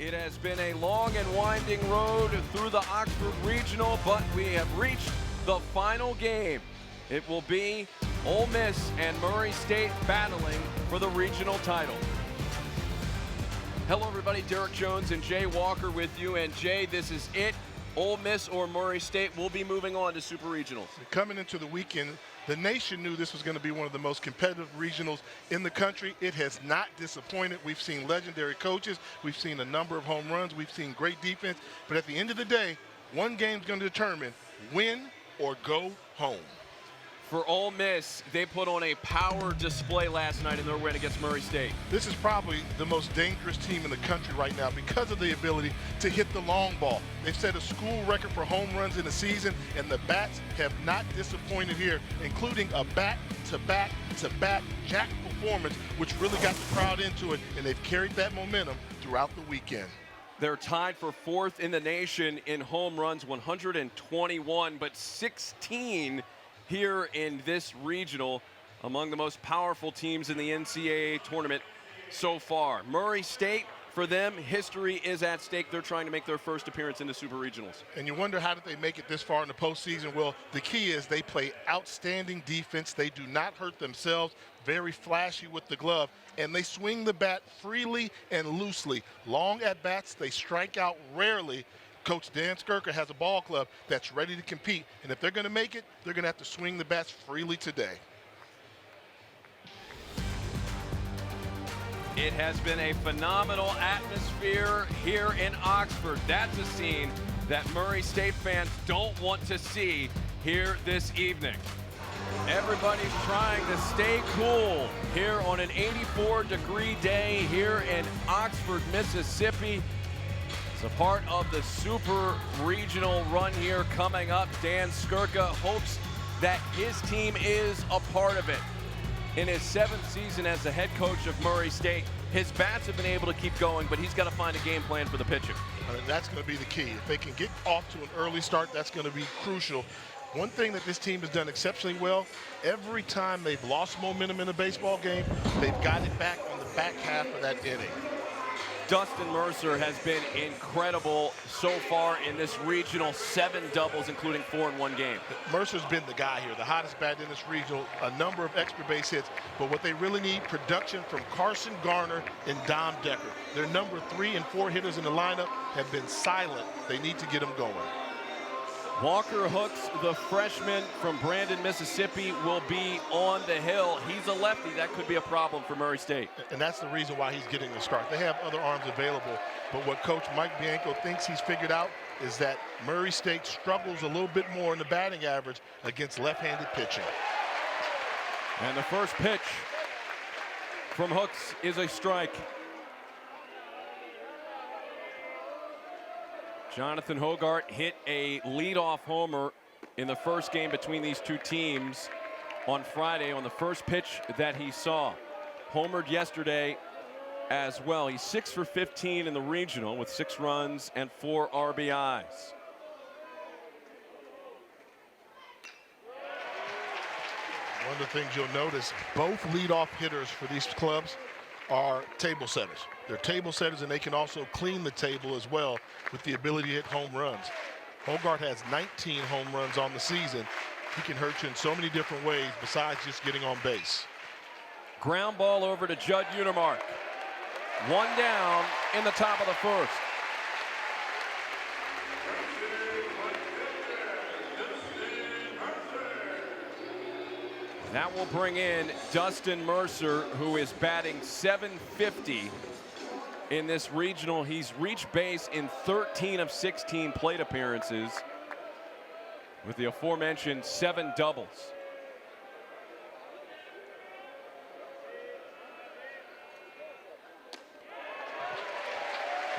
It has been a long and winding road through the Oxford Regional, but we have reached the final game. It will be Ole Miss and Murray State battling for the regional title. Hello everybody, Derek Jones and Jay Walker with you. And Jay, this is it. Ole Miss or Murray State will be moving on to Super Regionals. Coming into the weekend, the nation knew this was going to be one of the most competitive regionals in the country. It has not disappointed. We've seen legendary coaches. We've seen a number of home runs. We've seen great defense. But at the end of the day, one game's going to determine win or go home. For Ole Miss, they put on a power display last night in their win against Murray State. This is probably the most dangerous team in the country right now because of the ability to hit the long ball. They've set a school record for home runs in the season, and the bats have not disappointed here, including a back-to-back-to-back jack performance, which really got the crowd into it, and they've carried that momentum throughout the weekend. They're tied for fourth in the nation in home runs, 121, but 16 here in this regional, among the most powerful teams in the NCAA tournament so far. Murray State, for them, history is at stake. They're trying to make their first appearance in the Super Regionals. And you wonder, how did they make it this far in the postseason? Well, the key is they play outstanding defense. They do not hurt themselves, very flashy with the glove, and they swing the bat freely and loosely. Long at bats, they strike out rarely. Coach Dan Skirka has a ball club that's ready to compete, and if they're going to make it, they're going to have to swing the bats freely today. It has been a phenomenal atmosphere here in Oxford. That's a scene that Murray State fans don't want to see here this evening. Everybody's trying to stay cool here on an 84-degree day here in Oxford, Mississippi. It's a part of the Super Regional run here coming up. Dan Skirka hopes that his team is a part of it. In his 7th season as the head coach of Murray State, his bats have been able to keep going, but he's got to find a game plan for the pitching. That's going to be the key. If they can get off to an early start, that's going to be crucial. One thing that this team has done exceptionally well, every time they've lost momentum in a baseball game, they've got it back on the back half of that inning. Dustin Mercer has been incredible so far in this regional. 7 doubles, including 4 in one game. Mercer's been the guy here, the hottest bat in this regional, a number of extra base hits. But what they really need, production from Carson Garner and Dom Decker. Their number 3 and 4 hitters in the lineup have been silent. They need to get them going. Walker Hooks, the freshman from Brandon, Mississippi, will be on the hill. He's a lefty. That could be a problem for Murray State. And that's the reason why he's getting the start. They have other arms available, but what Coach Mike Bianco thinks he's figured out is that Murray State struggles a little bit more in the batting average against left-handed pitching. And the first pitch from Hooks is a strike. Jonathan Hogarth hit a leadoff homer in the first game between these two teams on Friday on the first pitch that he saw. Homered yesterday as well. He's 6 for 15 in the regional with 6 runs and 4 RBIs. One of the things you'll notice, both leadoff hitters for these clubs are table setters. They're table setters, and they can also clean the table as well with the ability to hit home runs. Hogarth has 19 home runs on the season. He can hurt you in so many different ways besides just getting on base. Ground ball over to Judd Unimark. 1 down in the top of the first. That will bring in Dustin Mercer, who is batting .750 in this regional. He's reached base in 13 of 16 plate appearances with the aforementioned 7 doubles.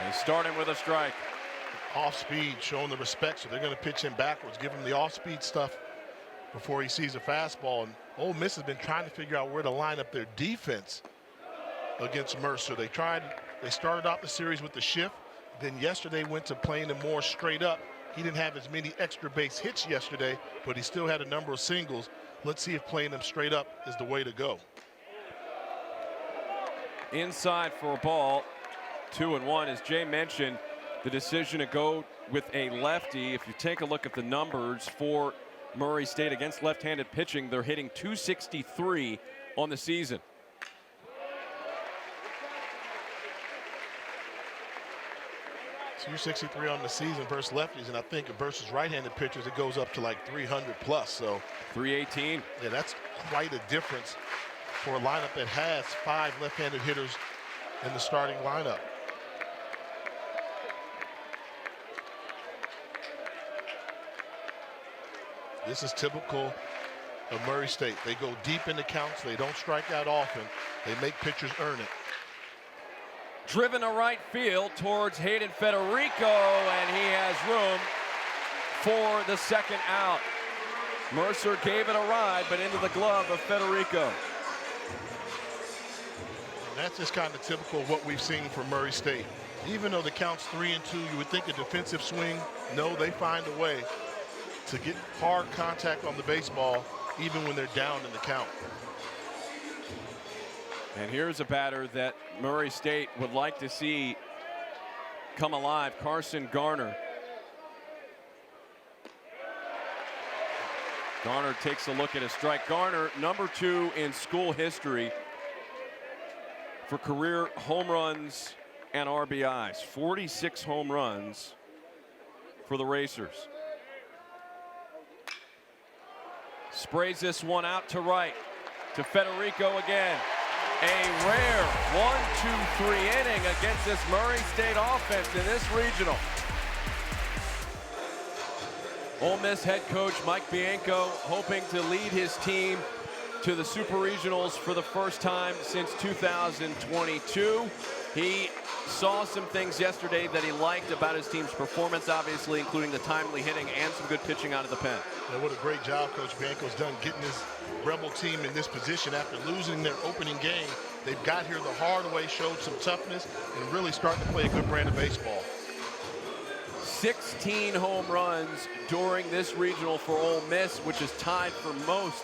He's starting with a strike. Off speed, showing the respect, so they're going to pitch him backwards, give him the off-speed stuff before he sees a fastball. And Ole Miss has been trying to figure out where to line up their defense against Mercer. They started out the series with the shift, then yesterday went to playing him more straight up. He didn't have as many extra base hits yesterday, but he still had a number of singles. Let's see if playing him straight up is the way to go. Inside for a ball. 2-1. As Jay mentioned, the decision to go with a lefty. If you take a look at the numbers for Murray State against left-handed pitching, they're hitting .263 on the season. .263 on the season versus lefties, and I think versus right-handed pitchers it goes up to like 300 plus. So .318. yeah, that's quite a difference for a lineup that has 5 left-handed hitters in the starting lineup. This is typical of Murray State. They go deep in the counts. They don't strike out often. They make pitchers earn it. Driven to right field towards Hayden Federico, and he has room for the second out. Mercer gave it a ride, but into the glove of Federico. And that's just kind of typical of what we've seen from Murray State. Even though the count's 3-2, you would think a defensive swing. No, they find a way to get hard contact on the baseball, even when they're down in the count. And here's a batter that Murray State would like to see come alive, Carson Garner. Garner takes a look at his strike. Garner, number 2 in school history for career home runs and RBIs. 46 home runs for the Racers. Sprays this one out to right to Federico again. A rare 1-2-3 inning against this Murray State offense in this regional. Ole Miss head coach Mike Bianco hoping to lead his team to the Super Regionals for the first time since 2022. He saw some things yesterday that he liked about his team's performance, obviously, including the timely hitting and some good pitching out of the pen. And what a great job Coach Bianco's done getting his Rebel team in this position after losing their opening game. They've got here the hard way, showed some toughness, and really starting to play a good brand of baseball. 16 home runs during this regional for Ole Miss, which is tied for most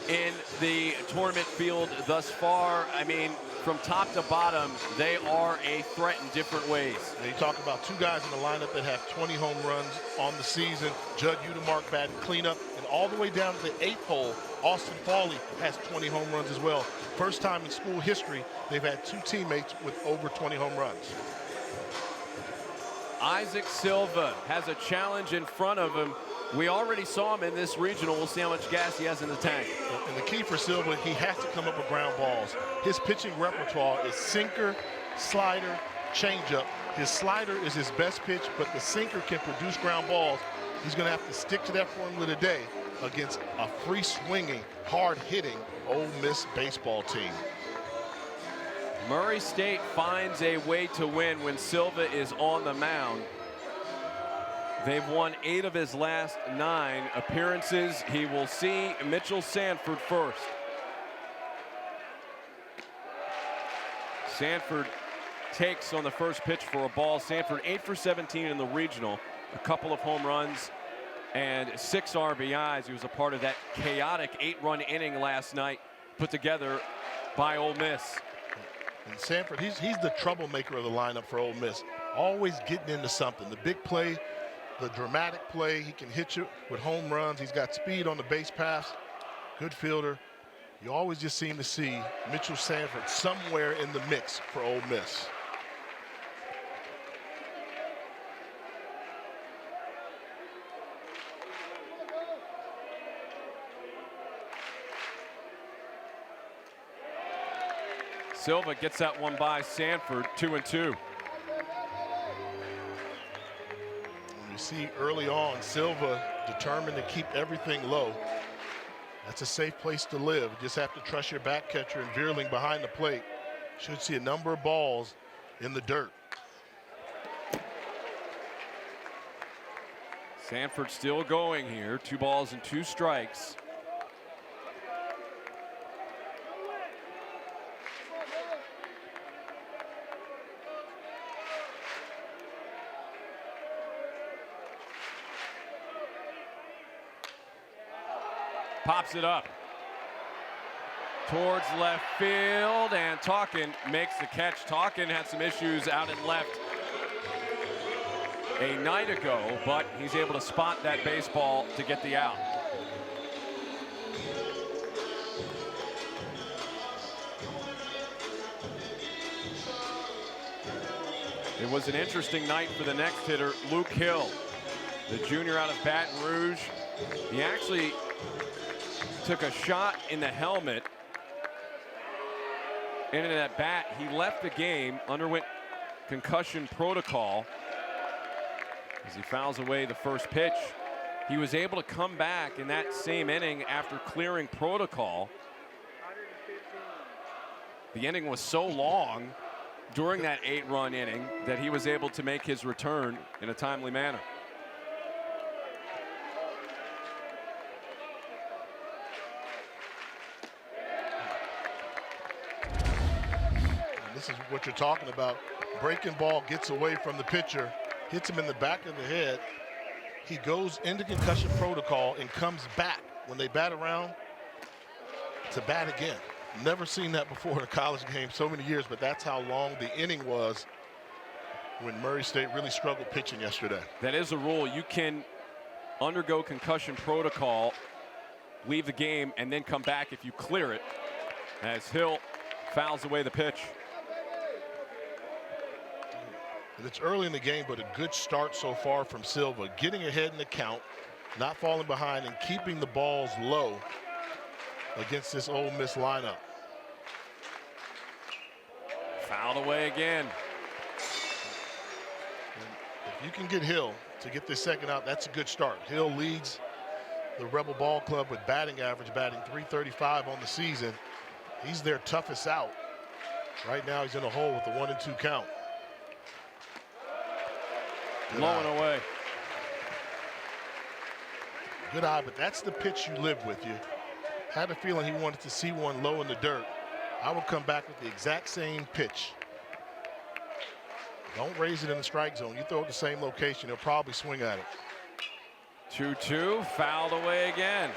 in the tournament field thus far. I mean, from top to bottom, they are a threat in different ways. And you talk about 2 guys in the lineup that have 20 home runs on the season. Judd Udemark batting cleanup, and all the way down to the 8th hole, Austin Fawley has 20 home runs as well. First time in school history, they've had 2 teammates with over 20 home runs. Isaac Silva has a challenge in front of him. We already saw him in this regional. We'll see how much gas he has in the tank. And the key for Silva, he has to come up with ground balls. His pitching repertoire is sinker, slider, changeup. His slider is his best pitch, but the sinker can produce ground balls. He's going to have to stick to that formula today against a free-swinging, hard-hitting Ole Miss baseball team. Murray State finds a way to win when Silva is on the mound. They've won 8 of his last 9 appearances. He will see Mitchell Sanford first. Sanford takes on the first pitch for a ball. Sanford 8 for 17 in the regional, a couple of home runs and 6 RBIs. He was a part of that chaotic 8-run inning last night put together by Ole Miss. And Sanford, he's the troublemaker of the lineup for Ole Miss. Always getting into something. The big play, the dramatic play. He can hit you with home runs. He's got speed on the base pass. Good fielder. You always just seem to see Mitchell Sanford somewhere in the mix for Ole Miss. Silva gets that one by Sanford, 2-2. You see early on, Silva determined to keep everything low. That's a safe place to live. You just have to trust your back catcher and Veerling behind the plate. Should see a number of balls in the dirt. Sanford still going here. 2 balls and 2 strikes. Pops it up. towards left field, and Talkin makes the catch. Talkin had some issues out in left a night ago, but he's able to spot that baseball to get the out. It was an interesting night for the next hitter, Luke Hill, the junior out of Baton Rouge. He actually took a shot in the helmet. And in that bat, he left the game, underwent concussion protocol as he fouls away the first pitch. He was able to come back in that same inning after clearing protocol. The inning was so long during that 8-run inning that he was able to make his return in a timely manner. This is what you're talking about. Breaking ball gets away from the pitcher, hits him in the back of the head. He goes into concussion protocol and comes back when they bat around to bat again. Never seen that before in a college game, so many years, but that's how long the inning was when Murray State really struggled pitching yesterday. That is a rule. You can undergo concussion protocol, leave the game, and then come back if you clear it, as Hill fouls away the pitch. And it's early in the game, but a good start so far from Silva, getting ahead in the count, not falling behind, and keeping the balls low against this Ole Miss lineup. Fouled away again. And if you can get Hill to get this second out, that's a good start. Hill leads the Rebel Ball Club with batting average, batting .335 on the season. He's their toughest out. Right now he's in a hole with the 1-2 count. Blowing away. Good eye, but that's the pitch you live with. You had a feeling he wanted to see one low in the dirt. I would come back with the exact same pitch. Don't raise it in the strike zone. You throw it the same location, he'll probably swing at it. 2-2, fouled away again.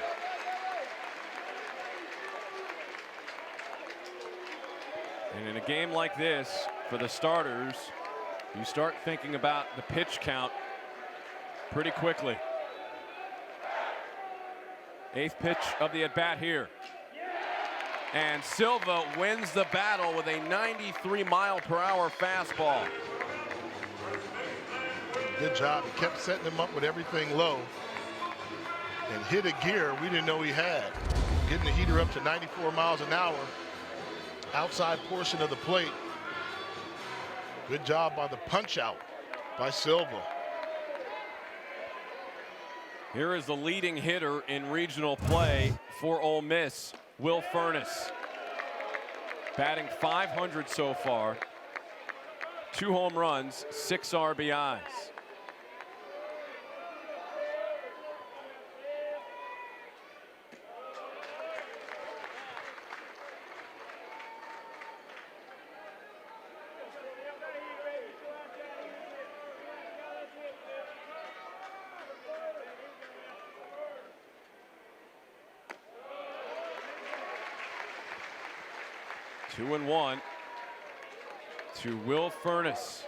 And in a game like this, for the starters, you start thinking about the pitch count pretty quickly. 8th pitch of the at-bat here. And Silva wins the battle with a 93-mile-per-hour fastball. Good job. He kept setting him up with everything low and hit a gear we didn't know he had. Getting the heater up to 94 miles an hour. Outside portion of the plate. Good job by the punch out by Silva. Here is the leading hitter in regional play for Ole Miss, Will Furness. Batting .500 so far. 2 home runs, 6 RBIs. Two and one to Will Furness.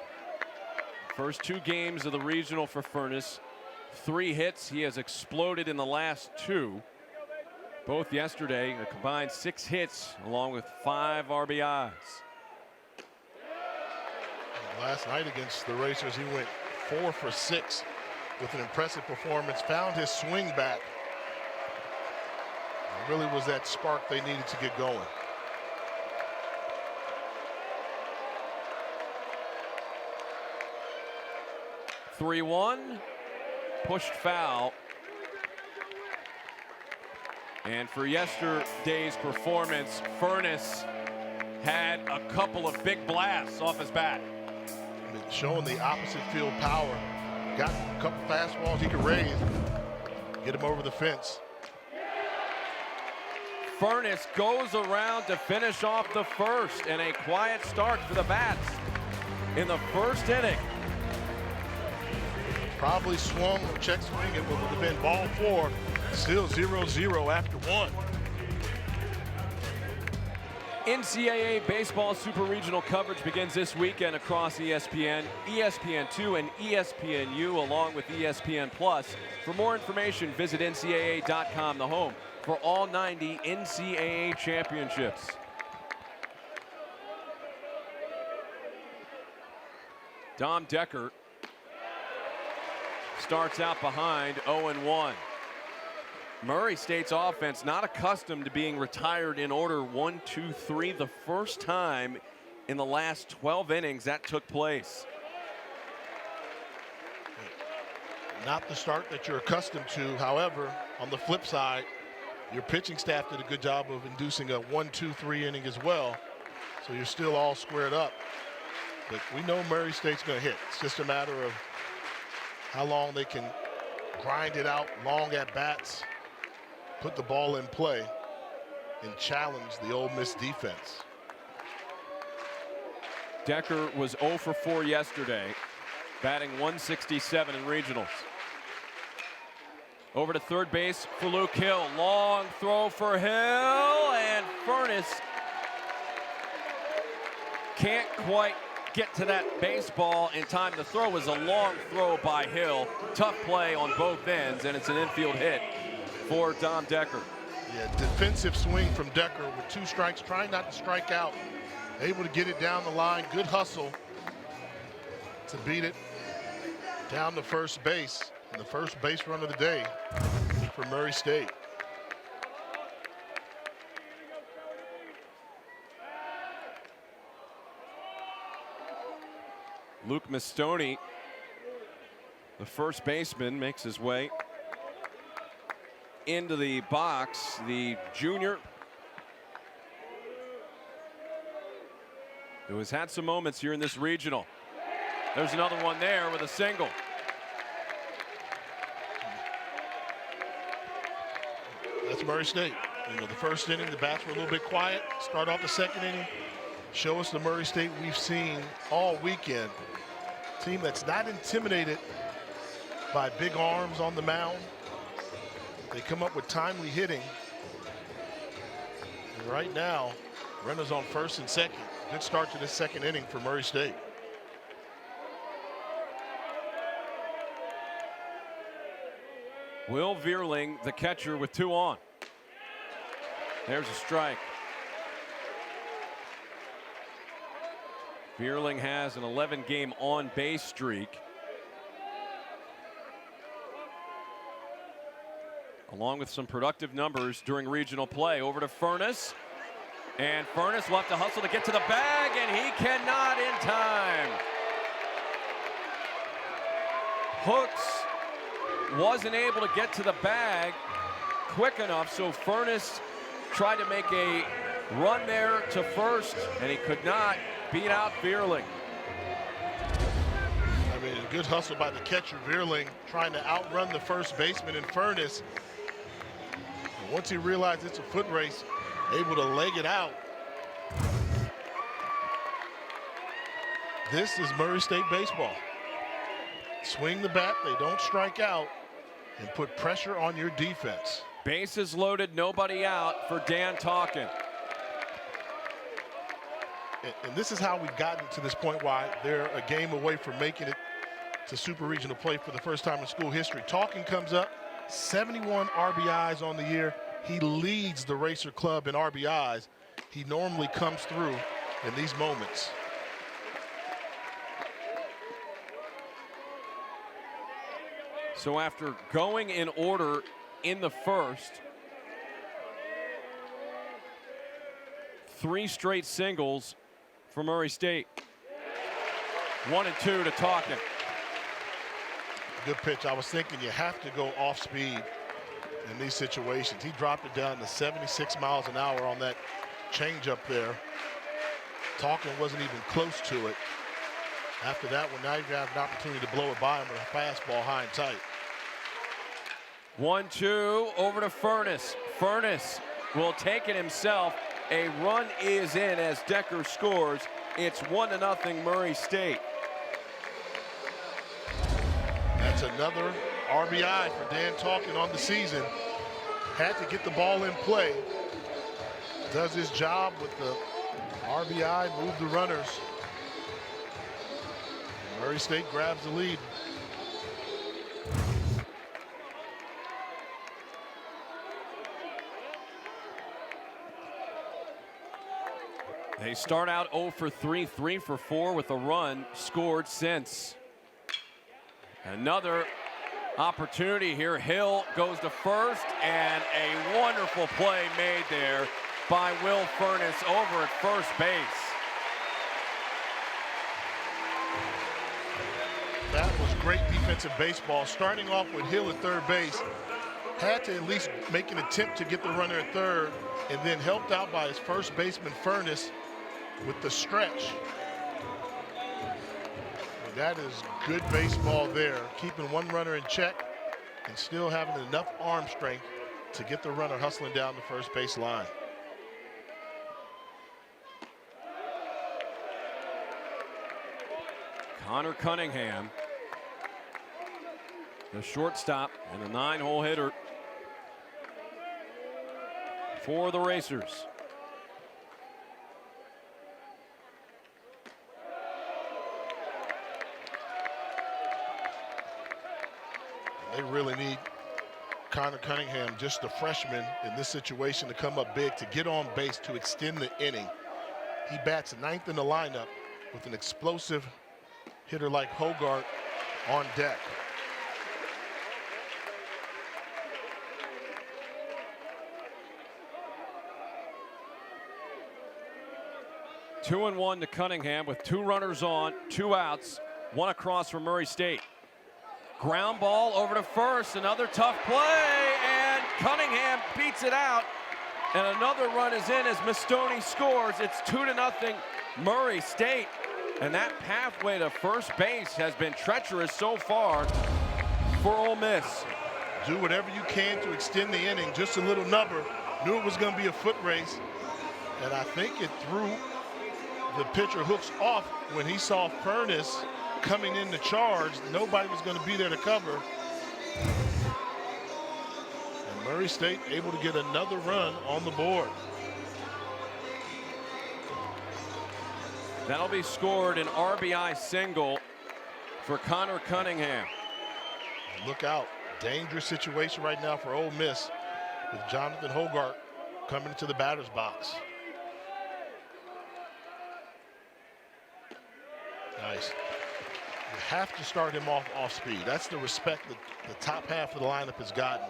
First 2 games of the regional for Furness. 3 hits. He has exploded in the last 2. Both yesterday, a combined 6 hits along with 5 RBIs. Last night against the Racers, he went 4 for 6 with an impressive performance. Found his swing back. It really was that spark they needed to get going. (3-1), pushed foul. And for yesterday's performance, Furness had a couple of big blasts off his bat. Showing the opposite field power. Got a couple fastballs he could raise, get him over the fence. Furness goes around to finish off the first, and a quiet start for the Bats in the first inning. Probably swung or check swing. It would have been ball 4. Still 0-0 after 1. NCAA baseball super regional coverage begins this weekend across ESPN, ESPN2, and ESPNU, along with ESPN+. For more information, visit NCAA.com, the home for all 90 NCAA championships. Dom Decker starts out behind 0-1. Murray State's offense not accustomed to being retired in order 1, 2, 3. The first time in the last 12 innings that took place. Not the start that you're accustomed to. However, on the flip side, your pitching staff did a good job of inducing a 1, 2, 3 inning as well. So you're still all squared up. But we know Murray State's going to hit. It's just a matter of how long they can grind it out, long at bats, put the ball in play, and challenge the Ole Miss defense. Decker was 0 for 4 yesterday, batting 167 in regionals. Over to third base for Luke Hill. Long throw for Hill, and Furness can't quite get to that baseball in time. The throw was a long throw by Hill. Tough play on both ends, and it's an infield hit for Dom Decker. Yeah, defensive swing from Decker with 2 strikes, trying not to strike out. Able to get it down the line. Good hustle to beat it down to first base. And the first base run of the day for Murray State. Luke Mastoni, the first baseman, makes his way into the box. The junior who has had some moments here in this regional. There's another one there with a single. That's Murray State. You know, the first inning, the bats were a little bit quiet. Start off the second inning. Show us the Murray State we've seen all weekend. Team that's not intimidated by big arms on the mound. They come up with timely hitting. And right now, runners on first and second. Good start to this second inning for Murray State. Will Veerling, the catcher, with 2 on. There's a strike. Veerling has an 11-game on-base streak, along with some productive numbers during regional play. Over to Furness, and Furness will have to hustle to get to the bag, and he cannot in time. Hooks wasn't able to get to the bag quick enough, so Furness tried to make a run there to first, and he could not beat out Veerling. I mean, a good hustle by the catcher, Veerling, trying to outrun the first baseman in Furness. And once he realized it's a foot race, able to leg it out. This is Murray State baseball. Swing the bat, they don't strike out, and put pressure on your defense. Bases loaded, nobody out for Dan Talkin. And this is how we've gotten to this point, why they're a game away from making it to super regional play for the first time in school history. Talkin comes up, 71 RBIs on the year. He leads the Racer Club in RBIs. He normally comes through in these moments. So after going in order in the first, 3 straight singles for Murray State. 1 and 2 to Talkin. Good pitch. I was thinking you have to go off speed in these situations. He dropped it down to 76 miles an hour on that changeup there. Talkin wasn't even close to it. After that one, now you have an opportunity to blow it by him with a fastball high and tight. 1-2 over to Furness. Furness will take it himself. A run is in as Decker scores. It's 1-0 Murray State. That's another RBI for Dan Talkin on the season. Had to get the ball in play. Does his job with the RBI, move the runners. Murray State grabs the lead. They start out 0 for 3, 3 for 4 with a run scored since. Another opportunity here. Hill goes to first, and a wonderful play made there by Will Furness over at first base. That was great defensive baseball. Starting off with Hill at third base, had to at least make an attempt to get the runner at third, and then helped out by his first baseman Furness with the stretch. And that is good baseball there, keeping one runner in check and still having enough arm strength to get the runner hustling down the first base line. Connor Cunningham, the shortstop and the 9-hole hitter for the Racers. They really need Connor Cunningham, just a freshman in this situation, to come up big, to get on base, to extend the inning. He bats ninth in the lineup with an explosive hitter like Hogart on deck. Two and one to Cunningham with 2 runners on, 2 outs, 1 across from Murray State. Ground ball over to first, another tough play, and Cunningham beats it out. And another run is in as Mastoni scores. It's 2-0 Murray State. And that pathway to first base has been treacherous so far for Ole Miss. Do whatever you can to extend the inning. Just a little number. Knew it was going to be a foot race. And I think it threw the pitcher hooks off when he saw Furness coming in to charge. Nobody was going to be there to cover. And Murray State able to get another run on the board. That'll be scored, an RBI single for Connor Cunningham. Look out. Dangerous situation right now for Ole Miss with Jonathan Hogart coming into the batter's box. Nice. You have to start him off speed. That's the respect that the top half of the lineup has gotten.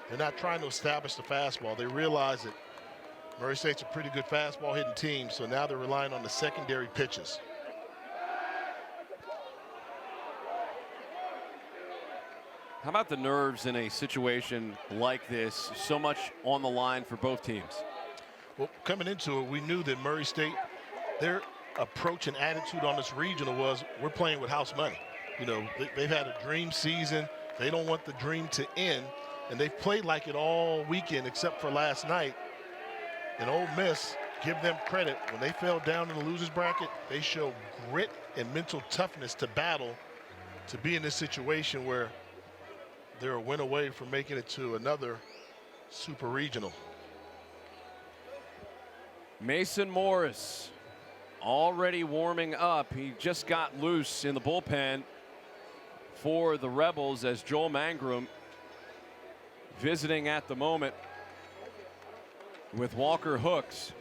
They're not trying to establish the fastball. They realize that Murray State's a pretty good fastball hitting team, so now they're relying on the secondary pitches. How about the nerves in a situation like this? So much on the line for both teams. Well, coming into it, we knew that Murray State, their approach and attitude on this regional was, we're playing with house money. You know, they've had a dream season. They don't want the dream to end, and they've played like it all weekend except for last night. And Ole Miss, give them credit, when they fell down in the loser's bracket, they showed grit and mental toughness to battle to be in this situation where they're a win away from making it to another super regional. Mason Morris already warming up. He just got loose in the bullpen for the Rebels as Joel Mangrum visiting at the moment with Walker Hooks.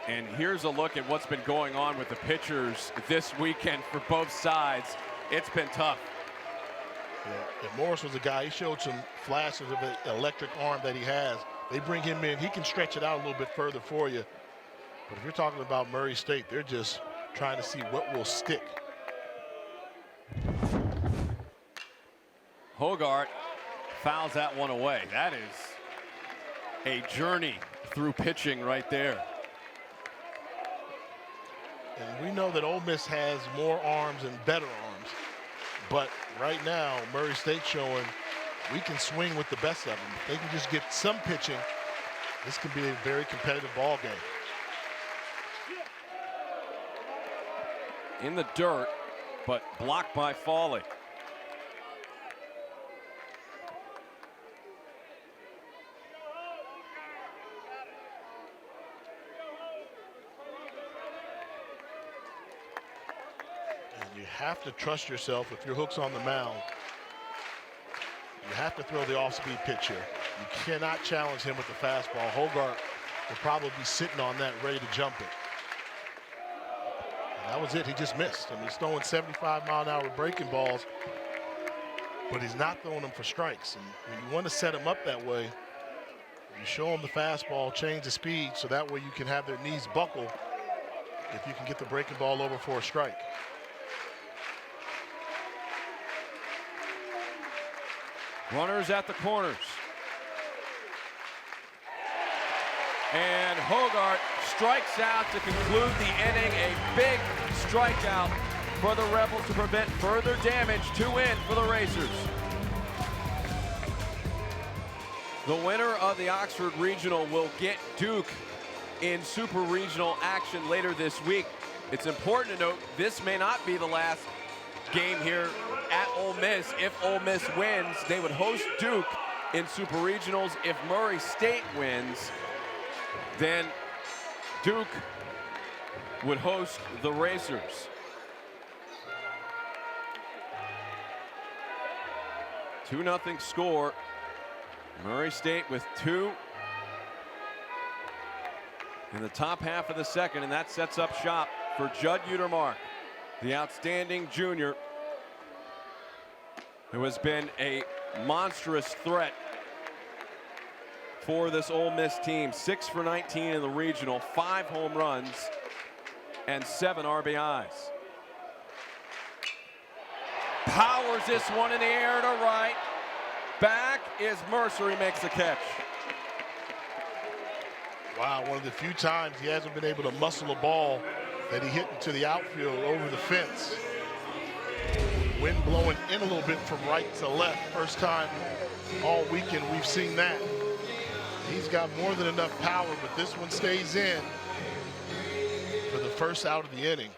And here's a look at what's been going on with the pitchers this weekend for both sides. It's been tough. Yeah, if Morris was a guy, he showed some flashes of the electric arm that he has. They bring him in, he can stretch it out a little bit further for you. But if you're talking about Murray State, they're just trying to see what will stick. Hogart fouls that one away. That is a journey through pitching right there. And we know that Ole Miss has more arms and better arms. But right now, Murray State showing we can swing with the best of them. If they can just get some pitching, this can be a very competitive ball game. In the dirt, but blocked by Foley. have to trust yourself if your hook's on the mound. You have to throw the off-speed pitch here. You cannot challenge him with the fastball. Hogarth will probably be sitting on that, ready to jump it. And that was it. He just missed. I mean, he's throwing 75-mile-an-hour breaking balls, but he's not throwing them for strikes. And when you want to set him up that way, you show him the fastball, change the speed, so that way you can have their knees buckle if you can get the breaking ball over for a strike. Runners at the corners. And Hogarth strikes out to conclude the inning. A big strikeout for the Rebels to prevent further damage. 2 in for the Racers. The winner of the Oxford Regional will get Duke in Super Regional action later this week. It's important to note this may not be the last game here at Ole Miss. If Ole Miss wins, they would host Duke in Super Regionals. If Murray State wins, then Duke would host the Racers. 2-0 score. Murray State with 2 in the top half of the second, and that sets up shop for Judd Utermark, the outstanding junior who has been a monstrous threat for this Ole Miss team. 6 for 19 in the regional, 5 home runs, and 7 RBIs. Powers this one in the air to right. Back is Mercer. He makes the catch. Wow, one of the few times he hasn't been able to muscle a ball that he hit into the outfield over the fence. Wind blowing in a little bit from right to left. First time all weekend we've seen that. He's got more than enough power, but this one stays in for the first out of the inning.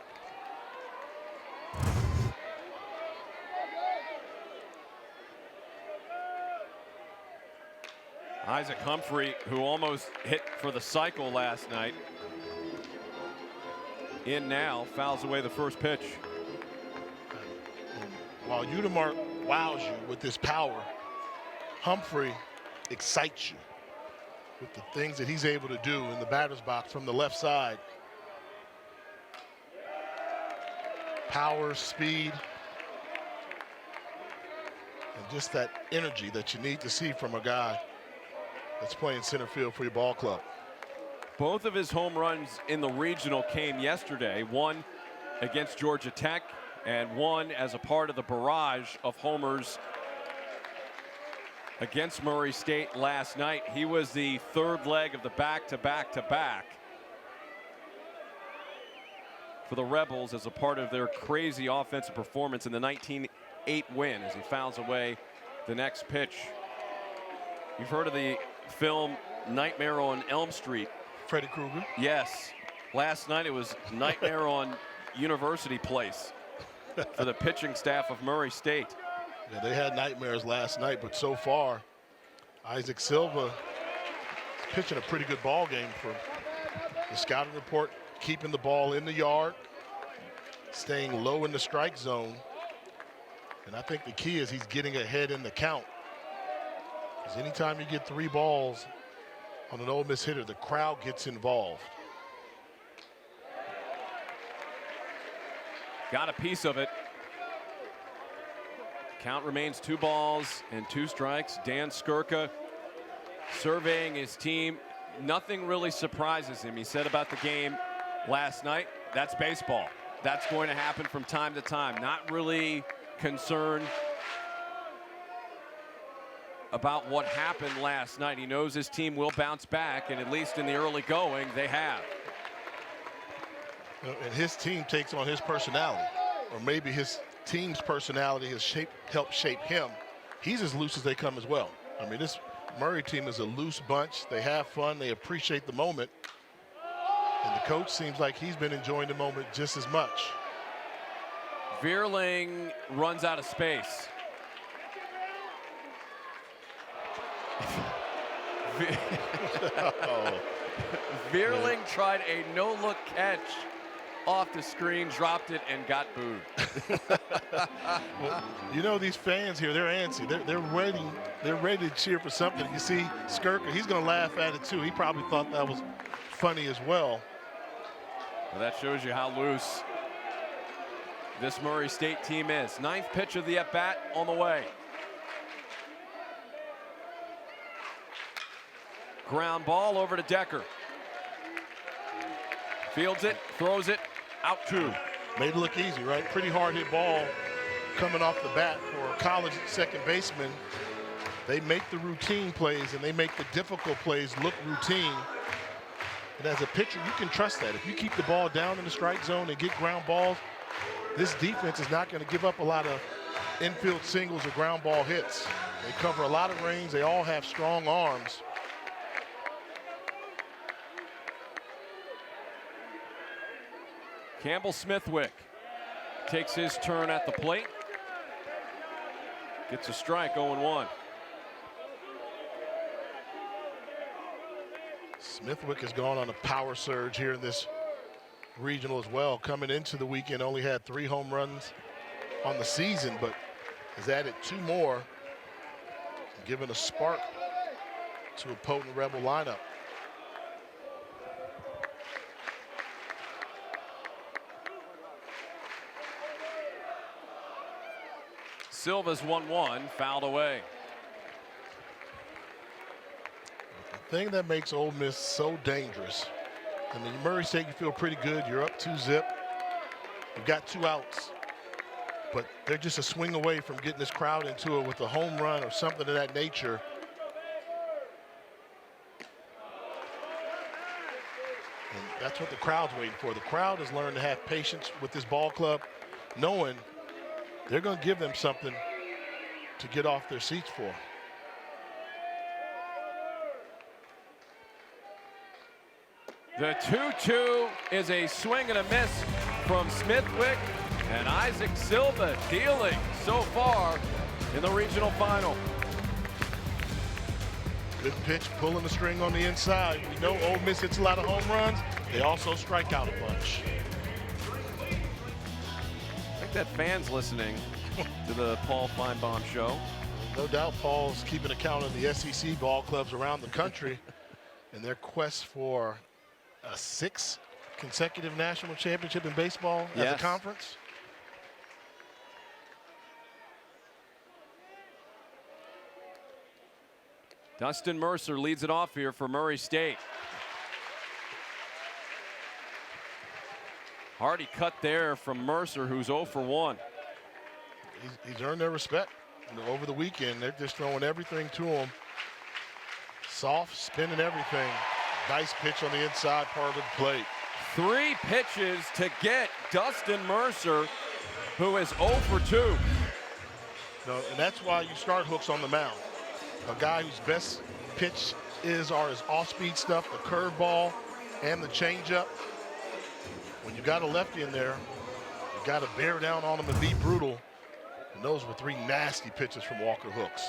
Isaac Humphrey, who almost hit for the cycle last night, in now, fouls away the first pitch. While Utermark wows you with his power, Humphrey excites you with the things that he's able to do in the batter's box from the left side. Power, speed, and just that energy that you need to see from a guy that's playing center field for your ball club. Both of his home runs in the regional came yesterday. One against Georgia Tech and one as a part of the barrage of homers against Murray State last night. He was the third leg of the back-to-back-to-back for the Rebels as a part of their crazy offensive performance in the 19-8 win as he fouls away the next pitch. You've heard of the film Nightmare on Elm Street? Freddy Krueger? Yes. Last night it was Nightmare on University Place for the pitching staff of Murray State. Yeah, they had nightmares last night, but so far, Isaac Silva is pitching a pretty good ball game for the scouting report, keeping the ball in the yard, staying low in the strike zone. And I think the key is he's getting ahead in the count. Because anytime you get 3 balls on an Ole Miss hitter, the crowd gets involved. Got a piece of it. Count remains 2 balls and 2 strikes. Dan Skirka surveying his team. Nothing really surprises him. He said about the game last night, that's baseball. That's going to happen from time to time. Not really concerned about what happened last night. He knows his team will bounce back, and at least in the early going, they have. And his team takes on his personality, or maybe his team's personality has helped shape him. He's as loose as they come as well. I mean, this Murray team is a loose bunch. They have fun. They appreciate the moment. And the coach seems like he's been enjoying the moment just as much. Vierling runs out of space. Vierling tried a no-look catch off the screen, dropped it, and got booed. Well, you know, these fans here, they're antsy. They're waiting. They're ready to cheer for something. You see Skirker, he's going to laugh at it too. He probably thought that was funny as well. Well, that shows you how loose this Murray State team is. Ninth pitch of the at-bat on the way. Ground ball over to Decker. Fields it, throws it, out 2. Made it look easy, right? Pretty hard hit ball coming off the bat for a college second baseman. They make the routine plays and they make the difficult plays look routine. And as a pitcher, you can trust that. If you keep the ball down in the strike zone and get ground balls, this defense is not going to give up a lot of infield singles or ground ball hits. They cover a lot of range. They all have strong arms. Campbell Smithwick takes his turn at the plate. Gets a strike, 0-1. Smithwick has gone on a power surge here in this regional as well. Coming into the weekend, only had 3 home runs on the season, but has added 2 more, giving a spark to a potent Rebel lineup. Silva's 1-1, fouled away. The thing that makes Ole Miss so dangerous, I mean, Murray State, you feel pretty good. You're up 2-0. You've got 2 outs, but they're just a swing away from getting this crowd into it with a home run or something of that nature. And that's what the crowd's waiting for. The crowd has learned to have patience with this ball club, knowing they're going to give them something to get off their seats for. The 2-2 is a swing and a miss from Smithwick, and Isaac Silva dealing so far in the regional final. Good pitch, pulling the string on the inside. We know Ole Miss hits a lot of home runs. They also strike out a bunch. I think that fan's listening to the Paul Feinbaum show. No doubt Paul's keeping account of the SEC ball clubs around the country in their quest for a 6th consecutive national championship in baseball as a conference. Dustin Mercer leads it off here for Murray State. Hardy cut there from Mercer, who's 0 for 1. He's earned their respect. You know, over the weekend, they're just throwing everything to him. Soft, spinning everything. Nice pitch on the inside part of the plate. 3 pitches to get Dustin Mercer, who is 0 for 2. No, and that's why you start Hooks on the mound. A guy whose best pitch are his off-speed stuff, the curveball and the changeup. When you got a lefty in there, you got to bear down on him and be brutal. And those were 3 nasty pitches from Walker Hooks.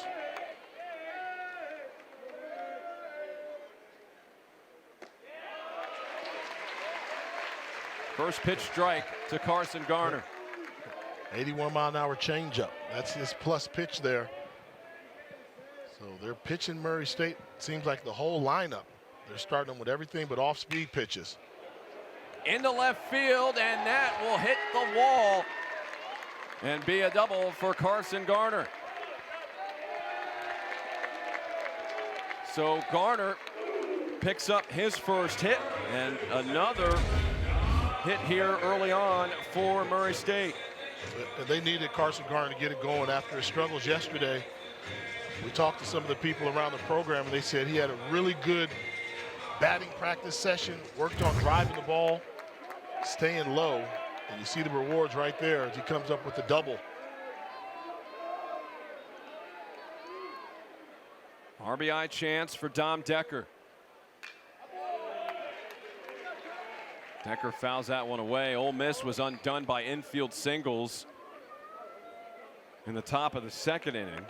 First pitch strike to Carson Garner. 81-mile-an-hour changeup. That's his plus pitch there. So they're pitching Murray State, seems like the whole lineup. They're starting them with everything but off-speed pitches. Into left field, and that will hit the wall and be a double for Carson Garner. So Garner picks up his first hit, and another hit here early on for Murray State. They needed Carson Garner to get it going after his struggles yesterday. We talked to some of the people around the program, and they said he had a really good batting practice session, worked on driving the ball, staying low, and you see the rewards right there as he comes up with the double. RBI chance for Dom Decker. Decker fouls that one away. Ole Miss was undone by infield singles in the top of the 2nd inning.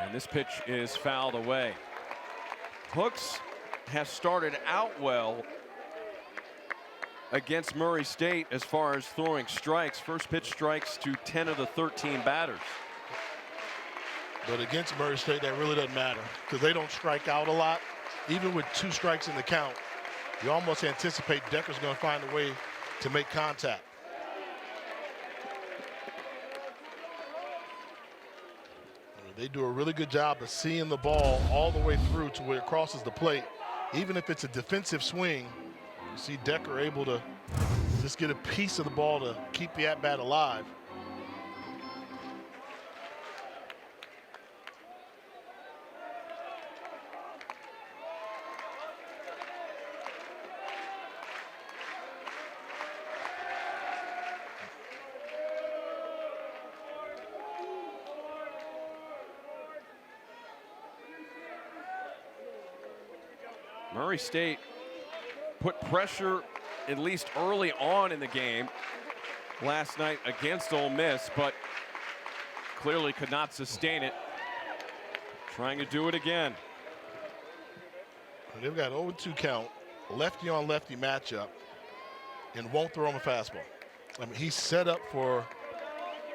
And this pitch is fouled away. Hooks has started out well against Murray State as far as throwing strikes. First pitch strikes to 10 of the 13 batters. But against Murray State, that really doesn't matter because they don't strike out a lot. Even with 2 strikes in the count, you almost anticipate Decker's going to find a way to make contact. They do a really good job of seeing the ball all the way through to where it crosses the plate. Even if it's a defensive swing, you see Decker able to just get a piece of the ball to keep the at-bat alive. Murray State put pressure at least early on in the game last night against Ole Miss, but clearly could not sustain it. Trying to do it again. They've got 0-2 count, lefty on lefty matchup, and won't throw him a fastball. I mean, he's set up for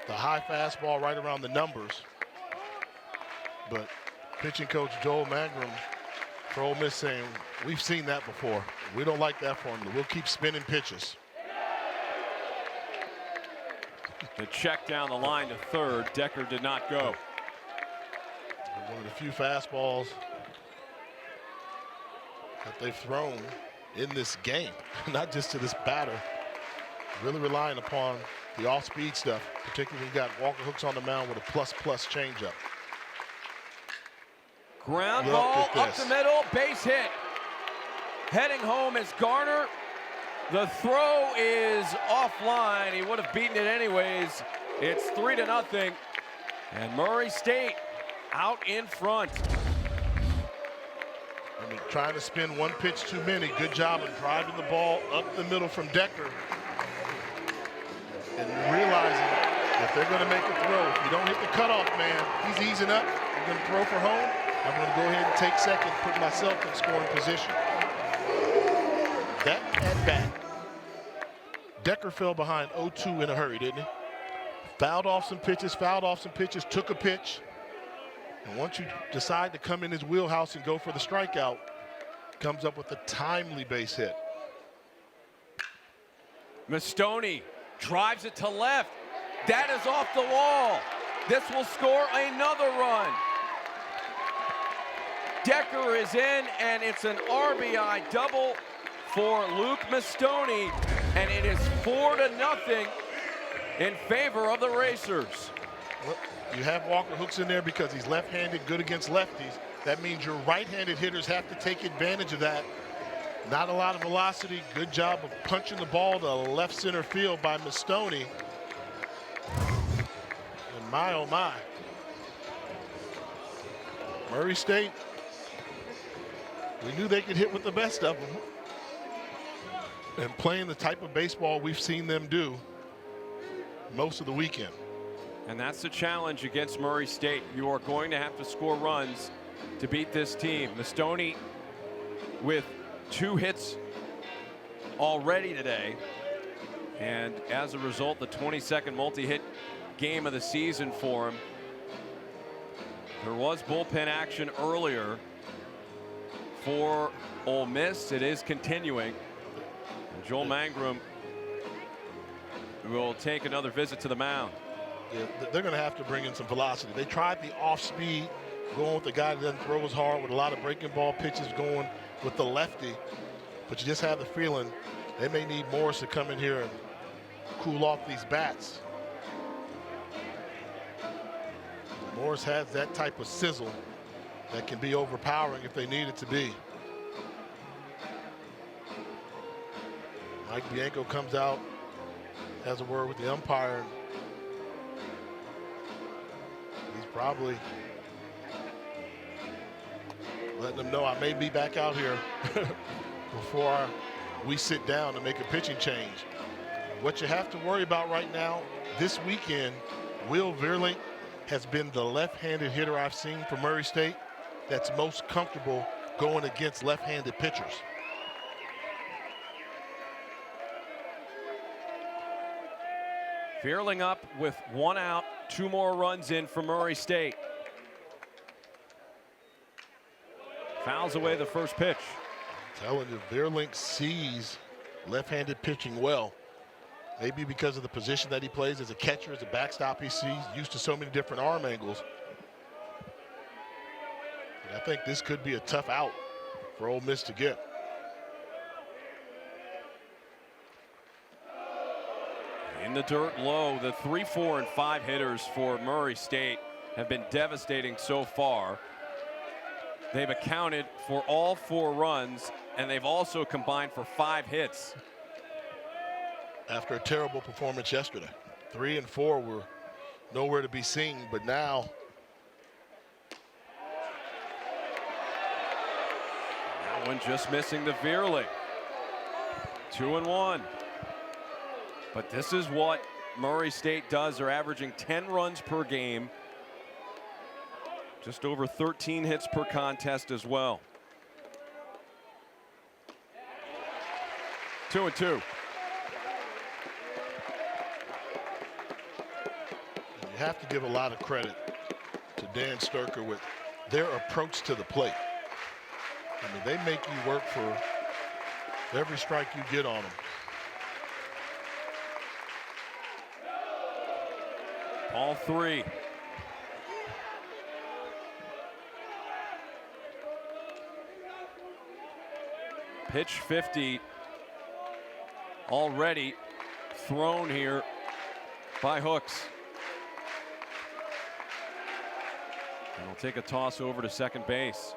the high fastball right around the numbers, but pitching coach Joel Mangrum for Ole Miss saying, we've seen that before. We don't like that formula. We'll keep spinning pitches. The check down the line to third. Decker did not go. One of the few fastballs that they've thrown in this game, not just to this batter. Really relying upon the off-speed stuff, particularly when you got Walker Hooks on the mound with a plus-plus changeup. Ground ball up the middle, base hit. Heading home is Garner. The throw is offline. He would have beaten it anyways. It's 3-0. And Murray State out in front. I mean, trying to spin one pitch too many. Good job of driving the ball up the middle from Decker. And realizing that they're going to make a throw. If you don't hit the cutoff man, he's easing up. You're going to throw for home. I'm going to go ahead and take second, put myself in scoring position. That at bat. Decker fell behind 0-2 in a hurry, didn't he? Fouled off some pitches, took a pitch. And once you decide to come in his wheelhouse and go for the strikeout, comes up with a timely base hit. Mastoni drives it to left. That is off the wall. This will score another run. Decker is in, and it's an RBI double for Luke Mastoni, and it is 4-0 in favor of the Racers. Well, you have Walker Hooks in there because he's left-handed, good against lefties. That means your right-handed hitters have to take advantage of that. Not a lot of velocity. Good job of punching the ball to left center field by Mastoni. And my, oh my. Murray State, we knew they could hit with the best of them. And playing the type of baseball we've seen them do most of the weekend. And that's the challenge against Murray State. You are going to have to score runs to beat this team. Mastoni with 2 hits already today. And as a result, the 22nd multi-hit game of the season for him. There was bullpen action earlier for Ole Miss. It is continuing. And Joel Mangrum will take another visit to the mound. Yeah, they're going to have to bring in some velocity. They tried the off-speed, going with the guy that doesn't throw as hard, with a lot of breaking ball pitches, going with the lefty. But you just have the feeling they may need Morris to come in here and cool off these bats. Morris has that type of sizzle that can be overpowering if they need it to be. Mike Bianco comes out, has a word with the umpire. He's probably letting them know I may be back out here before we sit down to make a pitching change. What you have to worry about right now, this weekend, Will Verlink has been the left-handed hitter I've seen for Murray State that's most comfortable going against left-handed pitchers. Fearling up with 1 out, 2 more runs in for Murray State. Fouls away the first pitch. Telling you, Veerlink sees left-handed pitching well. Maybe because of the position that he plays as a catcher, as a backstop he sees, used to so many different arm angles. And I think this could be a tough out for Ole Miss to get. In the dirt low, the 3, 4, and 5 hitters for Murray State have been devastating so far. They've accounted for all 4 runs, and they've also combined for 5 hits. After a terrible performance yesterday, 3 and 4 were nowhere to be seen, but now that one just missing the Veerling. 2 and 1. But this is what Murray State does. They're averaging 10 runs per game, just over 13 hits per contest as well. 2 and 2. You have to give a lot of credit to Dan Sturcker with their approach to the plate. I mean, they make you work for every strike you get on them. All 3. Pitch 50 already thrown here by Hooks. And he'll take a toss over to second base.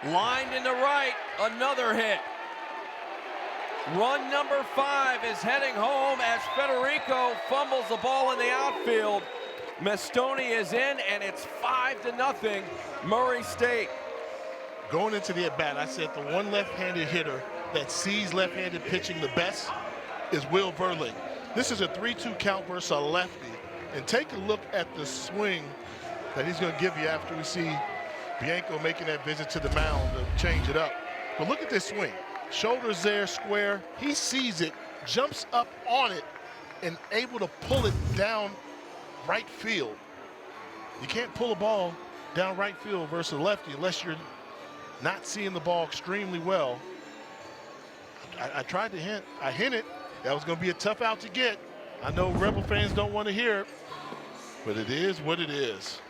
Lined into right, another hit. Run number 5 is heading home as Federico fumbles the ball in the outfield. Mastoni is in, and it's 5-0 Murray State. Going into the at-bat, I said the one left-handed hitter that sees left-handed pitching the best is Will Verling. This is a 3-2 count versus a lefty. And take a look at the swing that he's going to give you after we see Bianco making that visit to the mound to change it up. But look at this swing. Shoulders there, square. He sees it, jumps up on it, and able to pull it down right field. You can't pull a ball down right field versus a lefty unless you're not seeing the ball extremely well. I tried to hint. I hinted that was going to be a tough out to get. I know Rebel fans don't want to hear it, but it is what it is.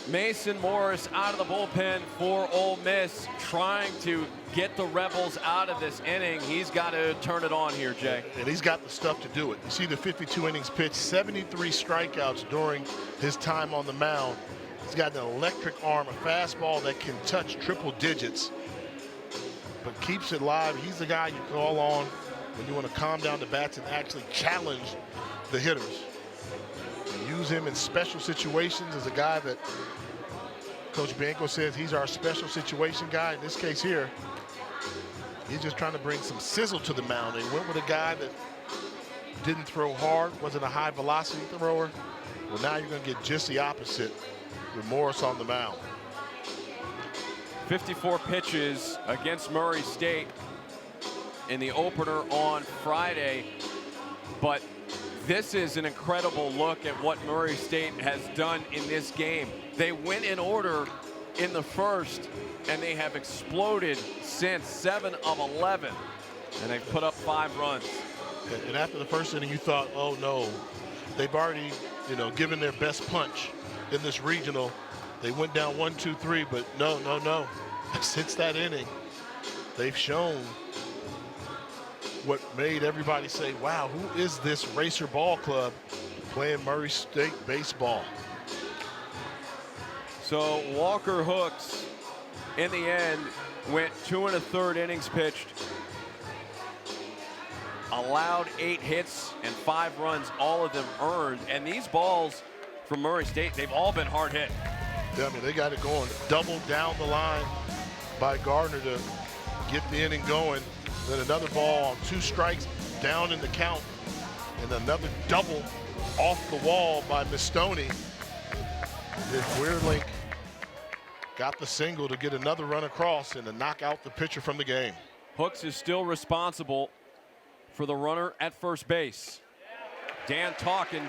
Mason Morris out of the bullpen for Ole Miss, trying to get the Rebels out of this inning. He's got to turn it on here, Jay. And he's got the stuff to do it. You see the 52 innings pitched, 73 strikeouts during his time on the mound. He's got an electric arm, a fastball that can touch triple digits, but keeps it live. He's the guy you call on when you want to calm down the bats and actually challenge the hitters. Use him in special situations as a guy that Coach Bianco says he's our special situation guy. In this case here, he's just trying to bring some sizzle to the mound. They went with a guy that didn't throw hard, wasn't a high velocity thrower. Well, now you're going to get just the opposite with Morris on the mound. 54 pitches against Murray State in the opener on Friday, but this is an incredible look at what Murray State has done in this game. They went in order in the first, and they have exploded since. 7 of 11, and they've put up 5 runs. And after the first inning, you thought, oh no, they've already, given their best punch in this regional. They went down 1-2-3, but no. Since that inning, they've shown what made everybody say, wow, who is this Racer Ball Club playing Murray State baseball? So Walker Hooks, in the end, went 2 1/3 innings pitched. allowed 8 hits and 5 runs, all of them earned. And these balls from Murray State, they've all been hard hit. Yeah, I mean, they got it going. Double down the line by Gardner to get the inning going. Then another ball on 2 strikes down in the count. And another double off the wall by Mistoni. Then Weirlink got the single to get another run across and to knock out the pitcher from the game. Hooks is still responsible for the runner at first base. Dan Talkin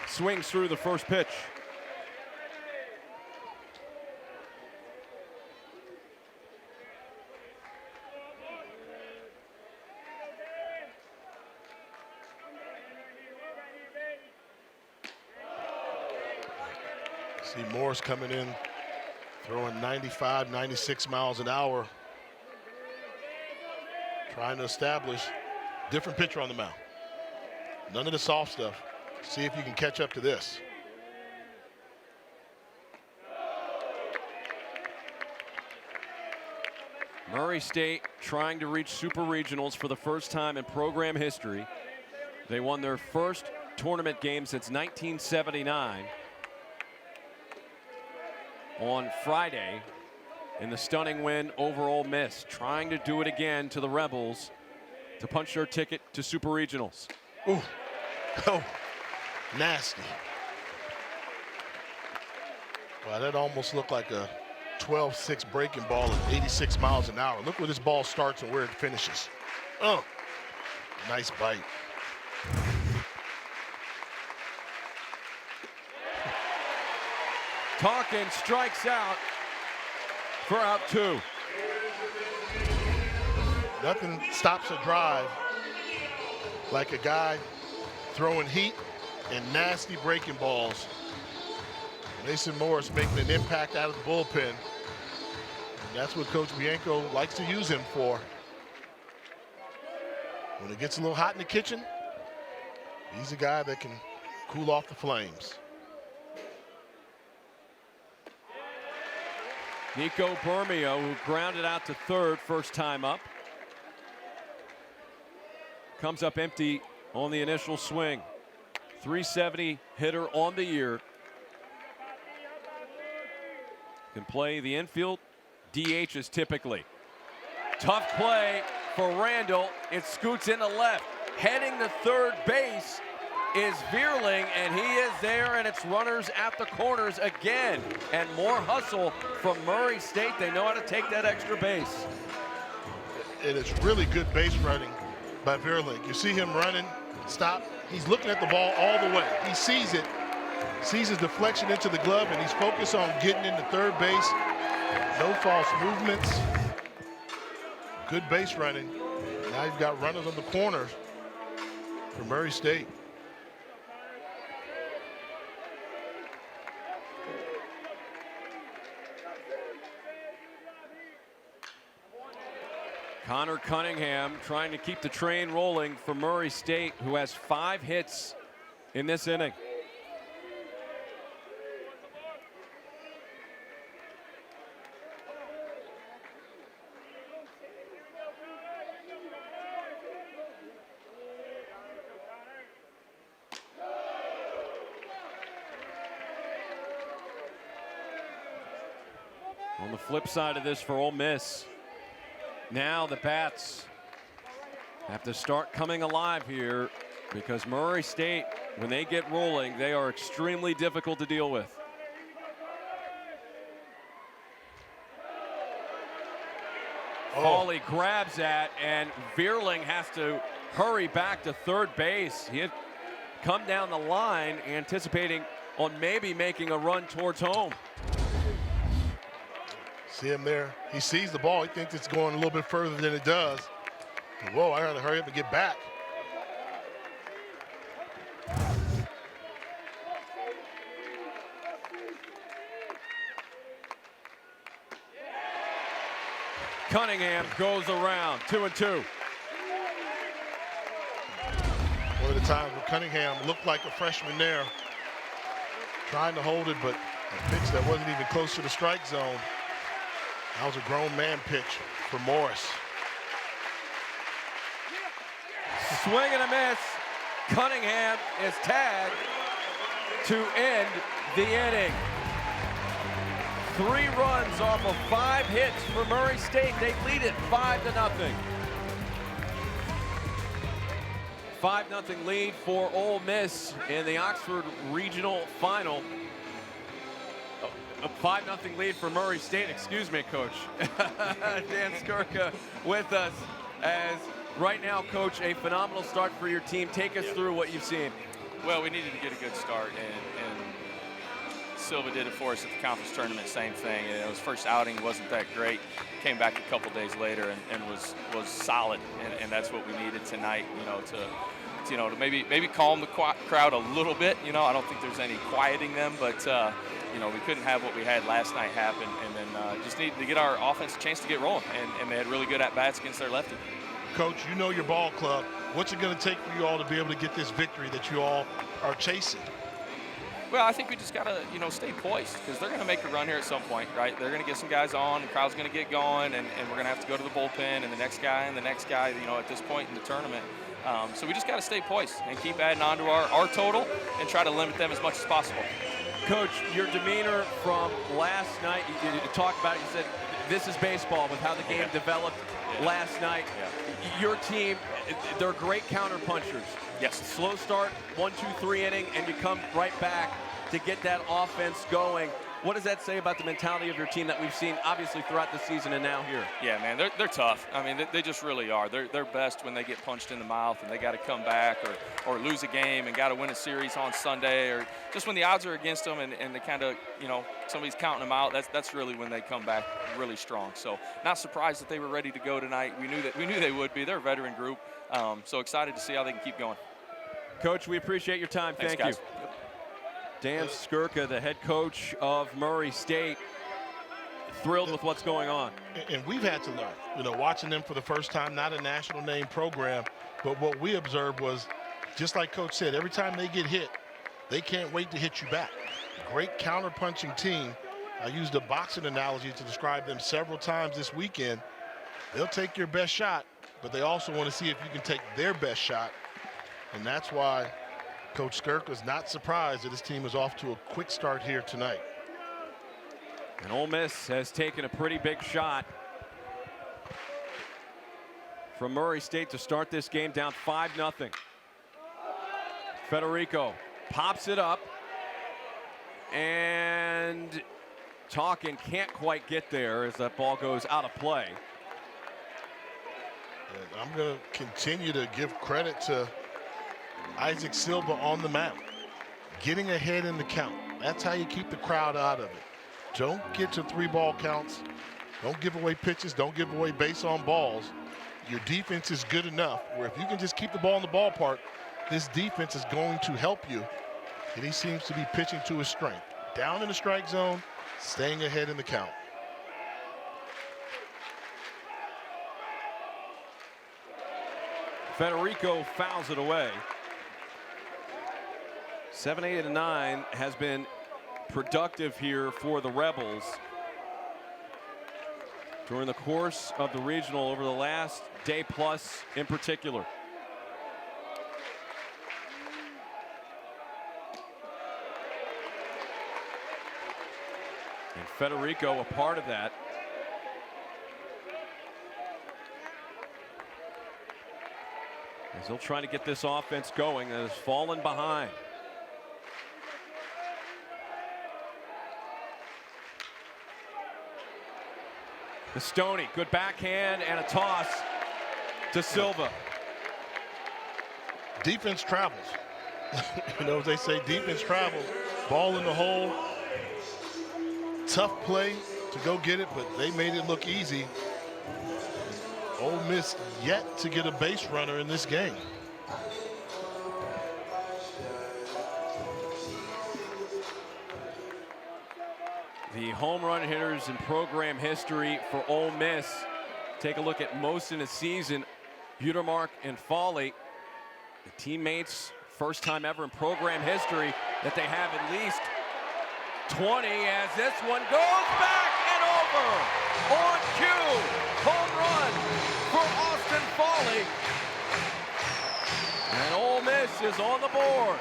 swings through the first pitch. See Morris coming in, throwing 95, 96 miles an hour. Trying to establish different pitcher on the mound. None of the soft stuff. See if you can catch up to this. Murray State trying to reach super regionals for the first time in program history. They won their first tournament game since 1979 on Friday in the stunning win over Ole Miss, trying to do it again to the Rebels to punch their ticket to super regionals. Ooh. Oh, nasty. Wow, that almost looked like a 12-6 breaking ball at 86 miles an hour. Look where this ball starts and where it finishes. Oh, nice bite. Talkin strikes out for out 2. Nothing stops a drive like a guy throwing heat and nasty breaking balls. Mason Morris making an impact out of the bullpen. And that's what Coach Bianco likes to use him for. When it gets a little hot in the kitchen, he's a guy that can cool off the flames. Nico Bermio, who grounded out to third first time up, comes up empty on the initial swing. 370 hitter on the year. Can play the infield, DHs typically. Tough play for Randall. It scoots into left. Heading to third base is Veerling, and he is there, and it's runners at the corners again. And more hustle from Murray State. They know how to take that extra base. And it's really good base running by Veerling. You see him running, stop. He's looking at the ball all the way. He sees it, sees his deflection into the glove, and he's focused on getting into third base. No false movements. Good base running. Now you've got runners on the corners for Murray State. Connor Cunningham trying to keep the train rolling for Murray State, who has 5 hits in this inning. On the flip side of this for Ole Miss, now the bats have to start coming alive here, because Murray State, when they get rolling, they are extremely difficult to deal with. Hawley grabs that, and Veerling has to hurry back to third base. He had come down the line anticipating on maybe making a run towards home. See him there. He sees the ball. He thinks it's going a little bit further than it does. Whoa, I gotta hurry up and get back. Cunningham goes around, 2-2. One of the times where Cunningham looked like a freshman there, trying to hold it, but a pitch that wasn't even close to the strike zone. That was a grown man pitch for Morris. Swing and a miss. Cunningham is tagged to end the inning. 3 runs off of 5 hits for Murray State. They lead it 5-0. 5-0 lead for Ole Miss in the Oxford Regional Final. 5-0 lead for Murray State. Excuse me, Coach. Dan Skirka with us as right now, Coach, a phenomenal start for your team. Take us through what you've seen. Well, we needed to get a good start, and Silva did it for us at the conference tournament, same thing. And his first outing wasn't that great. Came back a couple days later and was solid, and that's what we needed tonight, to maybe calm the crowd a little bit. I don't think there's any quieting them, but we couldn't have what we had last night happen, and then just needed to get our offense a chance to get rolling, and they had really good at-bats against their lefty. Coach, you know your ball club. What's it going to take for you all to be able to get this victory that you all are chasing? Well, I think we just got to, stay poised, because they're going to make a run here at some point, right? They're going to get some guys on, the crowd's going to get going, and we're going to have to go to the bullpen, and the next guy, at this point in the tournament. So we just got to stay poised and keep adding on to our total and try to limit them as much as possible. Coach, your demeanor from last night, you talked about it, you said this is baseball with how the game developed last night. Yeah. Your team, they're great counterpunchers. Yes. Slow start, 1, 2, 3 inning, and you come right back to get that offense going. What does that say about the mentality of your team that we've seen obviously throughout the season and now here? Yeah, man, they're tough. I mean, they just really are. They're best when they get punched in the mouth and they got to come back or lose a game and got to win a series on Sunday, or just when the odds are against them and they kind of, somebody's counting them out. That's really when they come back really strong. So not surprised that they were ready to go tonight. We knew they would be. They're a veteran group. So excited to see how they can keep going. Coach, we appreciate your time. Thanks, Thank guys. you. Dan Skirka, the head coach of Murray State, thrilled with what's going on. And we've had to learn, watching them for the first time, not a national name program, but what we observed was, just like Coach said, every time they get hit, they can't wait to hit you back. Great counter-punching team. I used a boxing analogy to describe them several times this weekend. They'll take your best shot, but they also want to see if you can take their best shot. And that's why Coach Skirk was not surprised that his team is off to a quick start here tonight. And Ole Miss has taken a pretty big shot from Murray State to start this game down 5-0. Federico pops it up, and Talkin can't quite get there as that ball goes out of play. And I'm going to continue to give credit to Isaac Silva on the mound, getting ahead in the count. That's how you keep the crowd out of it. Don't get to 3-ball counts. Don't give away pitches. Don't give away base on balls. Your defense is good enough where if you can just keep the ball in the ballpark, this defense is going to help you. And he seems to be pitching to his strength. Down in the strike zone, staying ahead in the count. Federico fouls it away. 7, 8, and 9 has been productive here for the Rebels during the course of the regional over the last day plus in particular. And Federico a part of that. As he'll try to get this offense going that has fallen behind. Stoney, good backhand and a toss to Silva. Defense travels. As they say, defense travels. Ball in the hole. Tough play to go get it, but they made it look easy. Ole Miss yet to get a base runner in this game. The home run hitters in program history for Ole Miss. Take a look at most in a season. Butermark and Foley, the teammates, first time ever in program history that they have at least 20 as this one goes back and over. On cue, home run for Austin Foley. Miss is on the board.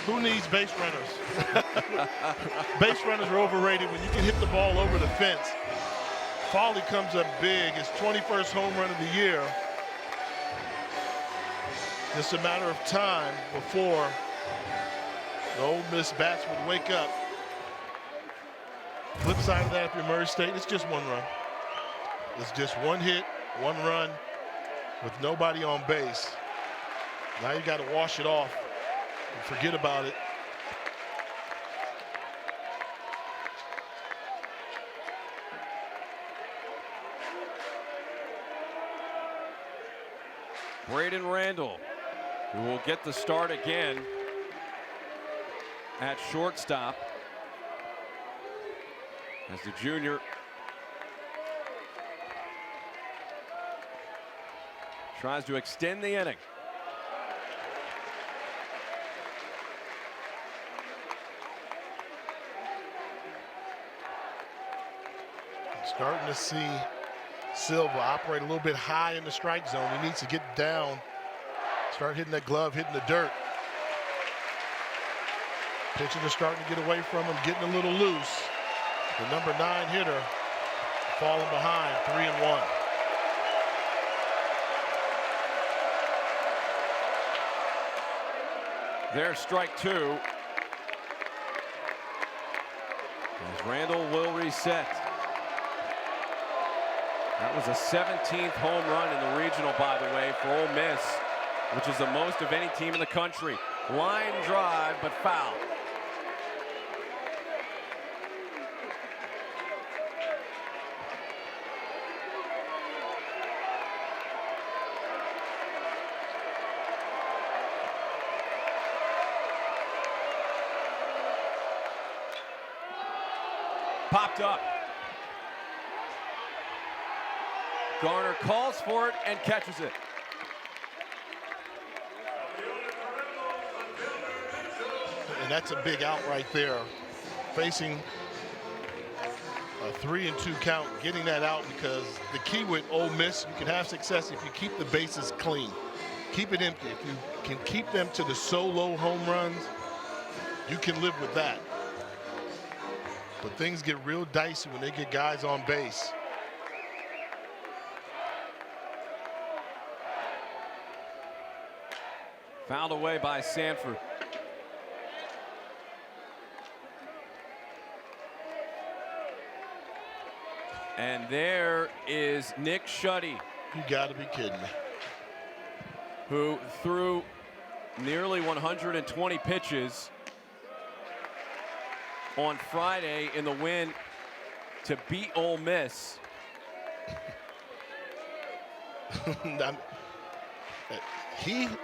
Who needs base runners? Base runners are overrated when you can hit the ball over the fence. Foley comes up big, his 21st home run of the year. Just a matter of time before the Ole Miss bats would wake up. Flip side of that, if you're Murray State, it's just one run. It's just one hit, one run with nobody on base. Now you got to wash it off and forget about it. Braden Randall, who will get the start again at shortstop, as the junior tries to extend the inning. Starting to see Silva operate a little bit high in the strike zone. He needs to get down, start hitting that glove, hitting the dirt. Pitchers are starting to get away from him, getting a little loose. The number 9 hitter falling behind, 3-1. There's strike 2. As Randall will reset. That was a 17th home run in the regional, by the way, for Ole Miss, which is the most of any team in the country. Line drive, but foul. Popped up. Garner calls for it and catches it. And that's a big out right there. Facing a 3-2 count, getting that out, because the key with Ole Miss, you can have success if you keep the bases clean. Keep it empty. If you can keep them to the solo home runs, you can live with that. But things get real dicey when they get guys on base. Fouled away by Sanford. And there is Nick Shuddy. You got to be kidding me. Who threw nearly 120 pitches on Friday in the win to beat Ole Miss.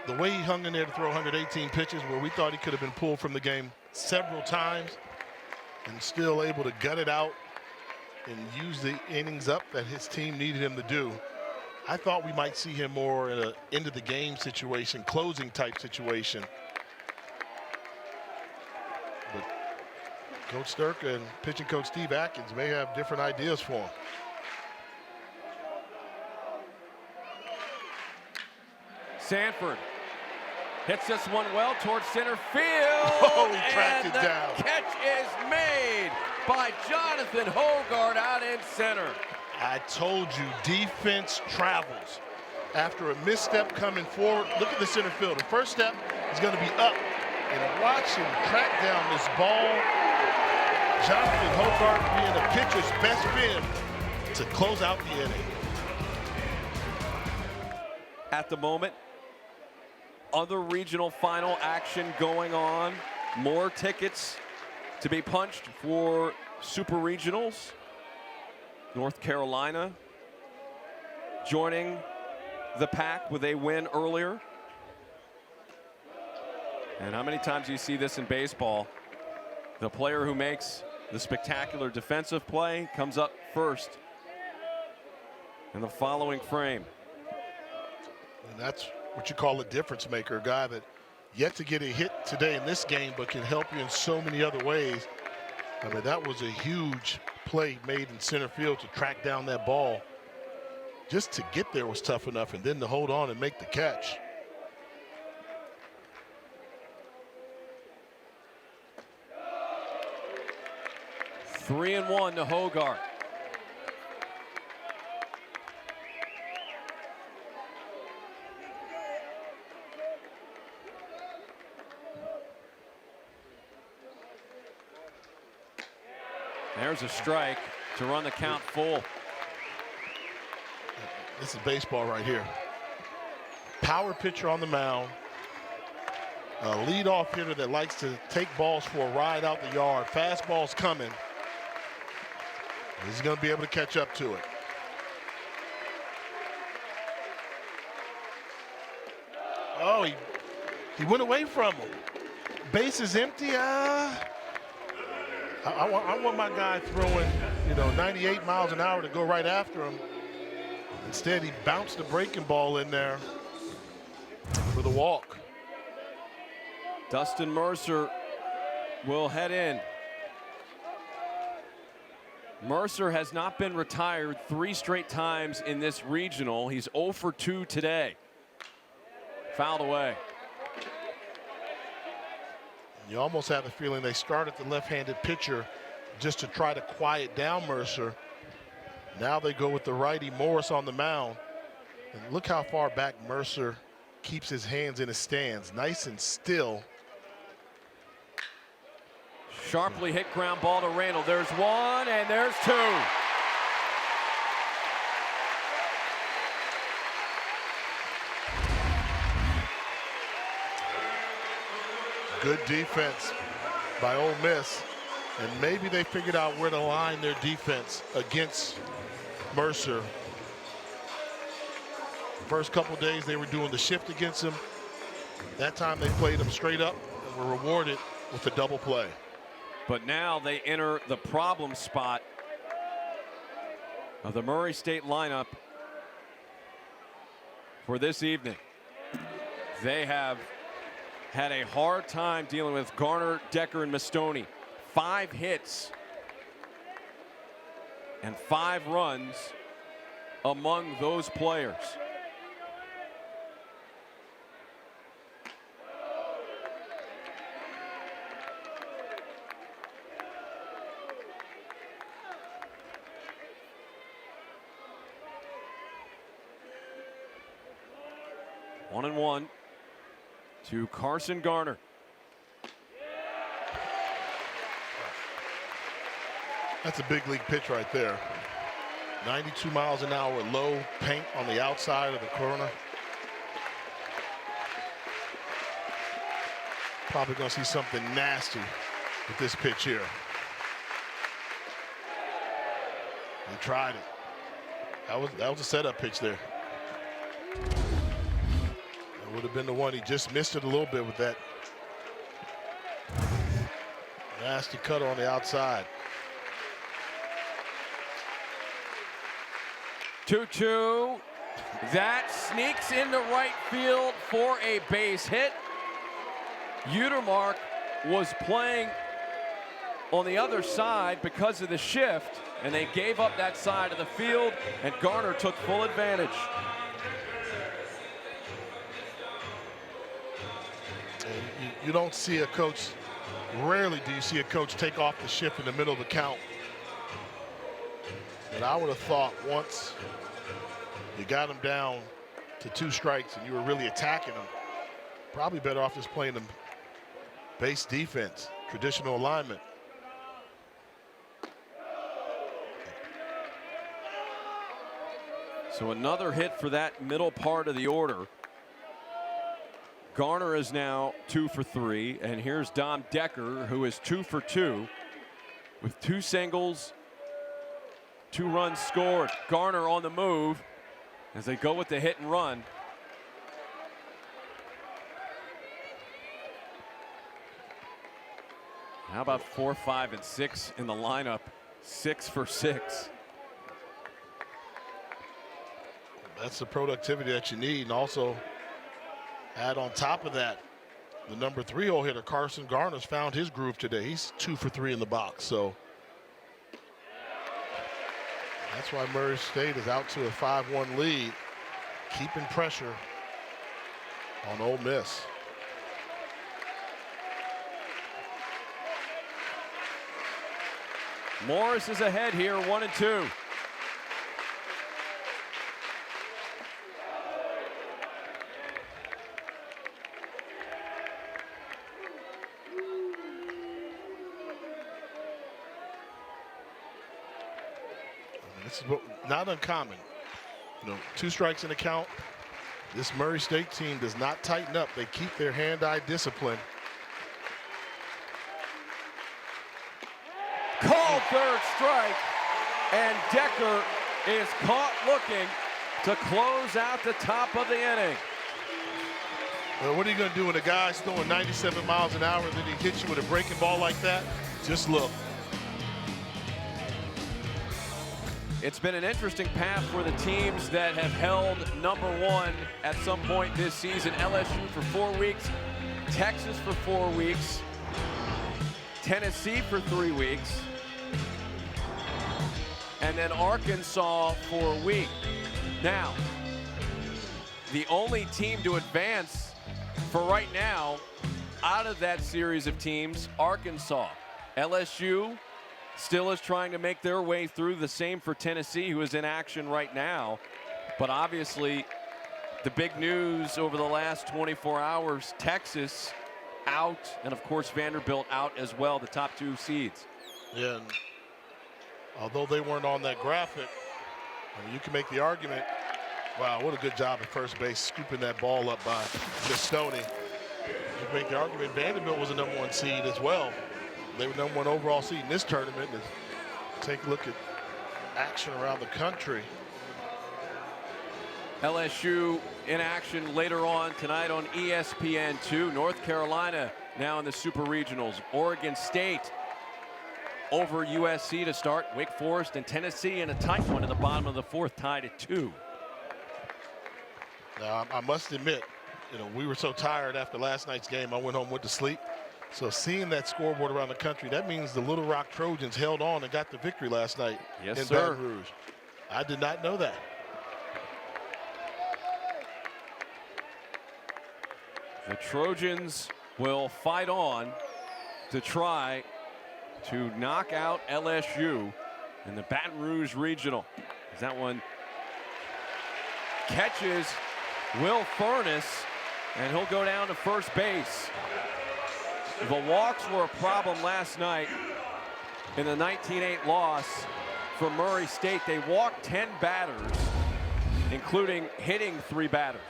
The way he hung in there to throw 118 pitches, where we thought he could have been pulled from the game several times, and still able to gut it out and use the innings up that his team needed him to do. I thought we might see him more in an end of the game situation, closing type situation. But Coach Sturka and pitching coach Steve Atkins may have different ideas for him. Sanford hits this one well towards center field. Oh, he tracked it down. The catch is made by Jonathan Hogard out in center. I told you, defense travels. After a misstep coming forward, look at the center field. The first step is going to be up. And watch him track down this ball. Jonathan Hogard being the pitcher's best friend to close out the inning. At the moment, other regional final action going on. More tickets to be punched for super regionals. North Carolina joining the pack with a win earlier. And how many times do you see this in baseball? The player who makes the spectacular defensive play comes up first in the following frame. And that's what you call a difference maker, a guy that Yet to get a hit today in this game, but can help you in so many other ways. I mean, that was a huge play made in center field to track down that ball. Just to get there was tough enough, and then to hold on and make the catch. Three and one to Hogarth. There's a strike to run the count full. This is baseball right here. Power pitcher on the mound. A leadoff hitter that likes to take balls for a ride out the yard. Fastball's coming. He's going to be able to catch up to it. Oh, he went away from him. Base is empty. I want my guy throwing, 98 miles an hour to go right after him. Instead, he bounced the breaking ball in there for the walk. Dustin Mercer will head in. Mercer has not been retired 3 straight times in this regional. He's 0 for 2 today. Fouled away. You almost have the feeling they started the left-handed pitcher just to try to quiet down Mercer. Now they go with the righty Morris on the mound. And look how far back Mercer keeps his hands in his stands, nice and still. Sharply hit ground ball to Randall. There's one and there's two. Good defense by Ole Miss, and maybe they figured out where to line their defense against Mercer. First couple days they were doing the shift against him. That time they played him straight up and were rewarded with a double play. But now they enter the problem spot of the Murray State lineup for this evening. They have had a hard time dealing with Garner, Decker, and Mastoni. 5 hits and 5 runs among those players. One and one to Carson Garner. That's a big league pitch right there. 92 miles an hour, low paint on the outside of the corner. Probably going to see something nasty with this pitch here. They tried it. That was a setup pitch there. It would have been the one. He just missed it a little bit with that nasty cutter on the outside. 2-2. That sneaks into right field for a base hit. Utermark was playing on the other side because of the shift, and they gave up that side of the field, and Garner took full advantage. And you don't see a coach, rarely do you see a coach take off the shift in the middle of a count. But I would have thought once you got him down to 2 strikes and you were really attacking him, probably better off just playing them base defense, traditional alignment. So another hit for that middle part of the order. Garner is now 2 for 3, and here's Dom Decker, who is 2 for 2 with 2 singles, 2 runs scored. Garner on the move as they go with the hit and run. How about 4, 5, and 6 in the lineup? 6 for 6. That's the productivity that you need, and also add on top of that The number 3 hole hitter, Carson Garner's found his groove today. He's 2 for 3 in the box. So that's why Murray State is out to a 5-1 lead, keeping pressure on Ole Miss. Morris is ahead here, 1-2. This is not uncommon. 2 strikes in the count. This Murray State team does not tighten up. They keep their hand-eye discipline. Called third strike, and Decker is caught looking to close out the top of the inning. Well, what are you going to do when a guy's throwing 97 miles an hour and then he hits you with a breaking ball like that? Just look. It's been an interesting path for the teams that have held #1 at some point this season. LSU for 4 weeks, Texas for 4 weeks, Tennessee for 3 weeks, and then Arkansas for a week. Now, the only team to advance for right now out of that series of teams, Arkansas. LSU still is trying to make their way through. The same for Tennessee, who is in action right now. But obviously, the big news over the last 24 hours, Texas out, and of course Vanderbilt out as well, the top 2 seeds. Yeah, and although they weren't on that graphic, I mean, you can make the argument, wow, what a good job at first base, scooping that ball up by Stoney. You can make the argument Vanderbilt was the #1 seed as well. They were #1 overall seed in this tournament. And take a look at action around the country. LSU in action later on tonight on ESPN2. North Carolina now in the Super Regionals. Oregon State over USC to start. Wake Forest and Tennessee in a tight one in the bottom of the 4th, tied at 2. Now, I must admit, we were so tired after last night's game, I went home, went to sleep. So seeing that scoreboard around the country, that means the Little Rock Trojans held on and got the victory last night in Baton Rouge. I did not know that. The Trojans will fight on to try to knock out LSU in the Baton Rouge Regional. As that one catches Will Furness, and he'll go down to first base. The walks were a problem last night in the 19-8 loss for Murray State. They walked 10 batters, including hitting 3 batters.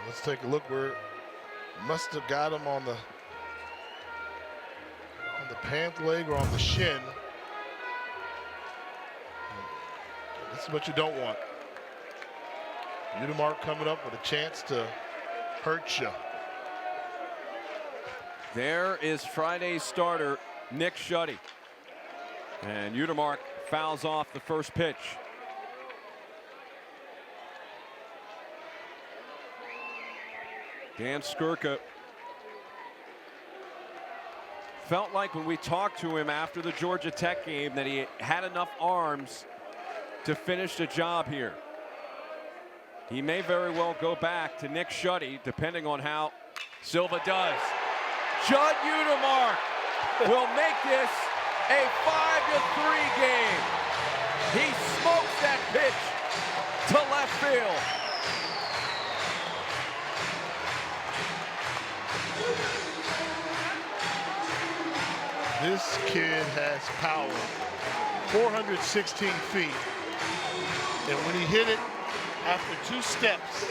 Let's take a look where must have got him on the pant leg or on the shin. This is what you don't want. Udemark coming up with a chance to hurt you. There is Friday's starter, Nick Schutte. And Udemark fouls off the first pitch. Dan Skirka felt like when we talked to him after the Georgia Tech game that he had enough arms to finish the job here. He may very well go back to Nick Schutte, depending on how Silva does. Judd Udemark will make this a 5-3 game. He smokes that pitch to left field. This kid has power. 416 feet. And when he hit it, after 2 steps,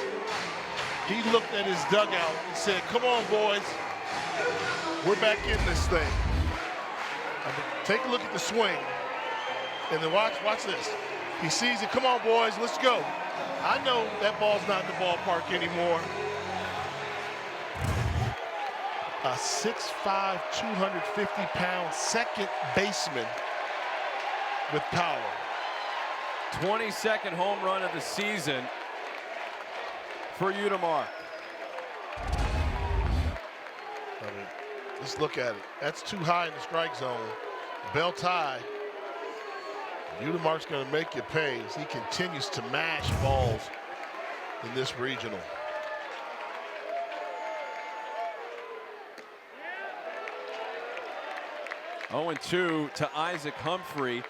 he looked at his dugout and said, "Come on, boys. We're back in this thing." Take a look at the swing. And then watch this. He sees it. "Come on, boys, let's go." I know that ball's not in the ballpark anymore. A 6'5", 250-pound second baseman with power. 22nd home run of the season for Udemark. Let's look at it. That's too high in the strike zone. Belt high. Udemark's going to make you pay as he continues to mash balls in this regional. Oh, 0-2 to Isaac Humphrey.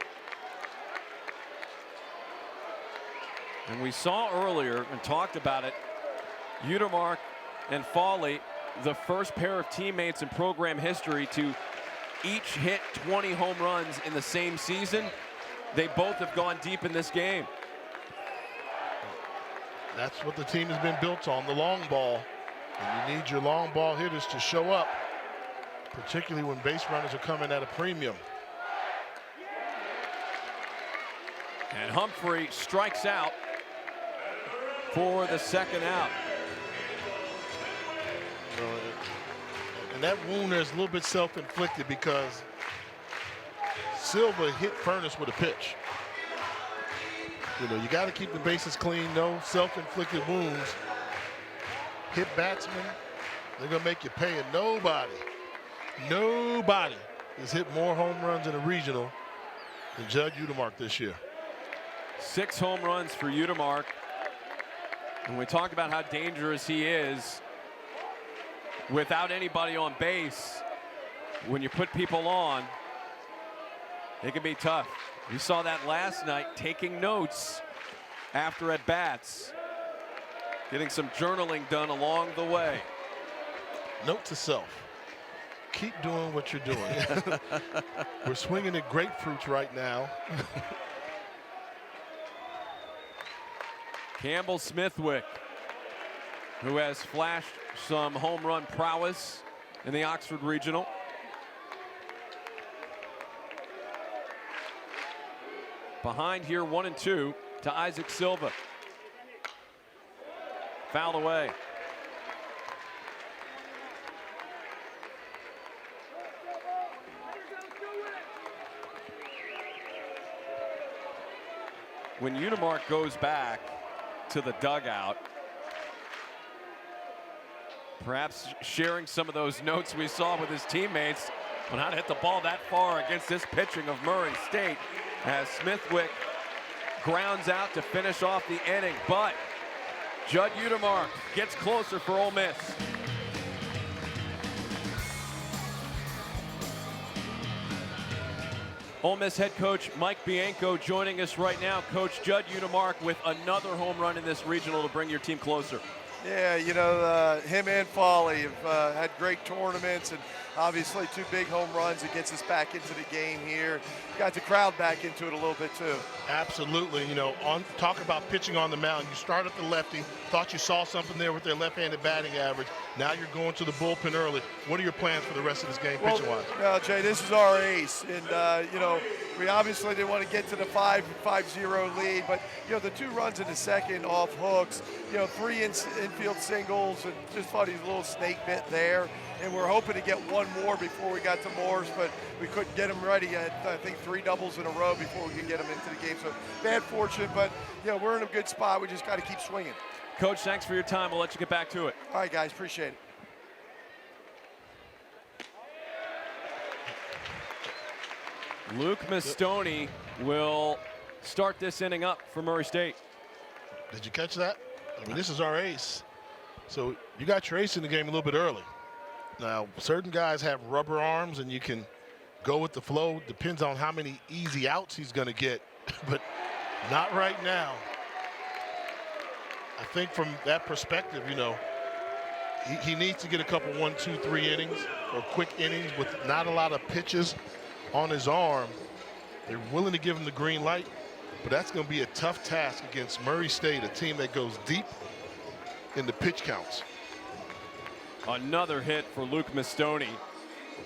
And we saw earlier and talked about it, Udemark and Foley, the first pair of teammates in program history to each hit 20 home runs in the same season. They both have gone deep in this game. That's what the team has been built on, the long ball. And you need your long ball hitters to show up, particularly when base runners are coming at a premium. And Humphrey strikes out for the second out. And that wound there is a little bit self-inflicted because Silva hit Furness with a pitch. You know, you got to keep the bases clean, no self-inflicted wounds. Hit batsmen, they're going to make you pay, and nobody has hit more home runs in a regional than Judd Udemark this year. 6 home runs for Udemark. And we talk about how dangerous he is without anybody on base. When you put people on, it can be tough. We saw that last night, taking notes after at bats, getting some journaling done along the way. Note to self, keep doing what you're doing. We're swinging at grapefruits right now. Campbell Smithwick, who has flashed some home run prowess in the Oxford Regional. Behind here, 1-2 to Isaac Silva. Fouled away. When Udemark goes back to the dugout, perhaps sharing some of those notes we saw with his teammates on how to hit the ball that far against this pitching of Murray State, as Smithwick grounds out to finish off the inning. But Judd Udemark gets closer for Ole Miss. Ole Miss head coach Mike Bianco joining us right now. Coach, Judd Udemark with another home run in this regional to bring your team closer. Yeah, you know, him and Foley have had great tournaments, and obviously 2 big home runs that gets us back into the game here. Got the crowd back into it a little bit too. Absolutely. You know, talk about pitching on the mound. You start at the lefty, thought you saw something there with their left-handed batting average. Now you're going to the bullpen early. What are your plans for the rest of this game, pitching-wise? Well, Jay, this is our ace, and you know, we obviously didn't want to get to the 5-0 lead, but you know, the 2 runs in the second off hooks, you know, 3 infield singles, and just thought he was a little snake bit there. And we're hoping to get 1 more before we got to Morse, but we couldn't get him ready. I think 3 doubles in a row before we could get him into the game. So bad fortune, but you know, we're in a good spot. We just got to keep swinging. Coach, thanks for your time. We'll let you get back to it. All right, guys, appreciate it. Luke Mastoni will start this inning up for Murray State. Did you catch that? I mean, this is our ace. So you got your ace in the game a little bit early. Now, certain guys have rubber arms and you can go with the flow. Depends on how many easy outs he's going to get, but not right now. I think from that perspective, you know, he needs to get a couple 1, 2, 3 innings or quick innings with not a lot of pitches on his arm. They're willing to give him the green light, but that's going to be a tough task against Murray State, a team that goes deep in the pitch counts. Another hit for Luke Mastoni,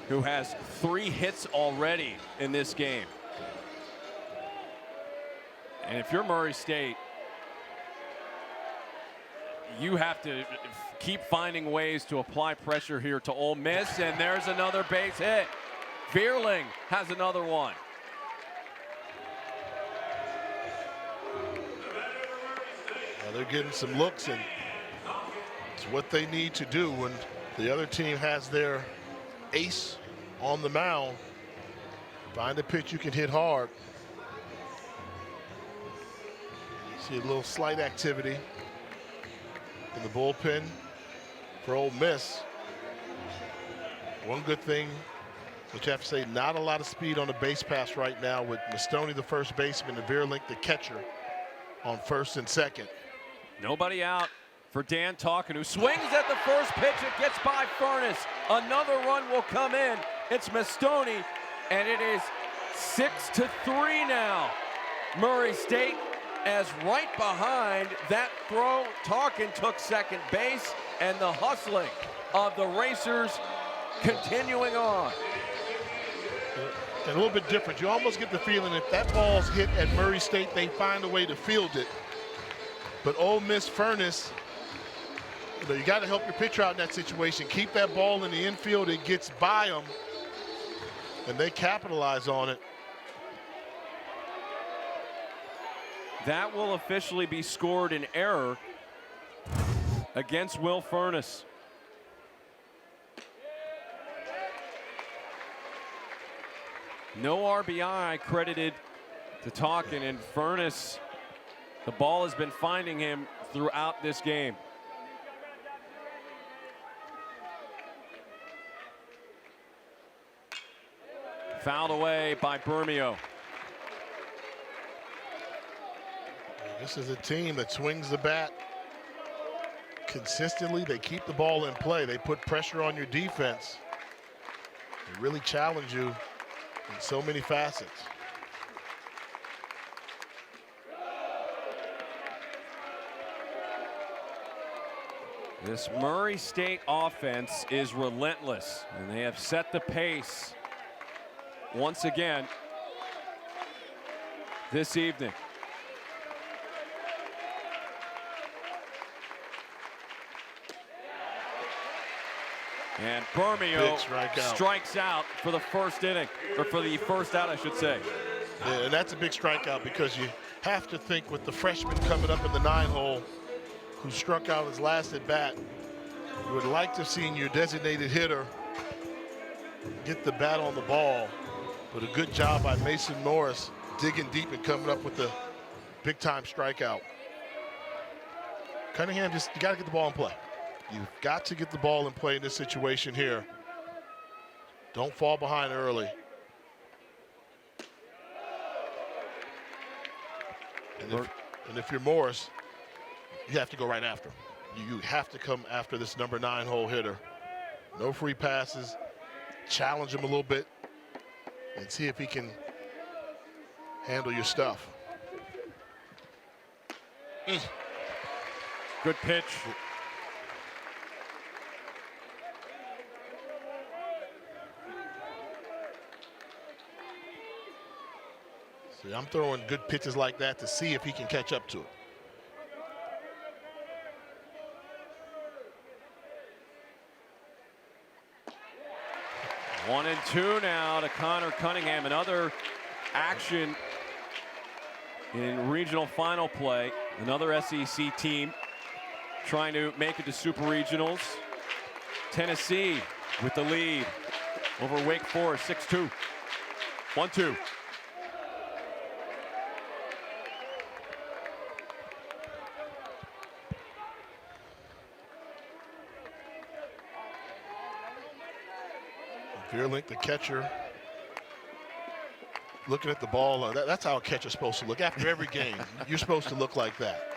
who has 3 hits already in this game. And if you're Murray State, you have to keep finding ways to apply pressure here to Ole Miss, and there's another base hit. Vierling has another one. Now they're getting some looks, and it's what they need to do when the other team has their ace on the mound. Find a pitch you can hit hard. See a little slight activity in the bullpen for Ole Miss. One good thing, which I have to say, not a lot of speed on the base pass right now with Mastoni, the first baseman, and Veerlink, the catcher, on first and second. Nobody out for Dan Talkin, who swings at the first pitch. It gets by Furness. Another run will come in. It's Mastoni, and it is 6-3 now. Murray State, as right behind that throw, Talkin took second base, and the hustling of the Racers continuing on. And a little bit different. You almost get the feeling if that ball's hit at Murray State, they find a way to field it. But Ole Miss Furness, you got to help your pitcher out in that situation. Keep that ball in the infield. It gets by them, and they capitalize on it. That will officially be scored in error against Will Furness. No RBI credited to Talkin, and Furness, the ball has been finding him throughout this game. Fouled away by Bermeo. This is a team that swings the bat consistently. They keep the ball in play. They put pressure on your defense. They really challenge you in so many facets. This Murray State offense is relentless, and they have set the pace once again this evening. And Bermeo strikes out for the first inning, or for the first out, I should say. Yeah, and that's a big strikeout because you have to think with the freshman coming up in the 9-hole who struck out his last at bat, you would like to have seen your designated hitter get the bat on the ball. But a good job by Mason Morris digging deep and coming up with the big time strikeout. Cunningham, you got to get the ball in play. You've got to get the ball in play in this situation here. Don't fall behind early. And if you're Morris, you have to go right after him. You have to come after this number 9-hole hitter. No free passes. Challenge him a little bit and see if he can handle your stuff. Good pitch. See, I'm throwing good pitches like that to see if he can catch up to it. 1-2 now to Connor Cunningham. Another action in regional final play. Another SEC team trying to make it to Super Regionals. Tennessee with the lead over Wake Forest, 6-2. 1-2. Veerlink, the catcher, looking at the ball. That's how a catcher's supposed to look. After every game, you're supposed to look like that.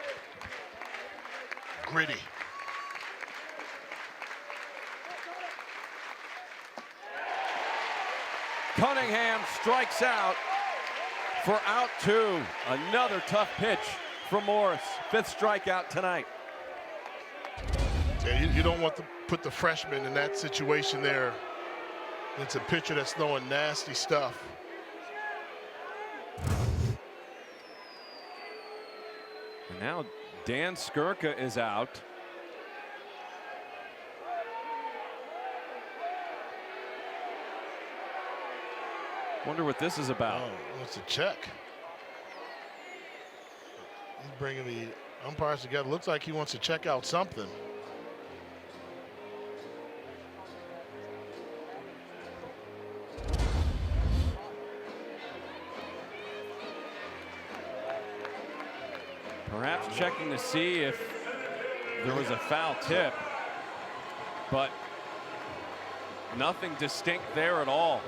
Gritty. Cunningham strikes out for out 2. Another tough pitch from Morris. 5th strikeout tonight. Yeah, you don't want to put the freshman in that situation there. It's a pitcher that's throwing nasty stuff. And now Dan Skirka is out. Wonder what this is about. Oh, it's a check. He's bringing the umpires together. Looks like he wants to check out something. Perhaps checking to see if there was a foul tip, but nothing distinct there at all.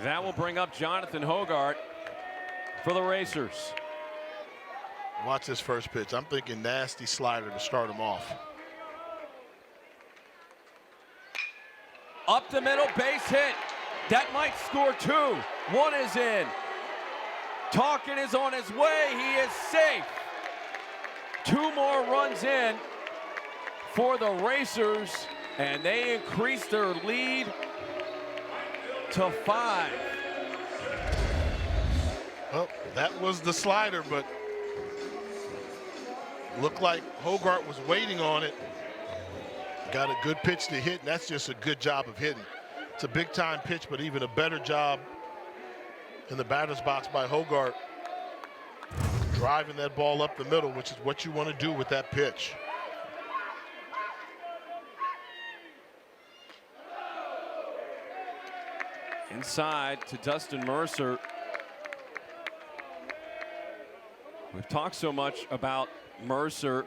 That will bring up Jonathan Hogart for the Racers. Watch this first pitch. I'm thinking nasty slider to start him off. Up the middle, base hit. That might score two. One is in. Talkin is on his way. He is safe. Two more runs in for the Racers, and they increase their lead to 5. Well, that was the slider, but looked like Hogart was waiting on it. Got a good pitch to hit, and that's just a good job of hitting. It's a big-time pitch, but even a better job in the batter's box by Hogart, driving that ball up the middle, which is what you want to do with that pitch. Inside to Dustin Mercer. We've talked so much about Mercer.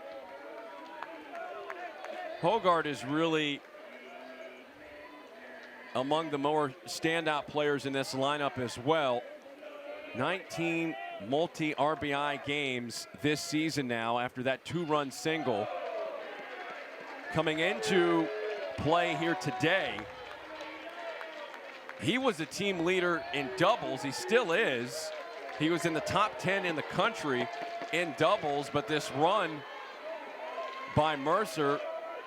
Hogart is really among the more standout players in this lineup as well. 19 multi-RBI games this season now after that 2-run single. Coming into play here today, he was a team leader in doubles. He still is. He was in the top 10 in the country in doubles, but this run by Mercer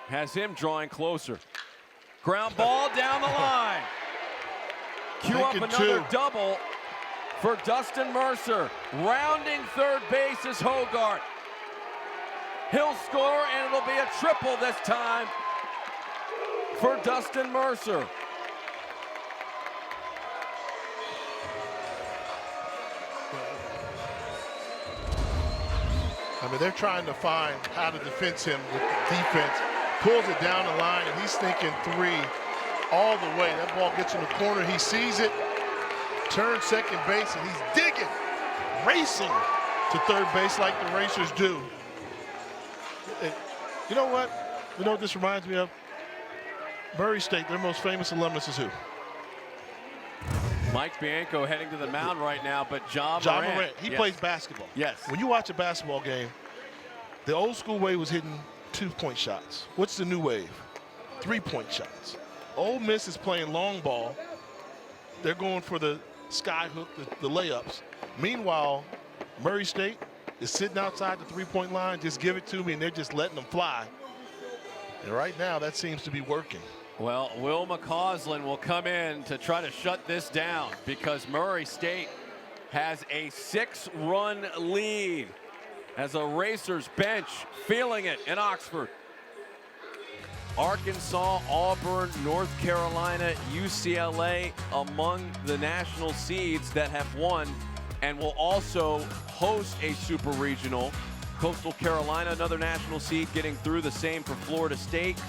has him drawing closer. Ground ball down the line. Cue up another double for Dustin Mercer. Rounding third base is Hogart. He'll score, and it'll be a triple this time for Dustin Mercer. I mean, they're trying to find how to defense him with the defense. Pulls it down the line, and he's thinking 3 all the way. That ball gets in the corner. He sees it, turns second base, and he's digging, racing to third base like the Racers do. And you know what? You know what this reminds me of? Murray State, their most famous alumnus is who? Mike Bianco heading to the mound right now, but Ja Morant. He plays basketball. Yes. When you watch a basketball game, the old school way was hitting 2-point shots. What's the new wave? 3-point shots. Ole Miss is playing long ball. They're going for the sky hook, the layups. Meanwhile, Murray State is sitting outside the 3-point line. Just give it to me, and they're just letting them fly. And right now, that seems to be working. Well, Will McCausland will come in to try to shut this down because Murray State has a 6-run lead as a Racers bench feeling it in Oxford. Arkansas, Auburn, North Carolina, UCLA among the national seeds that have won and will also host a super regional. Coastal Carolina, another national seed, getting through, the same for Florida State.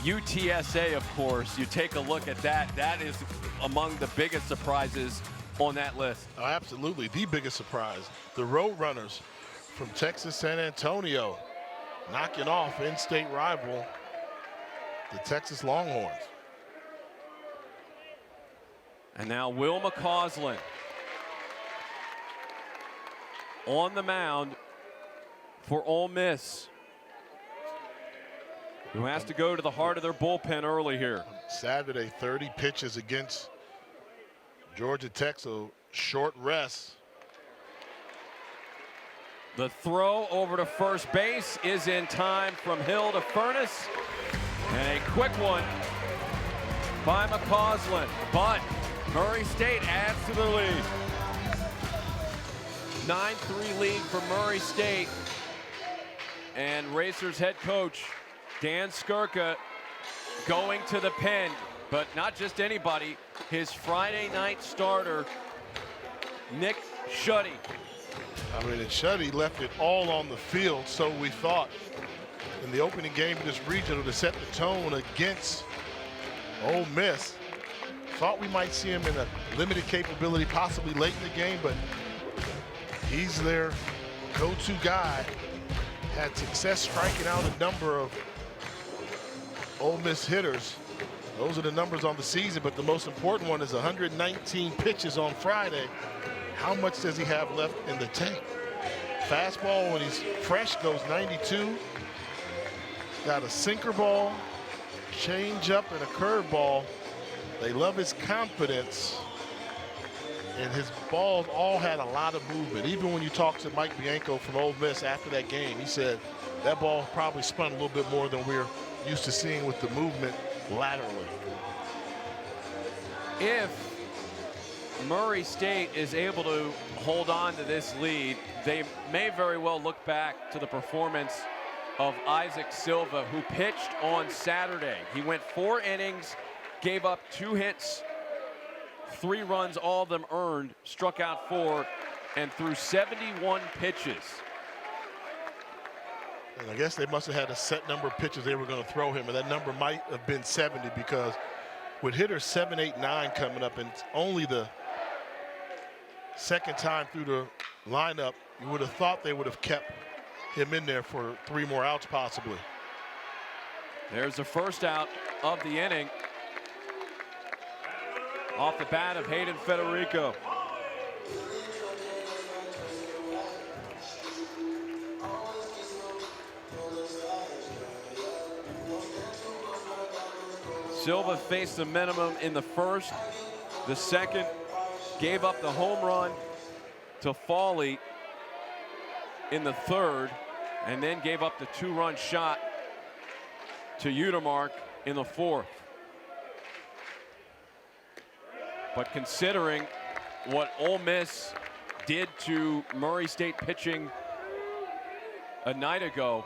UTSA, of course, you take a look at that. That is among the biggest surprises on that list. Oh, absolutely, the biggest surprise. The Roadrunners from Texas San Antonio knocking off in-state rival, the Texas Longhorns. And now Will McCausland on the mound for Ole Miss, who has to go to the heart of their bullpen early here. Saturday, 30 pitches against Georgia Tech, so short rest. The throw over to first base is in time from Hill to Furness. And a quick one by McCausland, but Murray State adds to the lead. 9-3 lead for Murray State. And Racers head coach Dan Skirka going to the pen, but not just anybody, his Friday night starter, Nick Shuddy. I mean, and Shuddy left it all on the field, so we thought. in the opening game of this regional to set the tone against Ole Miss. Thought we might see him in a limited capability possibly late in the game, but he's their go-to guy. Had success striking out a number of Ole Miss hitters. Those are the numbers on the season, but the most important one is 119 pitches on Friday. How much does he have left in the tank? Fastball when he's fresh goes 92. Got a sinker ball, change up, and a curveball. They love his confidence, and his balls all had a lot of movement. Even when you talk to Mike Bianco from Ole Miss after that game, he said that ball probably spun a little bit more than we're used to seeing with the movement laterally. If Murray State is able to hold on to this lead, they may very well look back to the performance of Isaac Silva, who pitched on Saturday. He went 4 innings, gave up 2 hits, 3 runs, all of them earned, struck out 4, and threw 71 pitches. And I guess they must have had a set number of pitches they were going to throw him, and that number might have been 70, because with hitters 7, 8, 9 coming up, and it's only the second time through the lineup, you would have thought they would have kept him in there for 3 more outs possibly. There's the first out of the inning off the bat of Hayden Federico. Silva faced the minimum in the first. The second, gave up the home run to Fawley in the third, and then gave up the 2-run shot to Utermark in the fourth. But considering what Ole Miss did to Murray State pitching a night ago,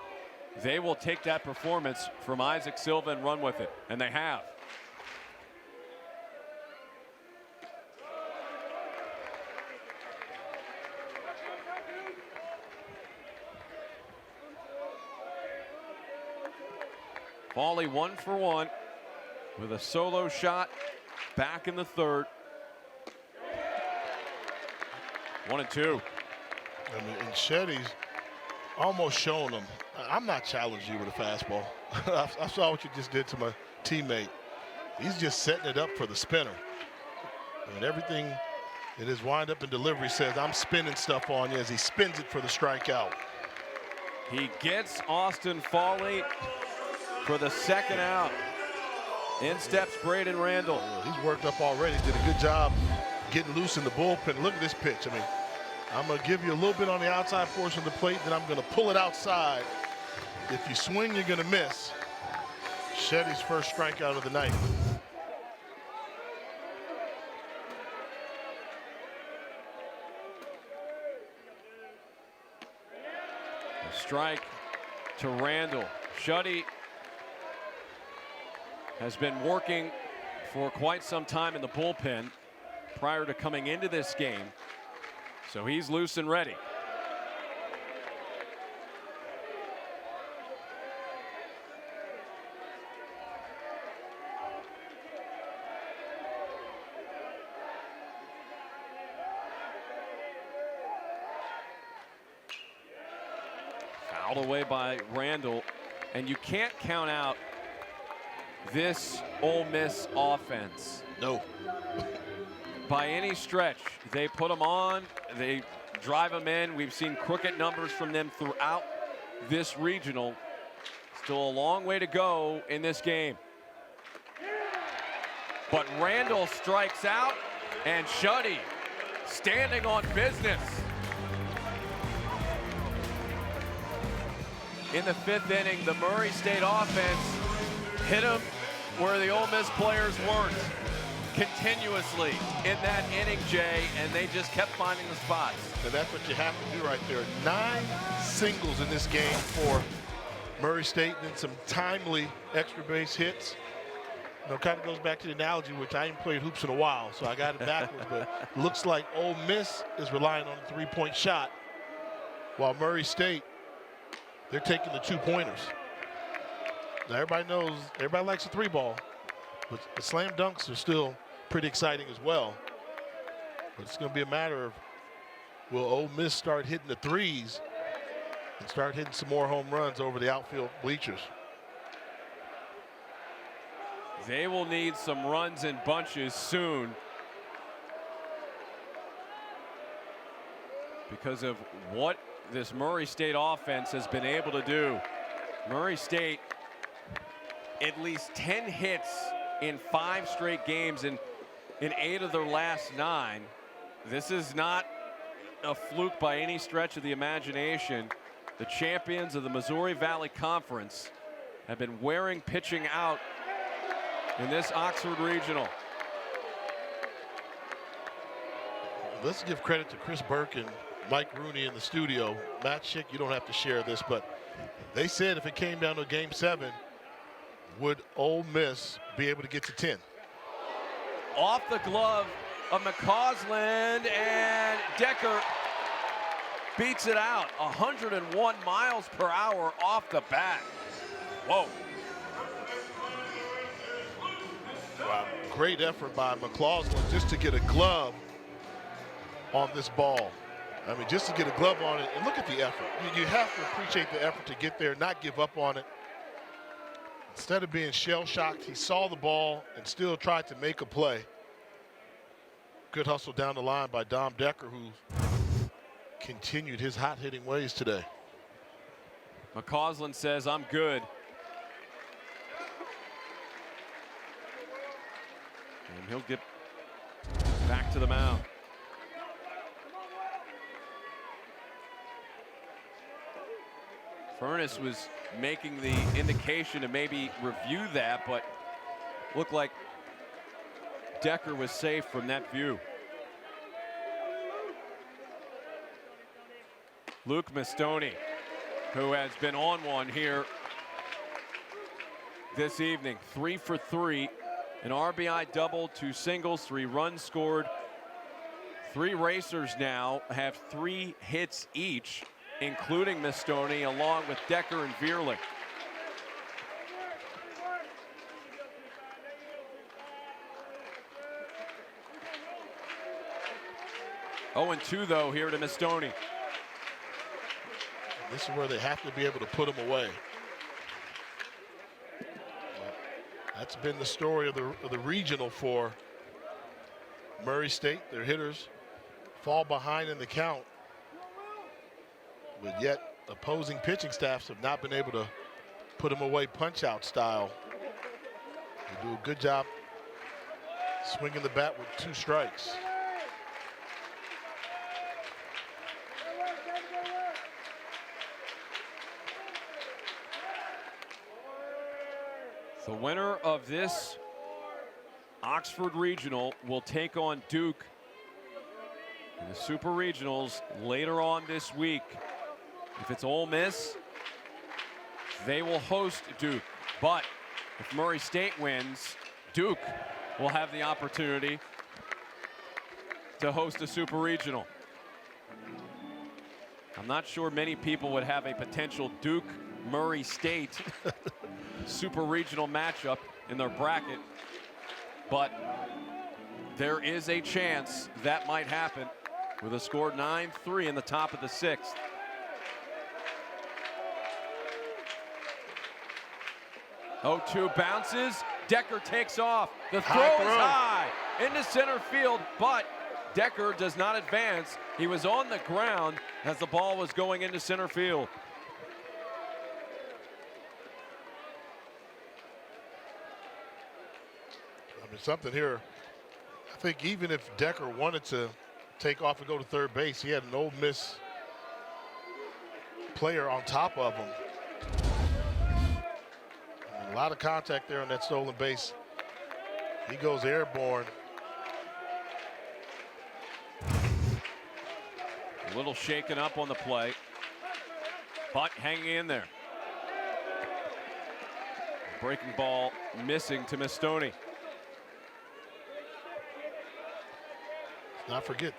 they will take that performance from Isaac Silva and run with it, and they have. Fawley 1 for 1 with a solo shot back in the third. 1-2. I mean, and Shetty's almost showing him, I'm not challenging you with a fastball. I saw what you just did to my teammate. He's just setting it up for the spinner. And everything in his windup and delivery says, I'm spinning stuff on you, as he spins it for the strikeout. He gets Austin Fawley for the second out. In steps Braden Randall. Yeah, he's worked up already, did a good job getting loose in the bullpen. Look at this pitch. I mean, I'm going to give you a little bit on the outside portion of the plate, then I'm going to pull it outside. If you swing, you're going to miss. Shetty's first strikeout of the night. A strike to Randall. Shetty has been working for quite some time in the bullpen prior to coming into this game, so he's loose and ready. Fouled away by Randall, and you can't count out this Ole Miss offense. No. By any stretch. They put them on, they drive them in. We've seen crooked numbers from them throughout this regional. Still a long way to go in this game. But Randall strikes out, and Shetty standing on business. In the 5th inning, the Murray State offense hit him where the Ole Miss players weren't continuously in that inning, Jay, and they just kept finding the spots. And that's what you have to do right there. 9 singles in this game for Murray State, and then some timely extra base hits. You know, kind of goes back to the analogy, which I ain't played hoops in a while, so I got it backwards, but looks like Ole Miss is relying on a 3-point shot, while Murray State, they're taking the 2-pointers. Now everybody knows, everybody likes a three ball, but the slam dunks are still pretty exciting as well. But it's going to be a matter of, will Ole Miss start hitting the threes and start hitting some more home runs over the outfield bleachers? They will need some runs in bunches soon because of what this Murray State offense has been able to do. Murray State, at least 10 hits in 5 straight games in 8 of their last 9. This is not a fluke by any stretch of the imagination. The champions of the Missouri Valley Conference have been wearing pitching out in this Oxford Regional. Let's give credit to Chris Burke and Mike Rooney in the studio. Matt Schick, you don't have to share this, but they said if it came down to Game 7, would Ole Miss be able to get to 10? Off the glove of McCausland, and Decker beats it out. 101 miles per hour off the bat. Whoa. Wow. Great effort by McCausland just to get a glove on this ball. I mean, just to get a glove on it, and look at the effort. You have to appreciate the effort to get there, not give up on it. Instead of being shell-shocked, he saw the ball and still tried to make a play. Good hustle down the line by Dom Decker, who continued his hot-hitting ways today. McCausland says, I'm good. And he'll get back to the mound. Furness was making the indication to maybe review that, but looked like Decker was safe from that view. Luke Mastoni, who has been on one here this evening. 3 for 3, an RBI double, 2 singles, 3 runs scored. 3 racers now have 3 hits each, including Mastoni, along with Decker and Vierlich. Oh, and 2 though here to Mastoni. This is where they have to be able to put him away. That's been the story of the regional for Murray State. Their hitters fall behind in the count, but yet opposing pitching staffs have not been able to put him away punch-out style. They do a good job swinging the bat with 2 strikes. The winner of this Oxford Regional will take on Duke in the Super Regionals later on this week. If it's Ole Miss, they will host Duke. But if Murray State wins, Duke will have the opportunity to host a Super Regional. I'm not sure many people would have a potential Duke-Murray State Super Regional matchup in their bracket, but there is a chance that might happen with a score 9-3 in the top of the 6th. Oh, 2 bounces. Decker takes off. The throw is high into center field, but Decker does not advance. He was on the ground as the ball was going into center field. I mean, something here. I think even if Decker wanted to take off and go to third base, he had an Ole Miss player on top of him. A lot of contact there on that stolen base. He goes airborne. A little shaken up on the play, but hanging in there. Breaking ball missing to Mastoni. Not forget,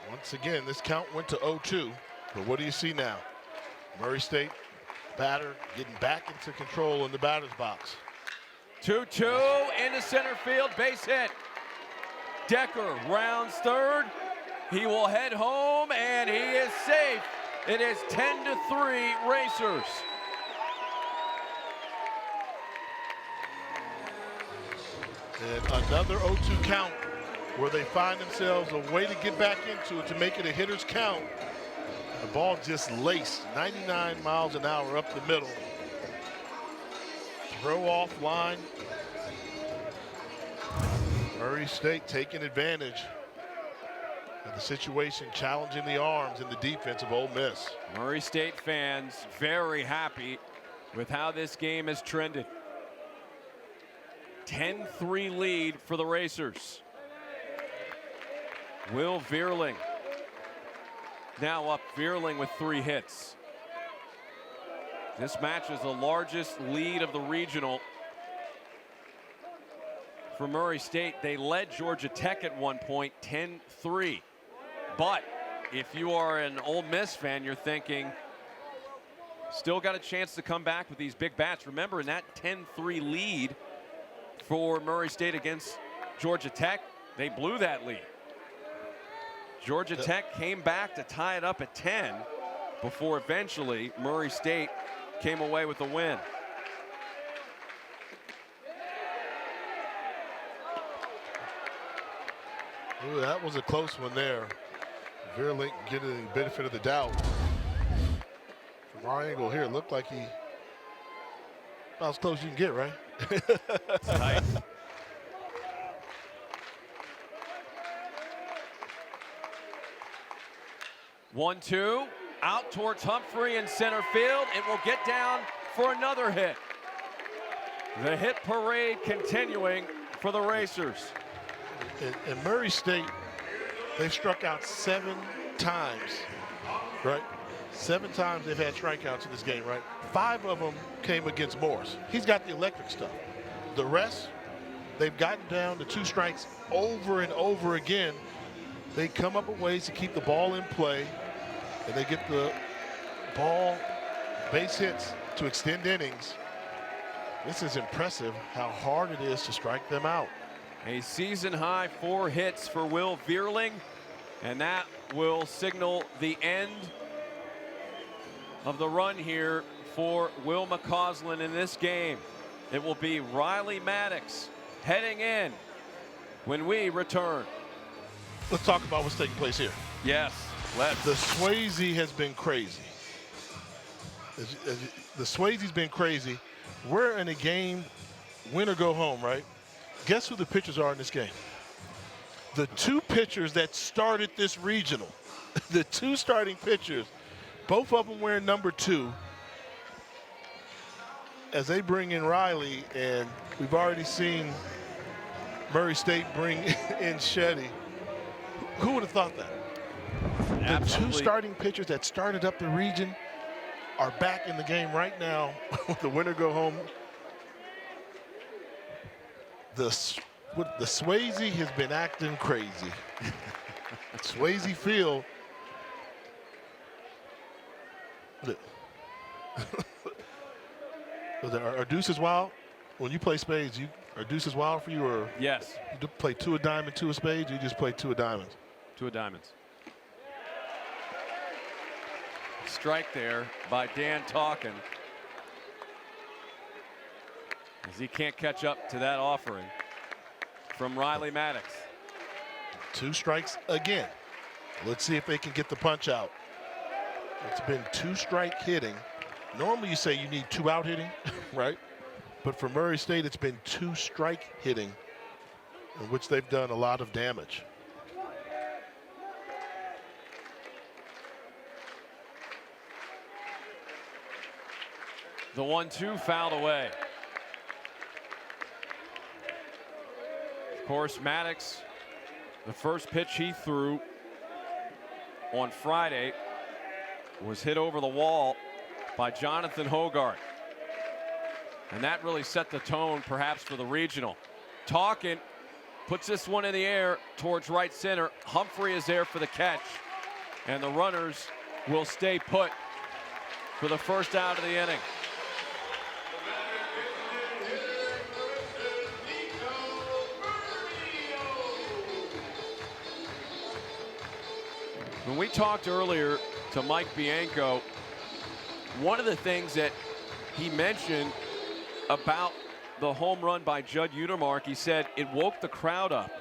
once again, this count went to 0-2. But what do you see now? Murray State Batter getting back into control in the batter's box. 2-2 into center field, base hit. Decker rounds third. He will head home, and he is safe. It is 10-3 Racers. And another 0-2 count where they find themselves a way to get back into it to make it a hitter's count. The ball just laced 99 miles an hour up the middle. Throw off line. Murray State taking advantage of the situation, challenging the arms and the defense of Ole Miss. Murray State fans very happy with how this game has trended. 10-3 lead for the Racers. Will Vierling now up. Vierling with 3 hits. This match is the largest lead of the regional for Murray State. They led Georgia Tech at one point, 10-3. But if you are an Ole Miss fan, you're thinking, still got a chance to come back with these big bats. Remember, in that 10-3 lead for Murray State against Georgia Tech, they blew that lead. Georgia Tech came back to tie it up at 10 before eventually Murray State came away with the win. Ooh, that was a close one there. Vierling getting the benefit of the doubt. From our angle here, it looked like he about as close as you can get, right? Tight. One, two, out towards Humphrey in center field. It will get down for another hit. The hit parade continuing for the Racers. And Murray State, they've struck out 7 times, right? 7 times they've had strikeouts in this game, right? 5 of them came against Morris. He's got the electric stuff. The rest, they've gotten down to 2 strikes over and over again. They come up with ways to keep the ball in play, and they get the ball base hits to extend innings. This is impressive how hard it is to strike them out. A season high 4 hits for Will Vierling, and that will signal the end of the run here for Will McCausland in this game. It will be Riley Maddox heading in when we return. Let's talk about what's taking place here. Yes, let's. The Swayze has been crazy. The Swayze's been crazy. We're in a game, win or go home, right? Guess who the pitchers are in this game? The 2 pitchers that started this regional. The 2 starting pitchers, both of them wearing number 2. As they bring in Riley, and we've already seen Murray State bring in Shetty. Who would have thought that? Absolutely. The 2 starting pitchers that started up the region are back in the game right now with the winner go home. The Swayze has been acting crazy. Swayze Field. Are deuces wild? When you play spades, are deuces wild for you, or Yes, you play 2 of diamond, 2 of spades, or you just play 2 of diamonds? 2 of diamonds. Strike there by Dan Talkin, as he can't catch up to that offering from Riley Maddox. 2 strikes again. Let's see if they can get the punch out. It's been 2 strike hitting. Normally you say you need 2 out hitting, right? But for Murray State, it's been 2 strike hitting, in which they've done a lot of damage. The 1-2 fouled away. Of course, Maddox, the first pitch he threw on Friday was hit over the wall by Jonathan Hogarth. And that really set the tone perhaps for the regional. Talkin puts this one in the air towards right center. Humphrey is there for the catch, and the runners will stay put. for the first out of the inning. When we talked earlier to Mike Bianco, one of the things that he mentioned about the home run by Judd Utermark, he said it woke the crowd up.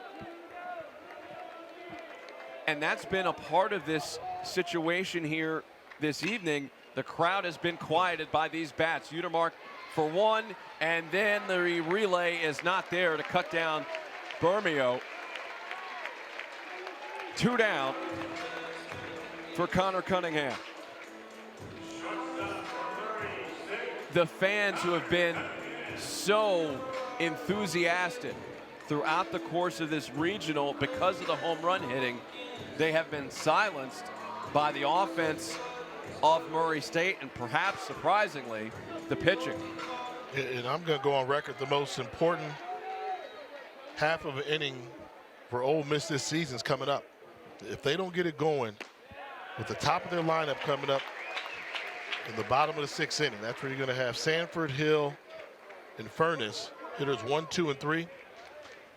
And that's been a part of this situation here this evening. The crowd has been quieted by these bats. Utermark for one, and then the relay is not there to cut down Bermeo. 2 down for Connor Cunningham. The fans who have been so enthusiastic throughout the course of this regional because of the home run hitting, they have been silenced by the offense of Murray State and perhaps surprisingly the pitching. And I'm going to go on record, the most important half of an inning for Ole Miss this season is coming up. If they don't get it going with the top of their lineup coming up in the bottom of the 6th inning, that's where you're going to have Sanford, Hill, and Furness, hitters 1, 2, and 3.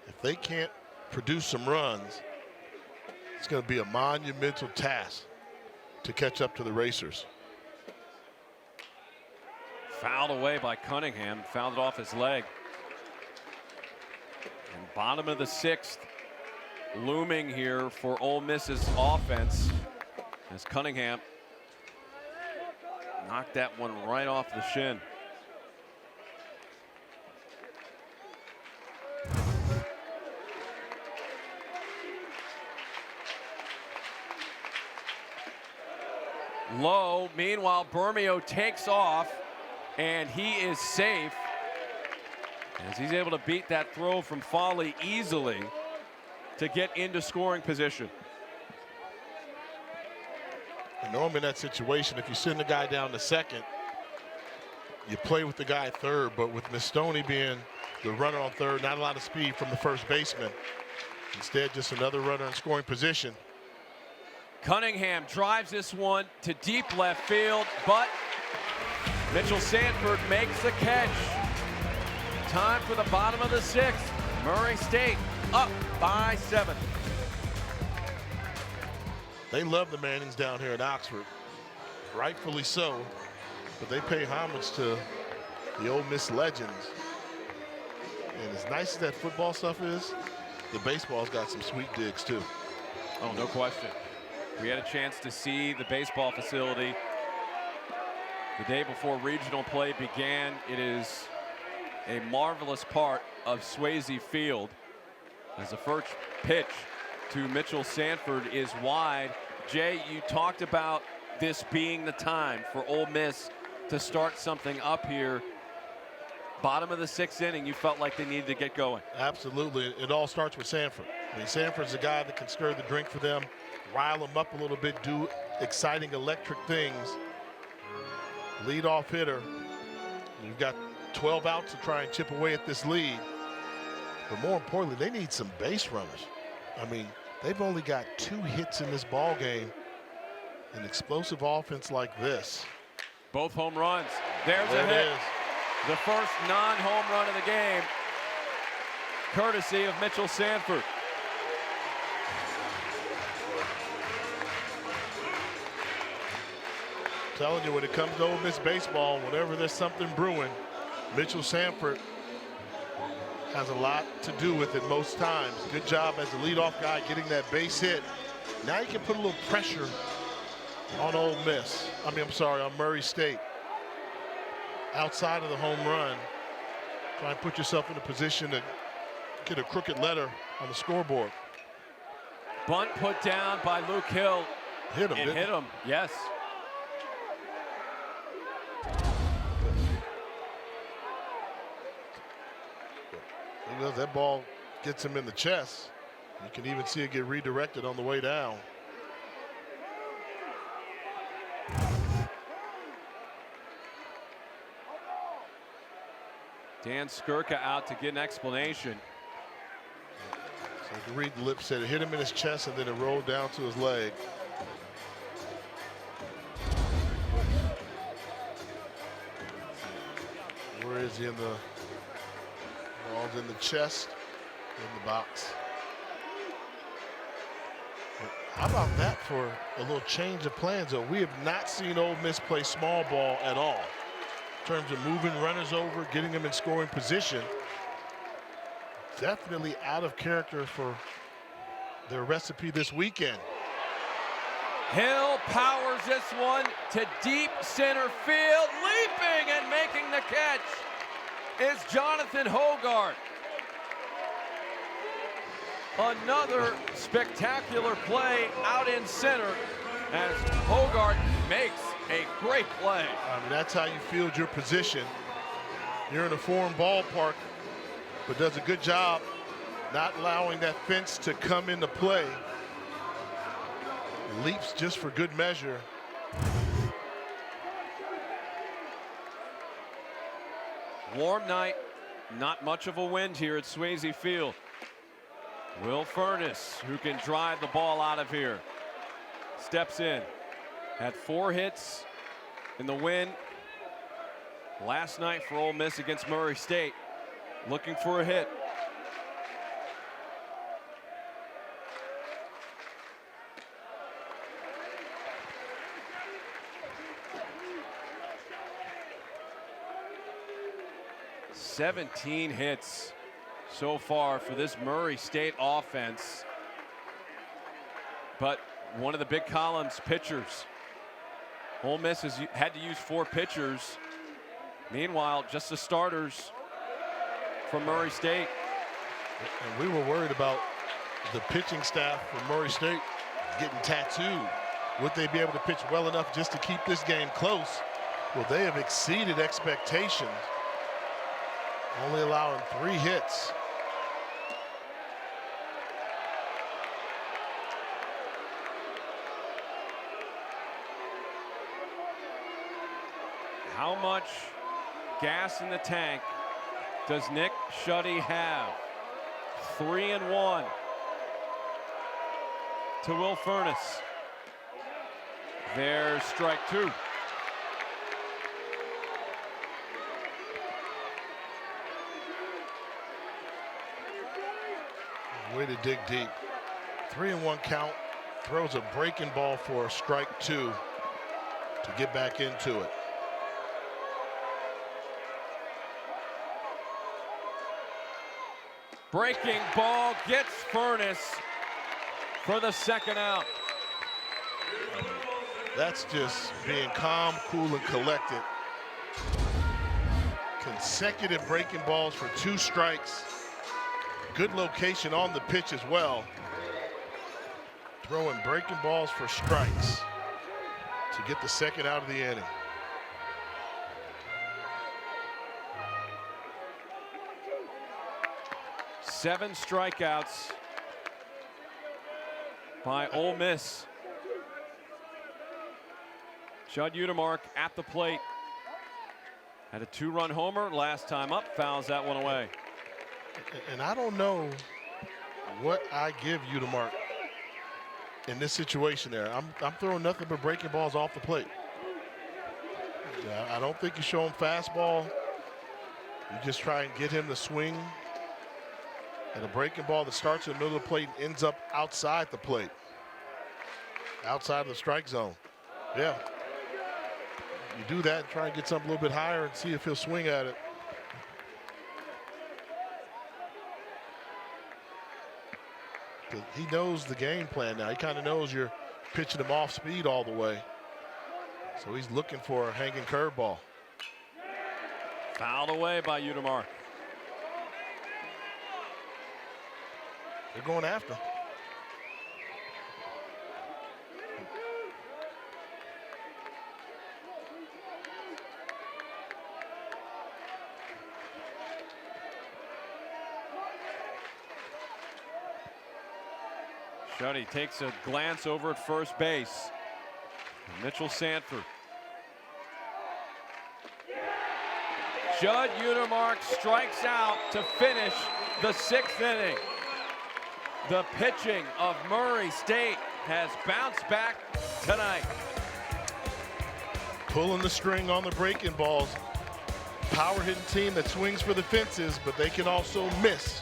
If they can't produce some runs, it's going to be a monumental task to catch up to the Racers. Fouled away by Cunningham, fouled it off his leg. And bottom of the 6th, looming here for Ole Miss's offense as Cunningham knocked that one right off the shin. Low, meanwhile, Bermeo takes off, and he is safe as he's able to beat that throw from Foley easily to get into scoring position. And normally in that situation, if you send the guy down to second, you play with the guy at third, but with Miss Stoney being the runner on third, not a lot of speed from the first baseman. Instead, just another runner in scoring position. Cunningham drives this one to deep left field, but Mitchell Sanford makes the catch. Time for the bottom of the 6th. Murray State up by 7. They love the Mannings down here in Oxford, rightfully so, but they pay homage to the Ole Miss legends. And as nice as that football stuff is, the baseball's got some sweet digs too. Oh, no question. We had a chance to see the baseball facility the day before regional play began. It is a marvelous part of Swayze Field as the first pitch to Mitchell Sanford is wide. Jay, you talked about this being the time for Ole Miss to start something up here. Bottom of the 6th inning, you felt like they needed to get going. Absolutely. It all starts with Sanford. I mean, Sanford's the guy that can stir the drink for them, rile them up a little bit, do exciting electric things. Leadoff hitter. You've got 12 outs to try and chip away at this lead. But more importantly, they need some base runners. I mean, they've only got 2 hits in this ball game. An explosive offense like this. Both home runs. There's a hit. The first non-home run of the game, courtesy of Mitchell Sanford. I'm telling you, when it comes to Ole Miss baseball, whenever there's something brewing, Mitchell Sanford has a lot to do with it most times. Good job as the leadoff guy getting that base hit. Now you can put a little pressure on Ole Miss. On Murray State. Outside of the home run, try and put yourself in a position to get a crooked letter on the scoreboard. Bunt put down by Luke Hill. Hit him, it hit him, yes. That ball gets him in the chest. You can even see it get redirected on the way down. Dan Skirka out to get an explanation. So you can read the lips, said it hit him in his chest and then it rolled down to his leg. Where is he in the ball's in the chest, in the box. But how about that for a little change of plans, though? We have not seen Ole Miss play small ball at all. In terms of moving runners over, getting them in scoring position. Definitely out of character for their recipe this weekend. Hill powers this one to deep center field. Leaping and making the catch is Jonathan Hogarth. Another spectacular play out in center as Hogarth makes a great play. I mean, that's how you field your position. You're in a foreign ballpark, but does a good job not allowing that fence to come into play. Leaps just for good measure. Warm night, not much of a wind here at Swayze Field. Will Furness, who can drive the ball out of here, steps in. Had 4 hits in the win last night for Ole Miss against Murray State. Looking for a hit. "17 hits so far for this Murray State offense." But one of the big columns, pitchers. Ole Miss has had to use 4 pitchers. Meanwhile, just the starters from Murray State. And we were worried about the pitching staff from Murray State getting tattooed. Would they be able to pitch well enough just to keep this game close? Well, they have exceeded expectations, only allowing 3 hits. How much gas in the tank does Nick Schutte have? 3-1 to Will Furness. There's strike 2. Way to dig deep. 3-1 count. Throws a breaking ball for strike 2 to get back into it. Breaking ball gets Furness for the 2nd out. That's just being calm, cool, and collected. Consecutive breaking balls for 2 strikes. Good location on the pitch as well. Throwing breaking balls for strikes to get the 2nd out of the inning. Seven strikeouts by Ole Miss. Judd Udemark at the plate. Had a 2-run homer last time up, fouls that one away. And I don't know what I give Udemark in this situation there. I'm throwing nothing but breaking balls off the plate. I don't think you show him fastball. You just try and get him to swing. And a breaking ball that starts in the middle of the plate and ends up outside the plate. Outside of the strike zone. Yeah. You do that, try and get something a little bit higher and see if he'll swing at it. He knows the game plan now. He kind of knows you're pitching him off speed all the way. So he's looking for a hanging curveball. Fouled away by Udemark. They're going after him. Schutte takes a glance over at first base. Mitchell Sanford. Judd Udemark strikes out to finish the 6th inning. The pitching of Murray State has bounced back tonight. Pulling the string on the breaking balls. power hitting team that swings for the fences, but they can also miss.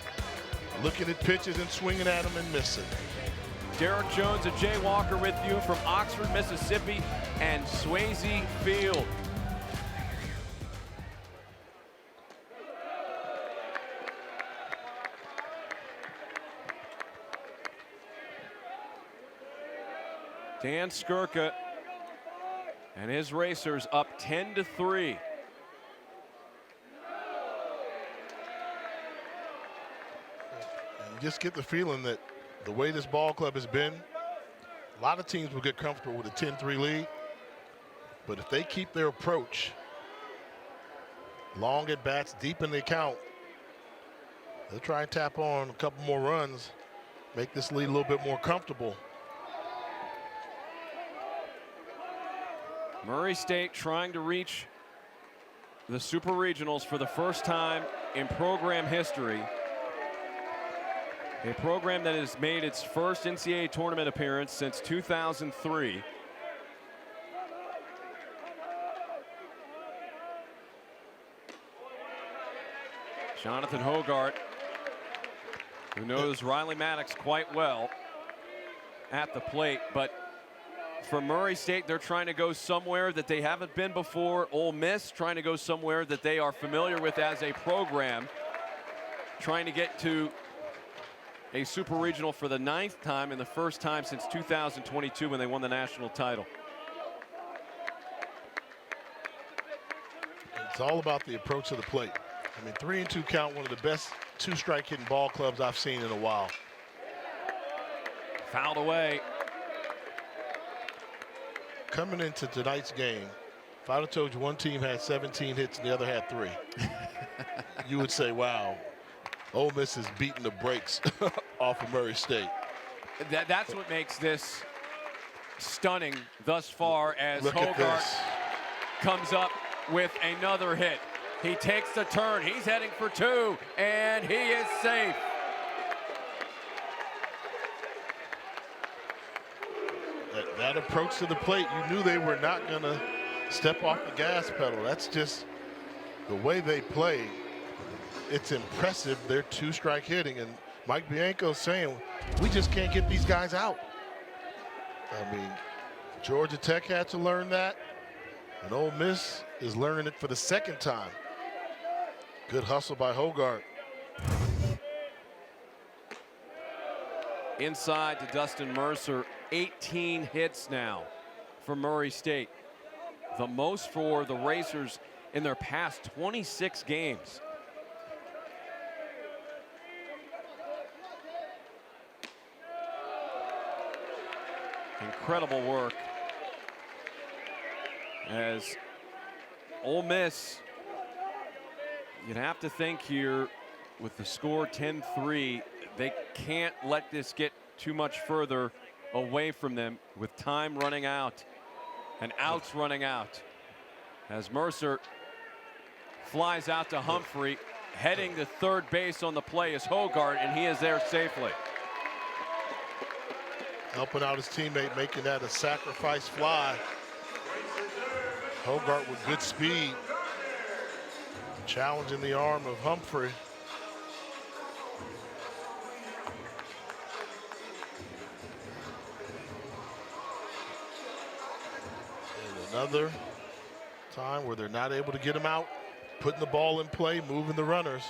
Looking at pitches and swinging at them and missing. Derek Jones and Jay Walker with you from Oxford, Mississippi and Swayze Field. Dan Skirka and his Racers up 10-3. And you just get the feeling that the way this ball club has been, a lot of teams will get comfortable with a 10-3 lead. But if they keep their approach, long at bats, deep in the count, they'll try and tap on a couple more runs, make this lead a little bit more comfortable. Murray State trying to reach the Super Regionals for the first time in program history. A program that has made its first NCAA tournament appearance since 2003. Jonathan Hogart, who knows Riley Maddox quite well, at the plate, but for Murray State, they're trying to go somewhere that they haven't been before. Ole Miss trying to go somewhere that they are familiar with as a program, trying to get to a Super Regional for the 9th time and the first time since 2022 when they won the national title. It's all about the approach to the plate. I mean, 3-2 count, one of the best two-strike hitting ball clubs I've seen in a while. Fouled away. Coming into tonight's game, if I'd have told you one team had 17 hits and the other had 3, you would say, wow, Ole Miss is beating the brakes off of Murray State. That's what makes this stunning thus far, as Look at Hogart this. comes up with another hit. He takes the turn. He's heading for 2, and he is safe. That approach to the plate, you knew they were not going to step off the gas pedal. That's just the way they play. It's impressive, their two-strike hitting. And Mike Bianco's saying, we just can't get these guys out. I mean, Georgia Tech had to learn that, and Ole Miss is learning it for the 2nd time. Good hustle by Hogart. Inside to Dustin Mercer. 18 hits now for Murray State. The most for the Racers in their past 26 games. Incredible work as Ole Miss, you'd have to think here with the score 10-3, they can't let this get too much further away from them with time running out and outs running out. As Mercer flies out to Humphrey, heading to third base on the play is Hogart, and he is there safely. Helping out his teammate, making that a sacrifice fly. Hogart with good speed, challenging the arm of Humphrey. And another time where they're not able to get him out, putting the ball in play, moving the runners.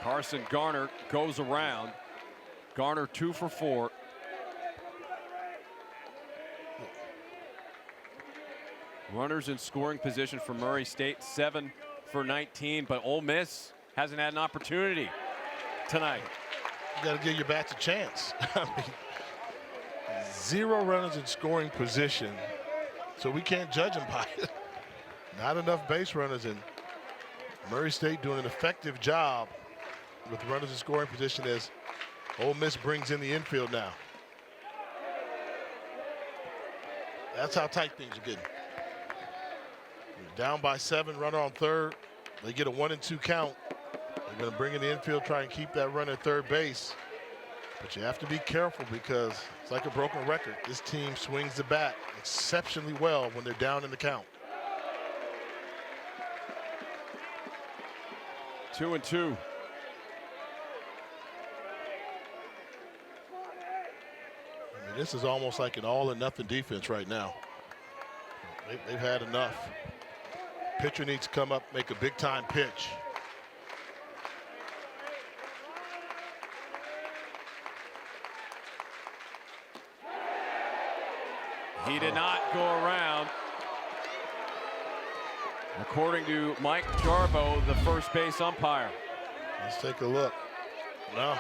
Carson Garner goes around. Garner 2 for 4. Runners in scoring position for Murray State, 7 for 19, but Ole Miss hasn't had an opportunity tonight. You got to give your bats a chance. I mean, 0 runners in scoring position, so we can't judge them by it. Not enough base runners, and Murray State doing an effective job with runners in scoring position as Ole Miss brings in the infield now. That's how tight things are getting. Down by 7, runner on third. They get a 1-2 count. They're going to bring in the infield, try and keep that runner at third base. But you have to be careful because it's like a broken record. This team swings the bat exceptionally well when they're down in the count. 2-2. I mean, this is almost like an all or nothing defense right now. They've had enough. Pitcher needs to come up, make a big time pitch. He did not go around. According to Mike Jarbo, the first base umpire. Let's take a look. No.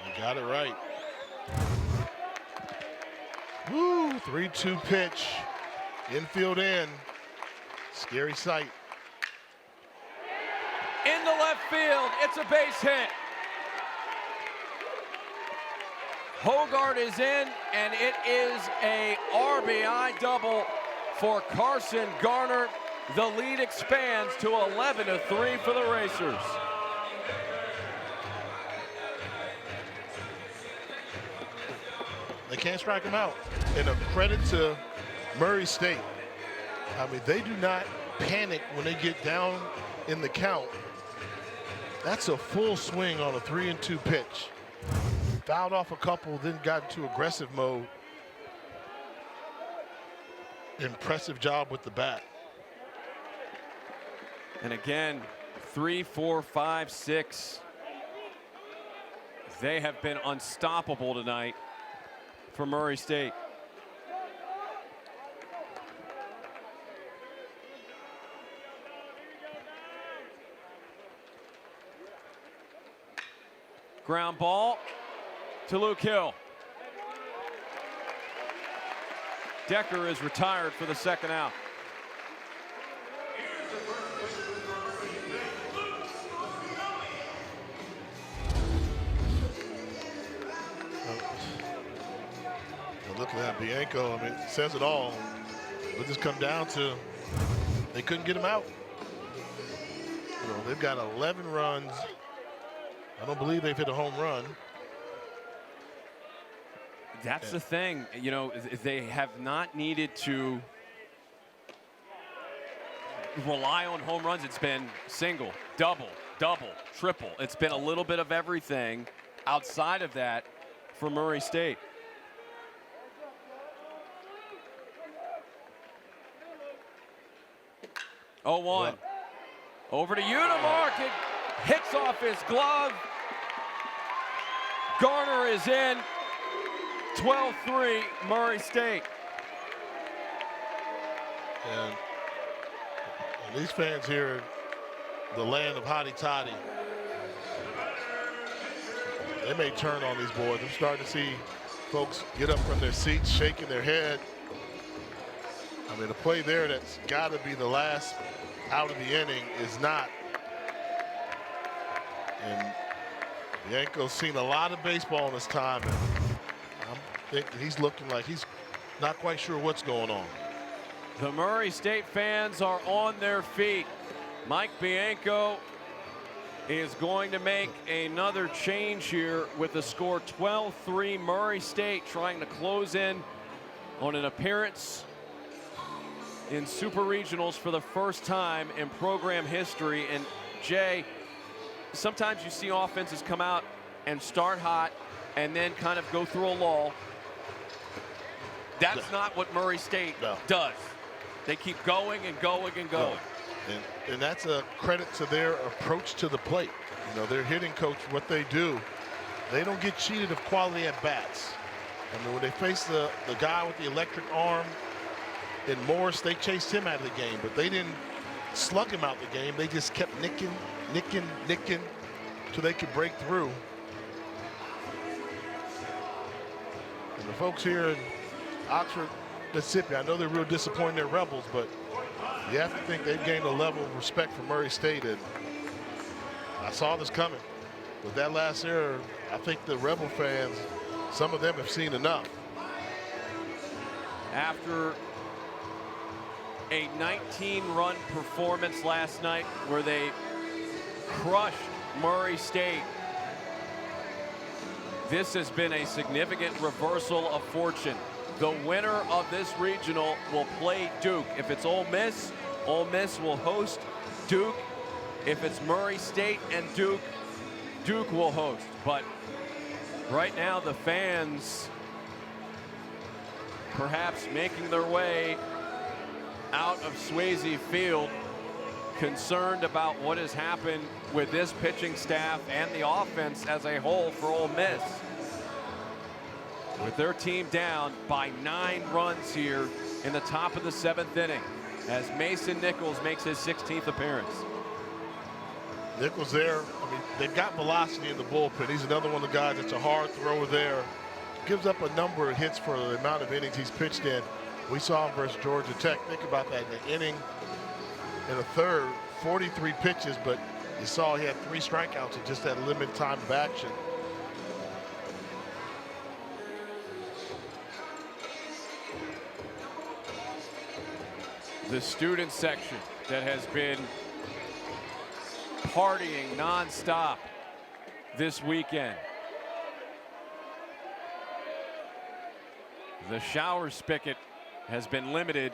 You got it right. Woo, 3-2 pitch. Infield in. Scary sight. In the left field, it's a base hit. Hogart is in, and it is a RBI double for Carson Garner. The lead expands to 11-3 for the Racers. They can't strike him out. And a credit to Murray State. I mean, they do not panic when they get down in the count. That's a full swing on a 3-2 pitch. Fouled off a couple, then got into aggressive mode. Impressive job with the bat. And again, 3, 4, 5, 6. They have been unstoppable tonight for Murray State. Ground ball to Luke Hill. Decker is retired for the second out. Look at that, Bianco. I mean, it says it all. It'll just come down to they couldn't get him out. You know, they've got 11 runs. I don't believe they've hit a home run. That's the thing, you know, they have not needed to rely on home runs. It's been single, double, triple. It's been a little bit of everything outside of that for Murray State. Oh, 1. Over to Unimark. It hits off his glove. Garner is in. 12-3 Murray State. And these fans here in the land of hotty toddy, they may turn on these boys. I'm starting to see folks get up from their seats, shaking their head. I mean, a play there that's got to be the last out of the inning is not. And Bianco's seen a lot of baseball in his time. And I think he's looking like he's not quite sure what's going on. The Murray State fans are on their feet. Mike Bianco is going to make another change here with the score 12-3 Murray State, trying to close in on an appearance in Super Regionals for the first time in program history. And Jay, sometimes you see offenses come out and start hot and then kind of go through a lull. That's not what Murray State does. They keep going and going and going. And that's a credit to their approach to the plate. You know, their hitting coach, what they do, they don't get cheated of quality at bats. I mean, when they face the guy with the electric arm in Morris, they chased him out of the game, but they didn't slug him out the game. They just kept nicking till they could break through. And the folks here in Oxford, Mississippi, I know they're real disappointed they're Rebels, but you have to think they've gained a level of respect for Murray State. And I saw this coming. With that last error, I think the Rebel fans, some of them have seen enough. After a 19-run performance last night where they crushed Murray State this has been a significant reversal of fortune. The winner of this regional will play Duke. If it's Ole Miss will host Duke. If it's Murray State and Duke, Duke will host. But right now the fans perhaps making their way out of Swayze Field, concerned about what has happened with this pitching staff and the offense as a whole for Ole Miss. With their team down by 9 runs here in the top of the 7th inning as Mason Nichols makes his 16th appearance. Nichols there, I mean, they've got velocity in the bullpen. He's another one of the guys that's a hard thrower there. Gives up a number of hits for the amount of innings he's pitched in. We saw him versus Georgia Tech. Think about that, in an inning and a third, 43 pitches, but you saw he had 3 strikeouts in just that limited time of action. The student section that has been partying nonstop this weekend. The shower spigot has been limited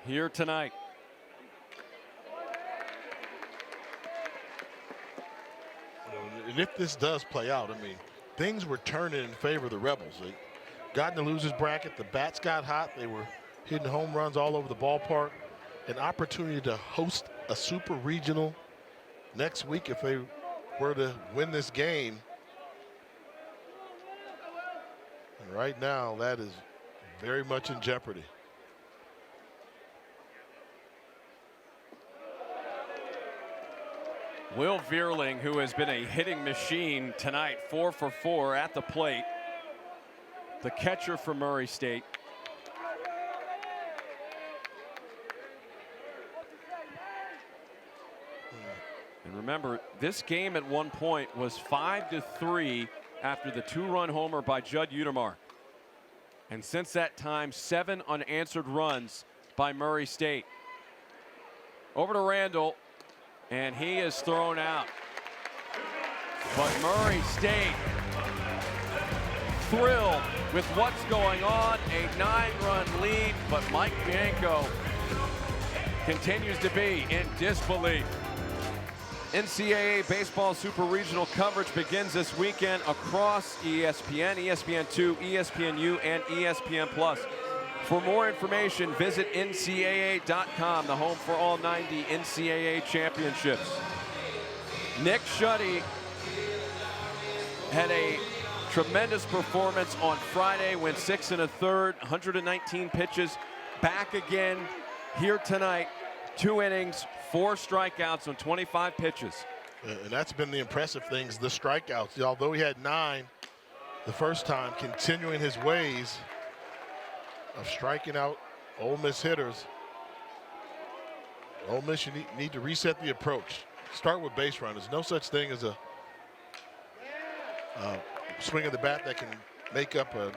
here tonight. And if this does play out, I mean, things were turning in favor of the Rebels. They got in the losers bracket. The bats got hot. They were hitting home runs all over the ballpark. An opportunity to host a super regional next week if they were to win this game. And right now, that is very much in jeopardy. Will Vierling, who has been a hitting machine tonight, 4 for 4 at the plate. The catcher for Murray State. And remember, this game at one point was 5-3 after the 2-run homer by Judd Utermark. And since that time, 7 unanswered runs by Murray State. Over to Randall, and he is thrown out. But Murray State thrilled with what's going on. A 9-run lead, but Mike Bianco continues to be in disbelief. NCAA Baseball Super Regional coverage begins this weekend across ESPN, ESPN2, ESPNU, and ESPN+. For more information, visit NCAA.com, the home for all 90 NCAA championships. Nick Schutte had a tremendous performance on Friday, went 6 1/3, 119 pitches. Back again here tonight, 2 innings, 4 strikeouts on 25 pitches. And that's been the impressive things, the strikeouts. Although he had 9 the first time, continuing his ways of striking out Ole Miss hitters. Ole Miss, you need to reset the approach. Start with base runners. No such thing as a swing of the bat that can make up a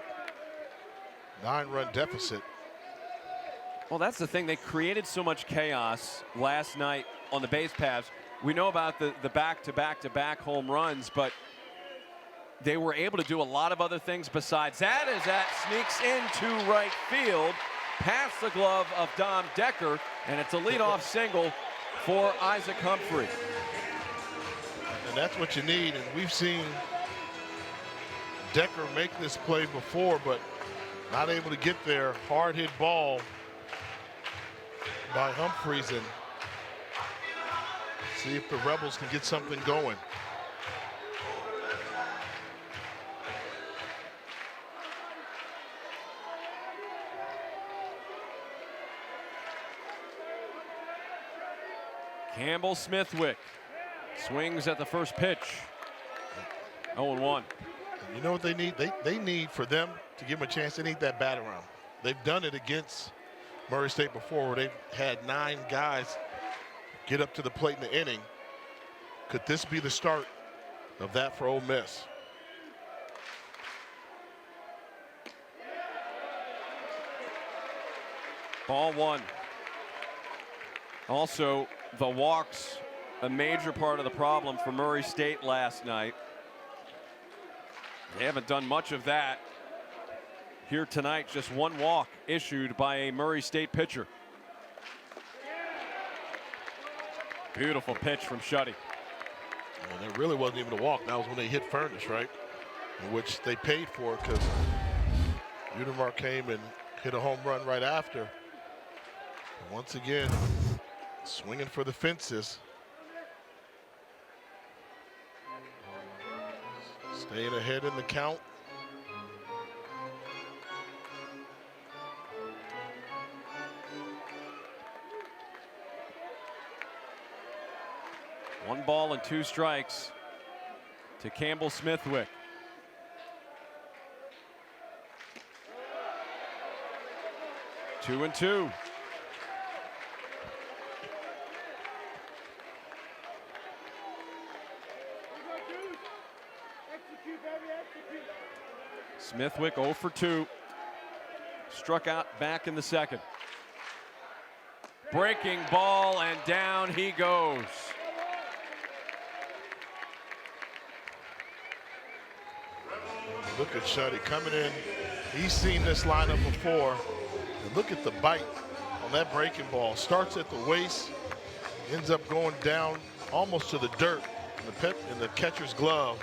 9-run deficit. Well, that's the thing. They created so much chaos last night on the base paths. We know about the back-to-back-to-back home runs, but they were able to do a lot of other things besides that, as that sneaks into right field past the glove of Dom Decker, and it's a leadoff single for Isaac Humphrey. And that's what you need, and we've seen Decker make this play before, but not able to get there. Hard hit ball by Humphreys, and see if the Rebels can get something going. Campbell Smithwick swings at the first pitch. 0-1. You know what they need? They need, for them to give them a chance, they need that bat around. They've done it against Murray State before, where they've had 9 guys get up to the plate in the inning. Could this be the start of that for Ole Miss? Ball 1. Also, the walks a major part of the problem for Murray State last night. They haven't done much of that here tonight. Just one walk issued by a Murray State pitcher. Beautiful pitch from Shuddy. And it really wasn't even a walk. That was when they hit Furnace, right? In which they paid for because Udemar came and hit a home run right after. And once again, swinging for the fences. Staying ahead in the count. One ball and 2 strikes to Campbell Smithwick. 2-2. Smithwick 0 for 2. Struck out back in the second. Breaking ball, and down he goes. Look at Shuddy coming in. He's seen this lineup before. And look at the bite on that breaking ball. Starts at the waist, ends up going down almost to the dirt in the catcher's glove.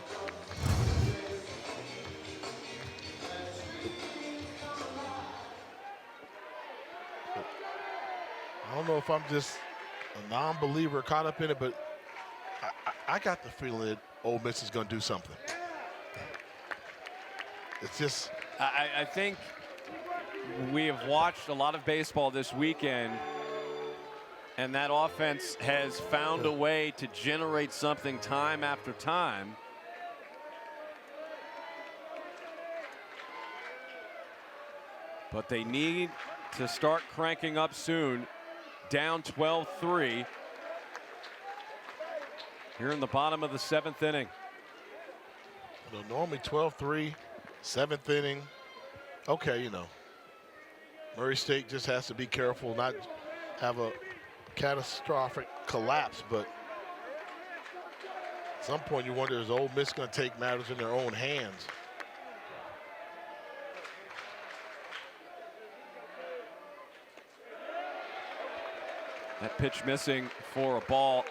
I don't know if I'm just a non-believer caught up in it, but I got the feeling that Ole Miss is going to do something. It's just. I think we have watched a lot of baseball this weekend, and that offense has found a way to generate something time after time. But they need to start cranking up soon. Down 12-3 here in the bottom of the 7th inning. Normally 12-3, 7th inning. Okay, Murray State just has to be careful, not have a catastrophic collapse, but at some point you wonder, is Ole Miss going to take matters in their own hands? That pitch missing for a ball.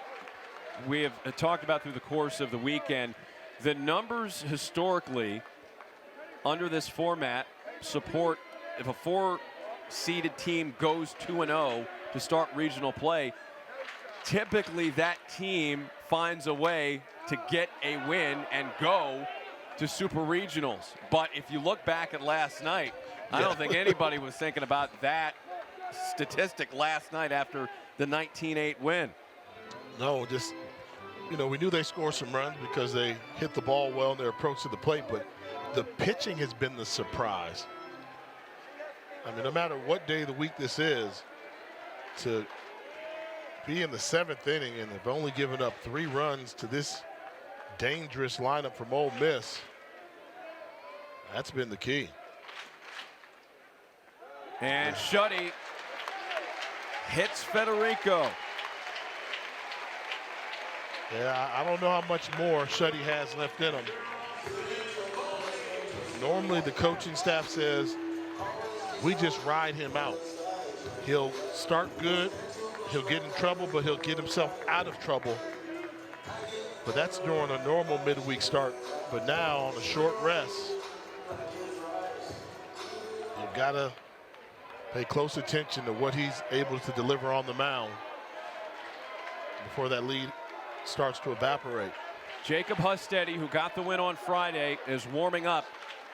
We have talked about through the course of the weekend, the numbers historically under this format support if a 4-seeded team goes 2-0 to start regional play, typically that team finds a way to get a win and go to super regionals. But if you look back at last night, I don't think anybody was thinking about that statistic last night after the 19-8 win. No, just, we knew they scored some runs because they hit the ball well in their approach to the plate, but the pitching has been the surprise. I mean, no matter what day of the week this is, to be in the 7th inning and have only given up 3 runs to this dangerous lineup from Ole Miss, that's been the key. And Shuddy hits Federico. Yeah, I don't know how much more Shuddy has left in him. Normally the coaching staff says, we just ride him out. He'll start good, he'll get in trouble, but he'll get himself out of trouble. But that's during a normal midweek start. But now on a short rest, you've got to pay close attention to what he's able to deliver on the mound before that lead starts to evaporate. Jacob Hustedy, who got the win on Friday, is warming up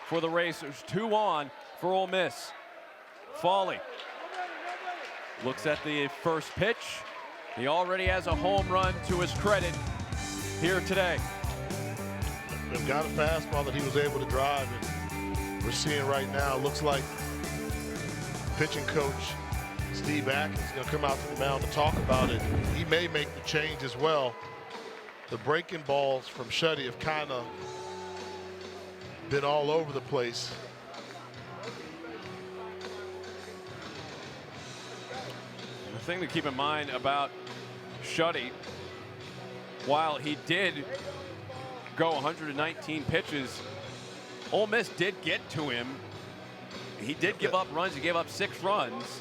for the Racers. 2 on for Ole Miss. Foley looks at the first pitch. He already has a home run to his credit here today. They've got a fastball that he was able to drive, and we're seeing right now, looks like pitching coach Steve Atkins is going to come out to the mound to talk about it. He may make the change as well. The breaking balls from Shuddy have kind of been all over the place. The thing to keep in mind about Shuddy while he did go 119 pitches, Ole Miss did get to him. He did give up runs. He gave up 6 runs.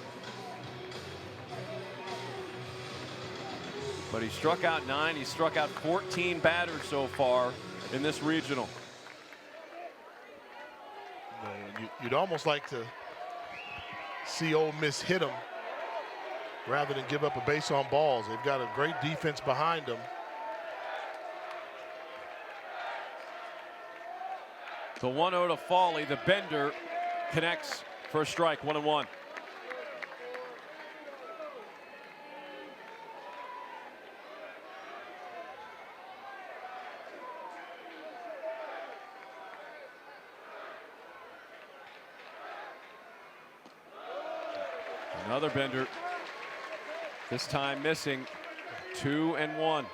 But he struck out 9. He struck out 14 batters so far in this regional. You'd almost like to see Ole Miss hit him rather than give up a base on balls. They've got a great defense behind them. The 1-0 to Foley. The bender connects for a strike. 1-1. Another bender. This time missing. 2-1.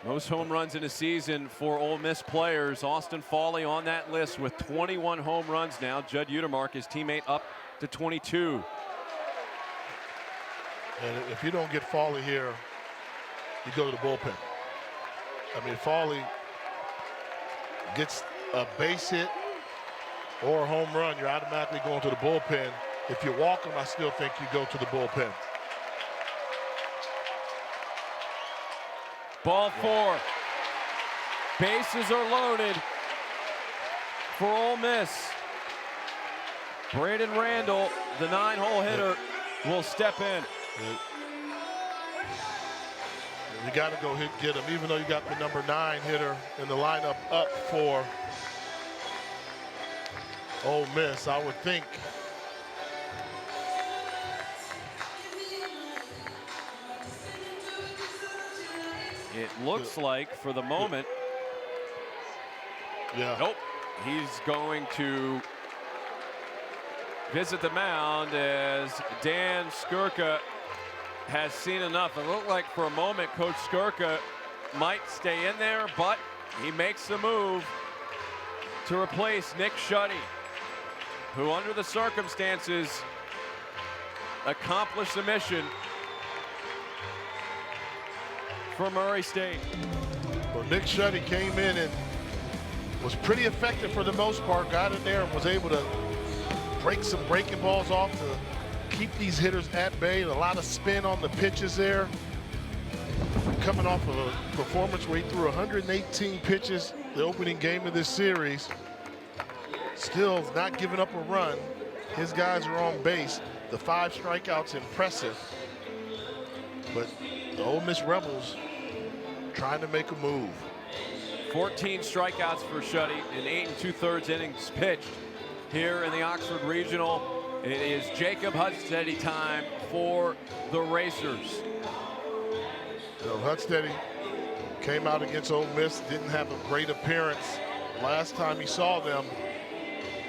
Most home runs in a season for Ole Miss players. Austin Foley on that list with 21 home runs now. Judd Utermark, his teammate, up to 22. And if you don't get Foley here, you go to the bullpen. I mean, Foley gets a base hit or a home run, you're automatically going to the bullpen. If you walk him, I still think you go to the bullpen. Ball 4. Bases are loaded for Ole Miss. Braden Randall, the 9-hole hitter, will step in. You got to go get him, even though you got the number 9 hitter in the lineup up for Ole Miss. I would think it looks like for the moment. Yeah. Nope. He's going to visit the mound as Dan Skirka has seen enough. It looked like for a moment Coach Skirka might stay in there, but he makes the move to replace Nick Schutte, who under the circumstances accomplished the mission for Murray State. Well, Nick Schutte came in and was pretty effective for the most part, got in there and was able to break some breaking balls off to keep these hitters at bay. A lot of spin on the pitches there. Coming off of a performance where he threw 118 pitches the opening game of this series. Still not giving up a run. His guys are on base. The 5 strikeouts impressive. But the Ole Miss Rebels trying to make a move. 14 strikeouts for Schutte in 8 2/3 innings pitched here in the Oxford Regional. It is Jacob Hudsteady time for the Racers. You know, Hudsteady came out against Ole Miss, didn't have a great appearance last time he saw them.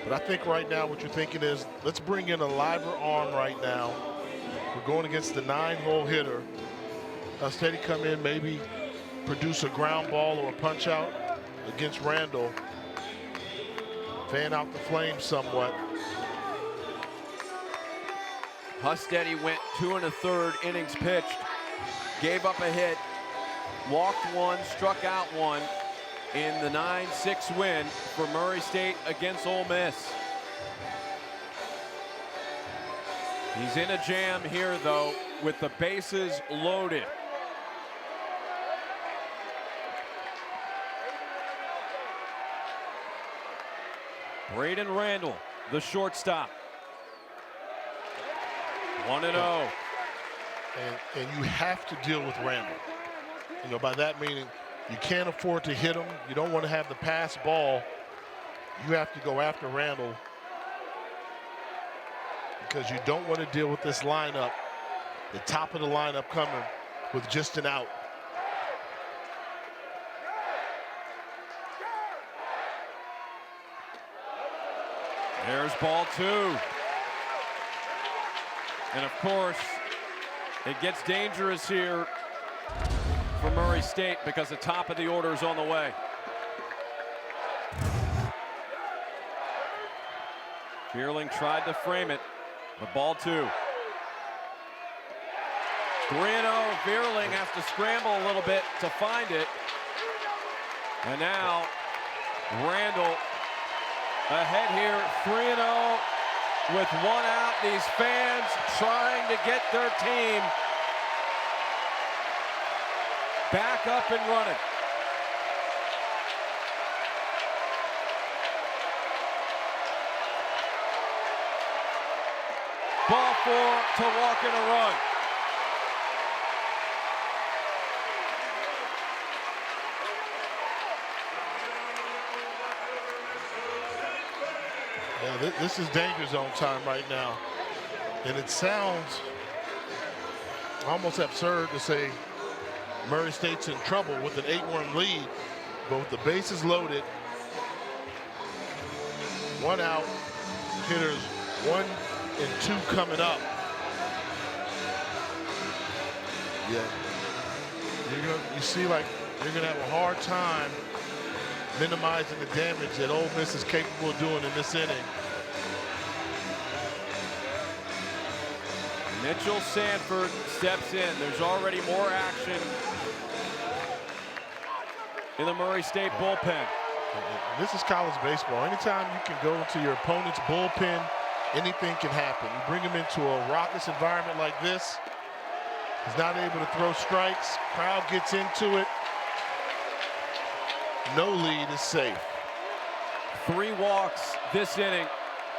But I think right now what you're thinking is, let's bring in a liver arm right now. We're going against the 9-hole hitter. Hudsteady come in, maybe produce a ground ball or a punch out against Randall. Fan out the flames somewhat. Hudsteady went 2 1/3 innings pitched, gave up a hit, walked 1, struck out 1 in the 9-6 win for Murray State against Ole Miss. He's in a jam here, though, with the bases loaded. Braden Randall, the shortstop. 1-0. And you have to deal with Randall. You know, by that meaning, you can't afford to hit him. You don't want to have the pass ball. You have to go after Randall because you don't want to deal with this lineup, the top of the lineup coming with just an out. There's ball 2. And of course, it gets dangerous here for Murray State because the top of the order is on the way. Fearling tried to frame it, but ball 2. 3-0. Vierling has to scramble a little bit to find it. And now Randall ahead here, 3-0 with 1 out. These fans trying to get their team back up and running. Ball 4 to walk in a run. Yeah, this is danger zone time right now. And it sounds almost absurd to say Murray State's in trouble with an 8-1 lead, but with the bases loaded, 1 out, hitters 1 and 2 coming up. Yeah, you see like you're gonna have a hard time minimizing the damage that Ole Miss is capable of doing in this inning. Mitchell Sanford steps in. There's already more action in the Murray State bullpen. This is college baseball. Anytime you can go into your opponent's bullpen, anything can happen. You bring him into a raucous environment like this. He's not able to throw strikes. Crowd gets into it. No lead is safe. 3 walks this inning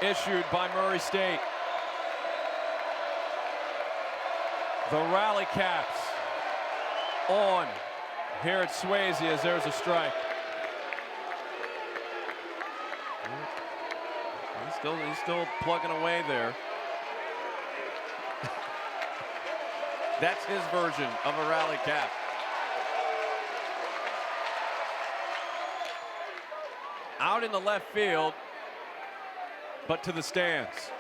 issued by Murray State. The Rally Caps on here at Swayze as there's a strike. He's still plugging away there. That's his version of a Rally Cap. Out in the left field, but to the stands.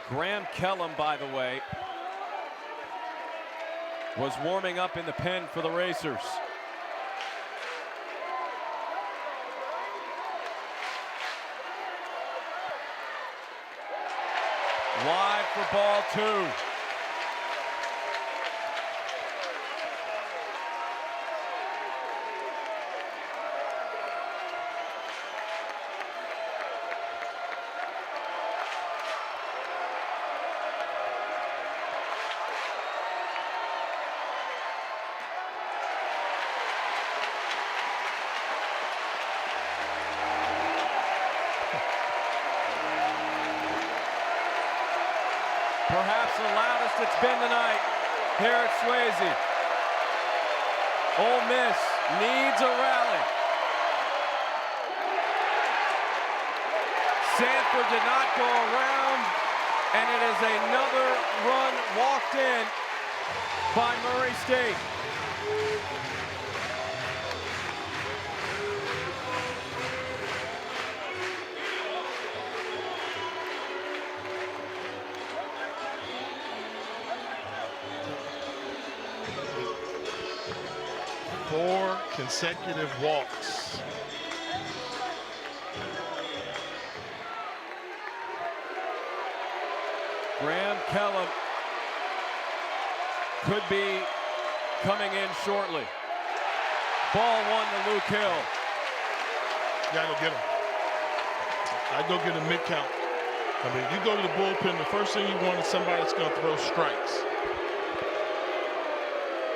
Graham Kellum, by the way, was warming up in the pen for the Racers. Wide for ball 2. Perhaps the loudest it's been tonight here at Swayze. Ole Miss needs a rally. Sanford did not go around, and it is another run walked in by Murray State. Four consecutive walks. Graham Kellum could be coming in shortly. Ball 1 to Luke Hill. Gotta go get him. I'd go get a mid-count. I mean, you go to the bullpen, the first thing you want is somebody that's going to throw strikes.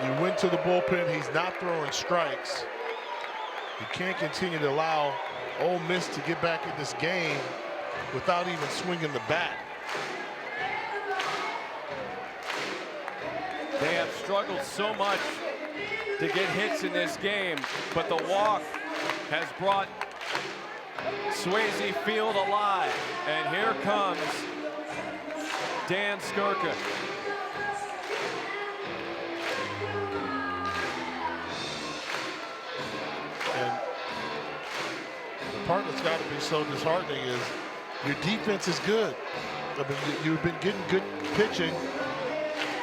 You went to the bullpen, he's not throwing strikes. You can't continue to allow Ole Miss to get back in this game without even swinging the bat. They have struggled so much to get hits in this game, but the walk has brought Swayze Field alive. And here comes Dan Skirka. And the part that's got to be so disheartening is your defense is good. I mean, you've been getting good pitching,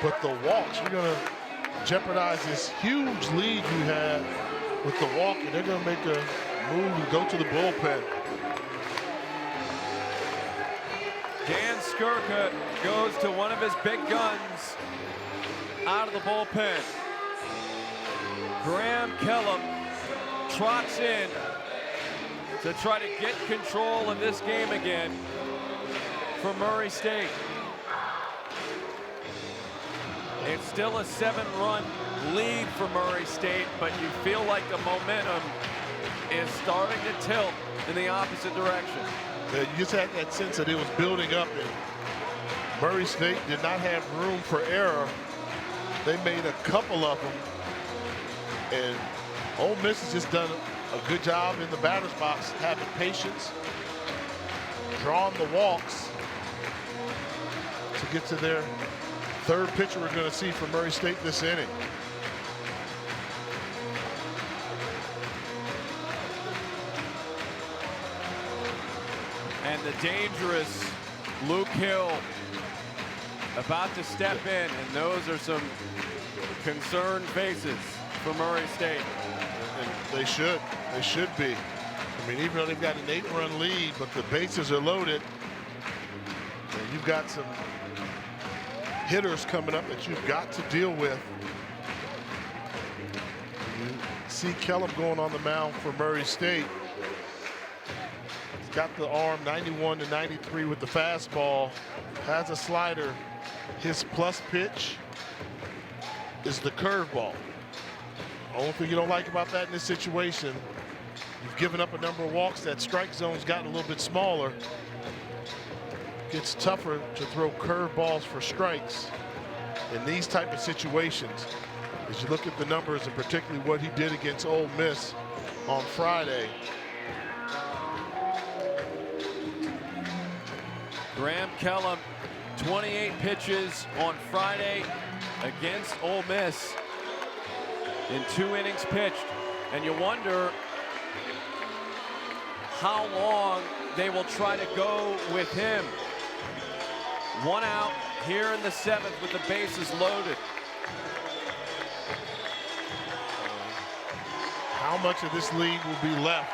but the walks, you're going to jeopardize this huge lead you had with the walk, and they're going to make a move and go to the bullpen. Dan Skirka goes to one of his big guns out of the bullpen. Graham Kellum trots in to try to get control of this game again for Murray State. It's still a 7-run lead for Murray State, but you feel like the momentum is starting to tilt in the opposite direction. You just had that sense that it was building up, and Murray State did not have room for error. They made a couple of them, and Ole Miss has just done a good job in the batter's box, having patience, drawing the walks to get to their third pitcher we're going to see from Murray State this inning. And the dangerous Luke Hill about to step in, and those are some concerned faces for Murray State. And they should be. I mean, even though they've got an 8-run lead, but the bases are loaded, and you've got some hitters coming up that you've got to deal with. You see Kellum going on the mound for Murray State. He's got the arm 91 to 93 with the fastball, has a slider. His plus pitch is the curveball. Only thing you don't like about that in this situation, you've given up a number of walks. That strike zone's gotten a little bit smaller. It's tougher to throw curveballs for strikes in these type of situations. As you look at the numbers, and particularly what he did against Ole Miss on Friday. Graham Kellum, 28 pitches on Friday against Ole Miss in 2 innings pitched. And you wonder how long they will try to go with him. 1 out here in the 7th with the bases loaded. How much of this lead will be left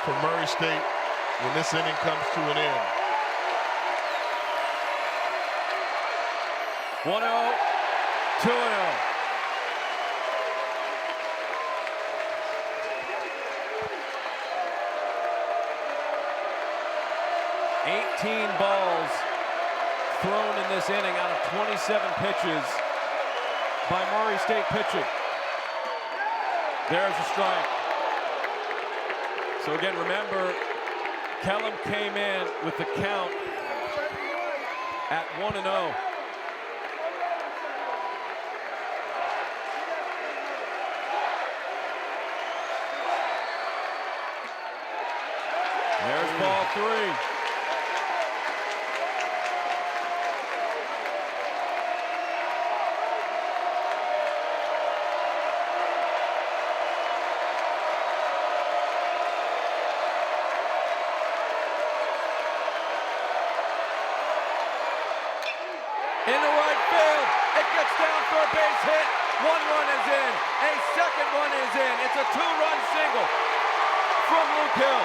for Murray State when this inning comes to an end? 1-0, 2-0. Balls thrown in this inning out of 27 pitches by Murray State pitching. There's a strike. So again, remember, Kellum came in with the count at 1-0. There's ball 3. In the right field, it gets down for a base hit. 1 run is in, a second one is in. It's a 2-run single from Luke Hill.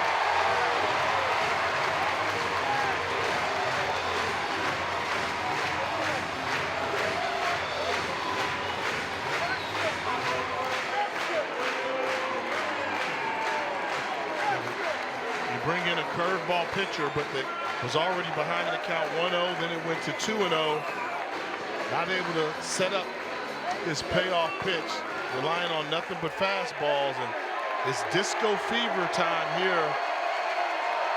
You bring in a curveball pitcher, but that was already behind the count 1-0, then it went to 2-0. Not able to set up his payoff pitch, relying on nothing but fastballs, and it's disco fever time here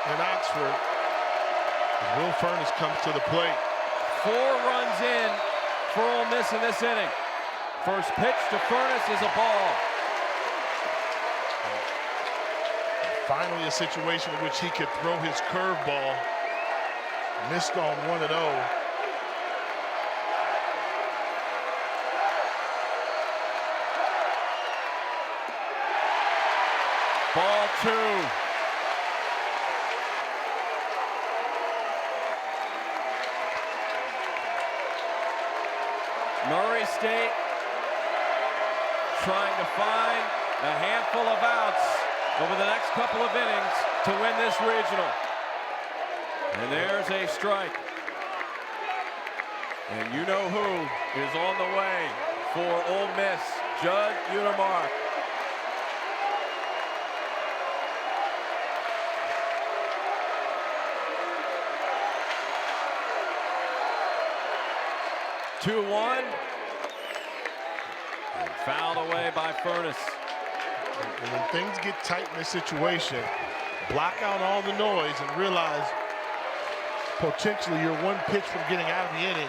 in Oxford. Will Furnace comes to the plate. 4 runs in for Ole Miss in this inning. First pitch to Furnace is a ball. Finally, a situation in which he could throw his curveball. Missed on 1-0. Ball 2. Murray State trying to find a handful of outs. over the next couple of innings to win this regional. And there's a strike. And you know who is on the way for Ole Miss, Judd Utermark. Two-one. Fouled away by Furness. And when things get tight in this situation, block out all the noise and realize potentially you're one pitch from getting out of the inning.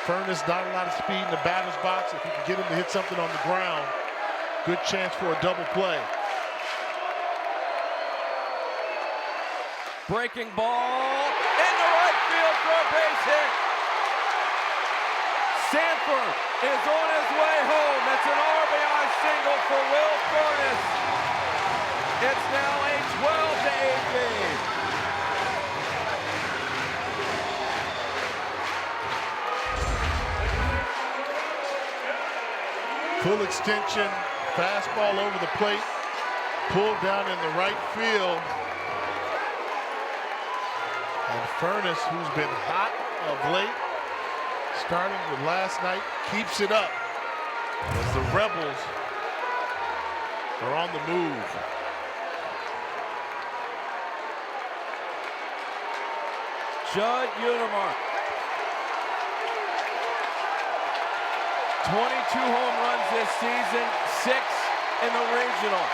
Furness, not a lot of speed in the batter's box. If you can get him to hit something on the ground, good chance for a double play. Breaking ball into right field for a base hit. Sanford is on his way home. It's an RBI single for Will Furness. It's now a 12-8 lead. Full extension, fastball over the plate, pulled down in the right field. And Furness, who's been hot of late, starting with last night, keeps it up as the Rebels are on the move. Judd Utermark. 22 home runs this season, 6 in the regional.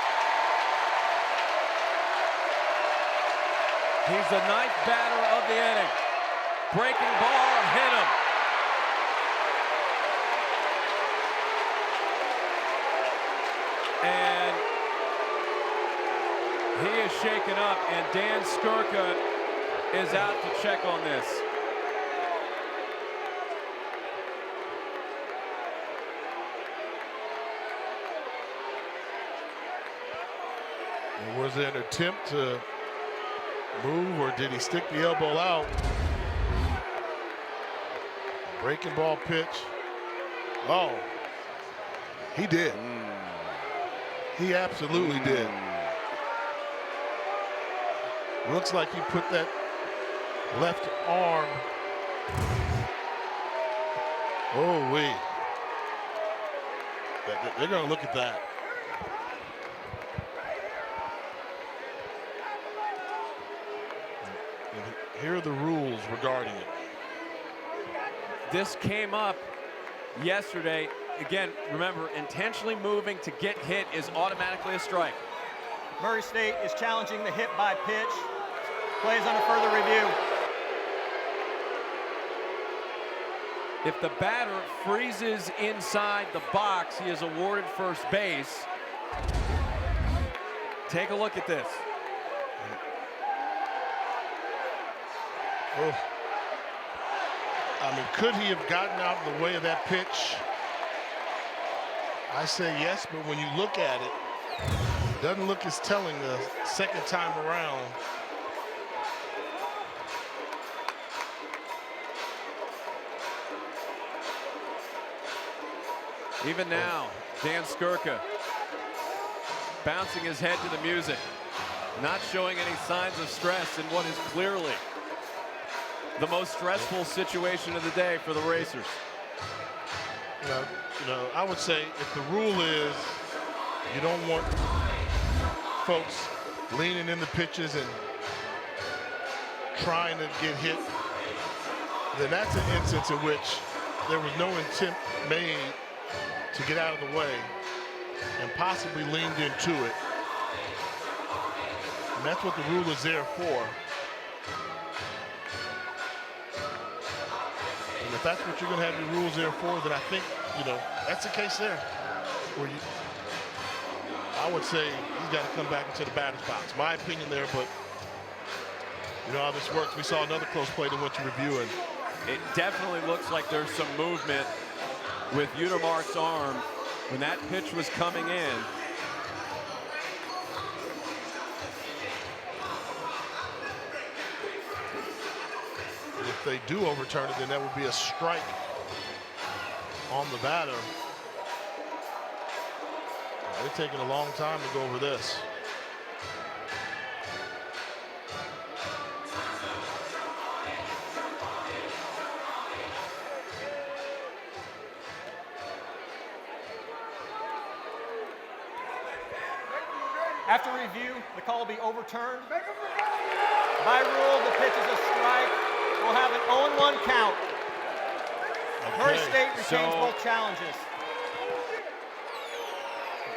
He's the 9th batter of the inning. Breaking ball, hit him. And he is shaken up, and Dan Skirka is out to check on this. Was there an attempt to move, or did he stick the elbow out? Breaking ball pitch. Oh, he did. He absolutely did. Looks like he put that left arm. Oh, wait. They're going to look at that. Here are the rules regarding it. This came up yesterday. Again, remember, intentionally moving to get hit is automatically a strike. Murray State is challenging the hit by pitch. Plays under further review. If the batter freezes inside the box, he is awarded first base. Take a look at this. Oh. I mean, could he have gotten out of the way of that pitch? I say yes, but when you look at it, it doesn't look as telling the second time around. Even now, Dan Skirka bouncing his head to the music, not showing any signs of stress in what is clearly the most stressful situation of the day for the Racers. You know, I would say if the rule is you don't want folks leaning in the pitches and trying to get hit, then that's an instance in which there was no intent made to get out of the way and possibly leaned into it. And that's what the rule is there for. And if that's what you're going to have your rules there for, then I think, you know, that's the case there. Where you, I would say he's got to come back into the batter's box. My opinion there, but you know how this works. We saw another close play that went to review, and it definitely looks like there's some movement with Utermark's arm when that pitch was coming in. If they do overturn it, then that would be a strike on the batter. They're taking a long time to go over this. After review, the call will be overturned. By rule, the pitch is a strike. We'll have an 0-1 count. Murray State retains both challenges.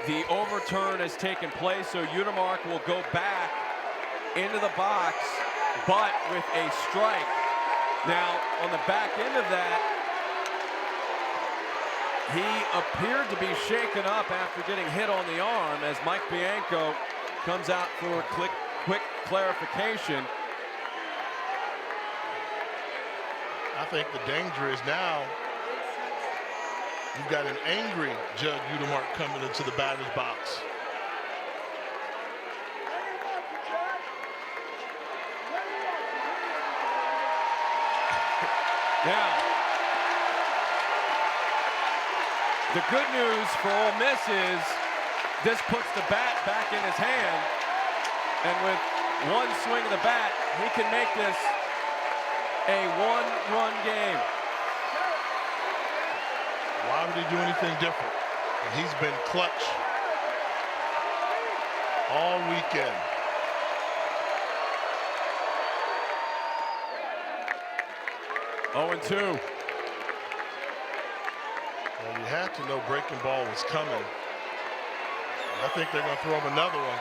The overturn has taken place, so Utermark will go back into the box, but with a strike. Now, on the back end of that, he appeared to be shaken up after getting hit on the arm as Mike Bianco comes out for a quick clarification. I think the danger is now you've got an angry Judd Utermark coming into the batter's box. Now, the good news for Ole Miss is this puts the bat back in his hand, and with one swing of the bat, he can make this a one-run game. Why would he do anything different? He's been clutch all weekend. Oh, and 2. Well, you had to know breaking ball was coming. I think they're going to throw him another one.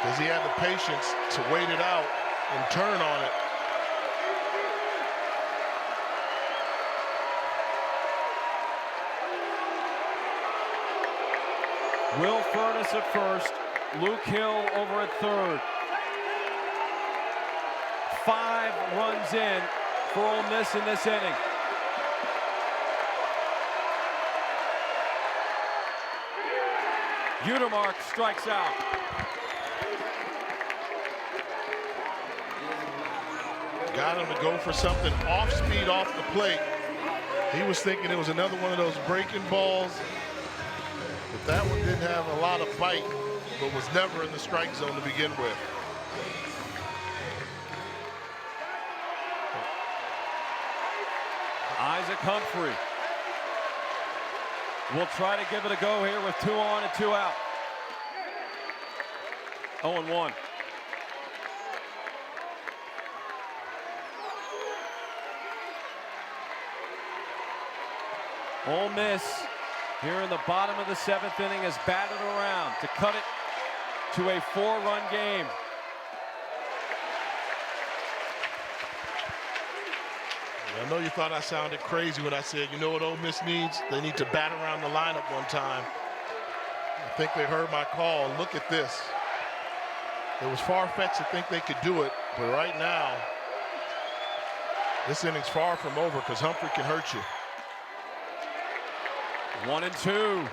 Does he have the patience to wait it out and turn on it? Will Furness at first, Luke Hill over at third. 5 runs in for Ole Miss in this inning. Utermark strikes out. Got him to go for something off speed off the plate. He was thinking it was another one of those breaking balls. But that one didn't have a lot of bite, but was never in the strike zone to begin with. Isaac Humphrey will try to give it a go here with 2 on and 2 out. 0-1. Ole Miss here in the bottom of the 7th inning has batted around to cut it to a 4-run game. I know you thought I sounded crazy when I said, you know what Ole Miss needs? They need to bat around the lineup one time. I think they heard my call. Look at this. It was far-fetched to think they could do it, but right now, this inning's far from over because Humphrey can hurt you. 1 and 2.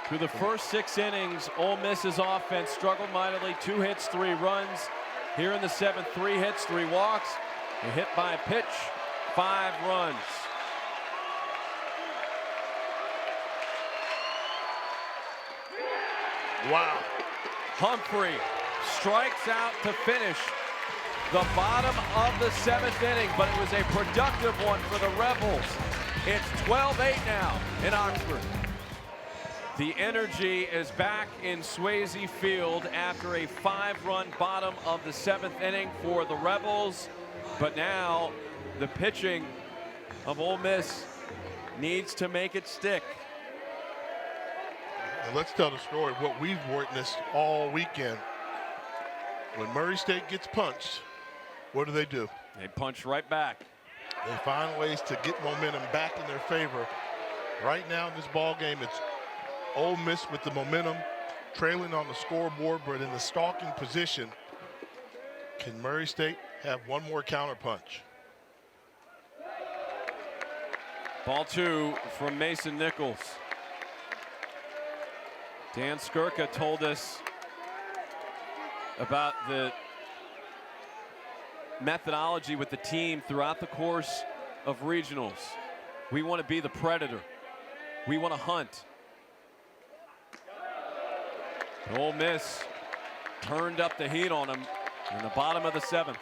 Through the first 6 innings, Ole Miss's offense struggled mightily. 2 hits, 3 runs. Here in the 7th, 3 hits, 3 walks. A hit by pitch, 5 runs. Wow. Humphrey strikes out to finish the bottom of the 7th inning, but it was a productive one for the Rebels. It's 12-8 now in Oxford. The energy is back in Swayze Field after a 5-run bottom of the 7th inning for the Rebels. But now the pitching of Ole Miss needs to make it stick. And let's tell the story of what we've witnessed all weekend. When Murray State gets punched, what do? They punch right back. They find ways to get momentum back in their favor. Right now in this ball game, it's Ole Miss with the momentum, trailing on the scoreboard, but in the stalking position. Can Murray State have one more counterpunch? Ball 2 from Mason Nichols. Dan Skirka told us about the methodology with the team throughout the course of regionals. We want to be the predator. We want to hunt. Ole Miss turned up the heat on him in the bottom of the 7th.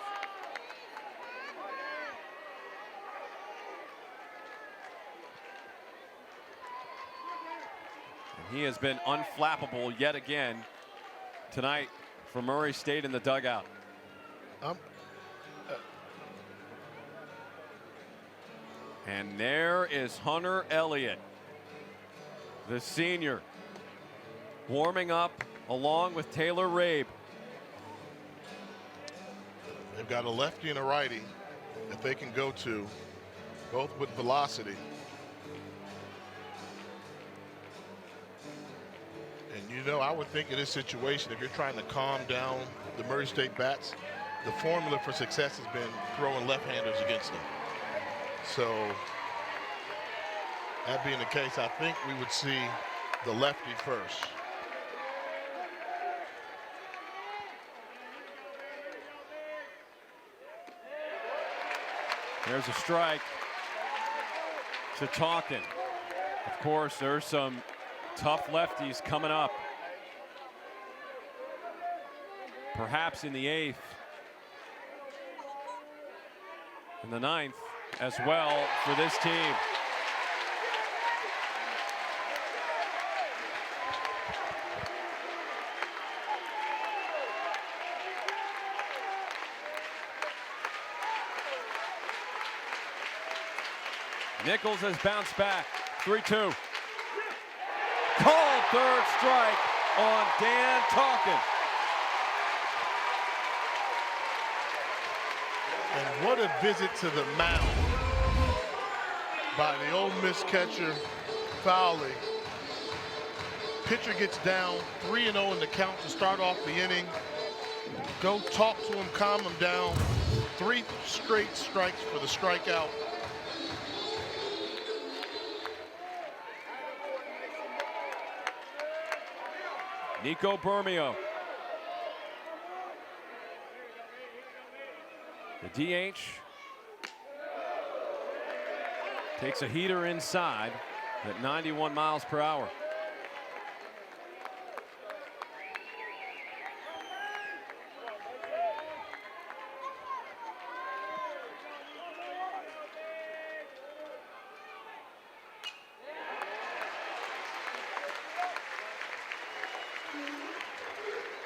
He has been unflappable yet again tonight for Murray State in the dugout. And there is Hunter Elliott, the senior, warming up along with Taylor Rabe. They've got a lefty and a righty that they can go to, both with velocity. And you know, I would think in this situation, if you're trying to calm down the Murray State bats, the formula for success has been throwing left-handers against them. So that being the case, I think we would see the lefty first. There's a strike to Talkin. Of course, there's some tough lefties coming up. Perhaps in the 8th. In the 9th as well for this team. Nichols has bounced back. 3-2. Called third strike on Dan Talkin. And what a visit to the mound by the Ole Miss catcher, Fowley. Pitcher gets down 3-0 in the count to start off the inning. Go talk to him, calm him down. 3 straight strikes for the strikeout. Nico Bermio. The DH takes a heater inside at 91 miles per hour.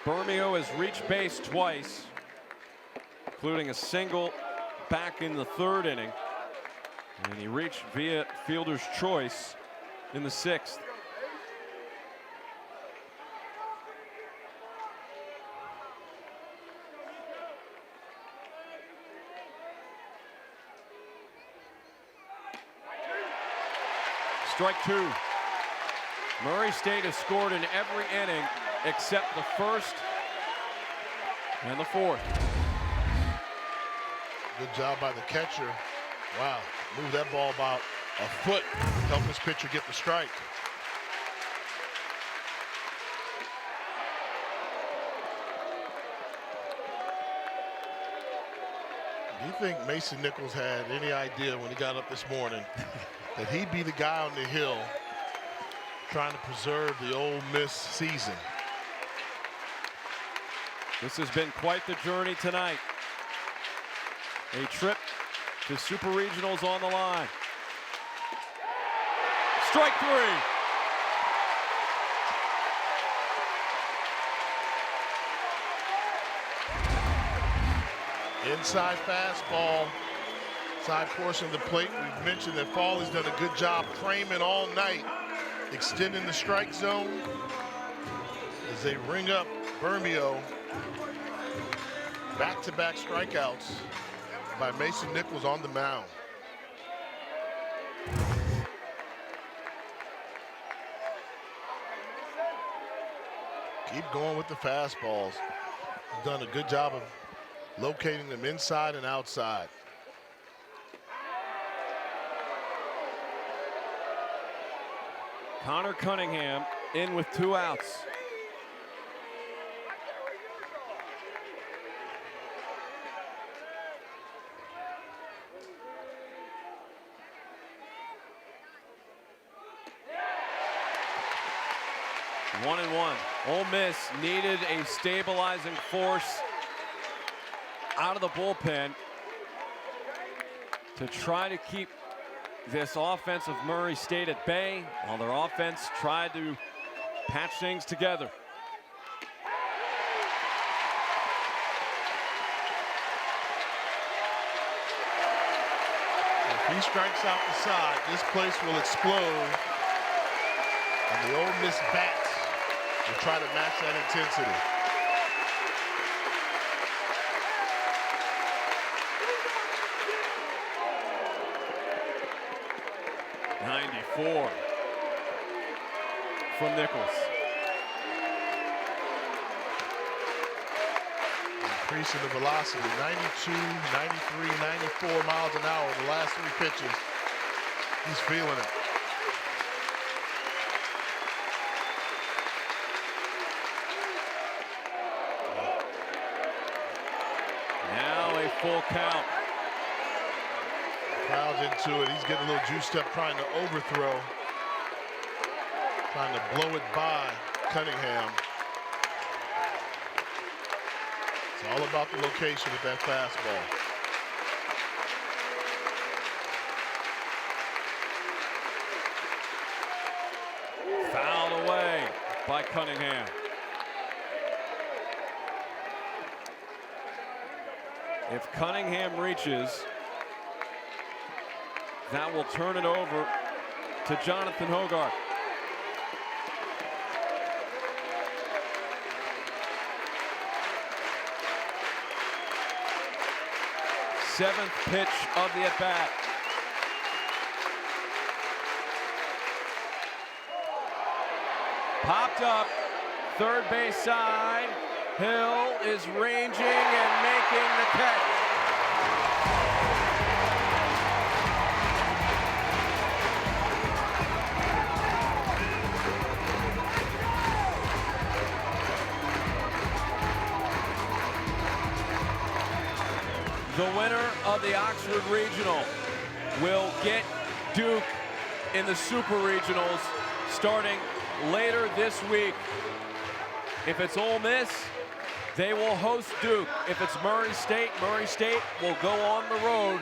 Bermio has reached base twice, including a single back in the 3rd inning. And he reached via fielder's choice in the 6th. Strike 2. Murray State has scored in every inning except the 1st and the 4th. Good job by the catcher. Wow, moved that ball about a foot, help his pitcher get the strike. Do you think Mason Nichols had any idea when he got up this morning that he'd be the guy on the hill trying to preserve the Ole Miss season? This has been quite the journey tonight. A trip to Super Regionals on the line. Strike 3. Inside fastball, side portion of the plate. We've mentioned that Fawley's done a good job framing all night, extending the strike zone as they ring up Bermio. Back-to-back strikeouts by Mason Nichols on the mound. Keep going with the fastballs. He's done a good job of locating them inside and outside. Connor Cunningham in with 2 outs. One and one. Ole Miss needed a stabilizing force out of the bullpen to try to keep this offense of Murray State at bay, while their offense tried to patch things together. If he strikes out the side, this place will explode. And the Ole Miss bats will try to match that intensity. '94 from Nichols. Increasing the velocity, 92, 93, 94 miles an hour in the last 3 pitches. He's feeling it. Now a full count. Crowd's into it. He's getting a little juiced up, trying to overthrow. Trying to blow it by Cunningham. It's all about the location with that fastball. Fouled away by Cunningham. If Cunningham reaches, that will turn it over to Jonathan Hogarth. Seventh pitch of the at-bat. Popped up, third base side. Hill is ranging and making the catch. The winner of the Oxford Regional will get Duke in the Super Regionals starting later this week. If it's Ole Miss, they will host Duke. If it's Murray State will go on the road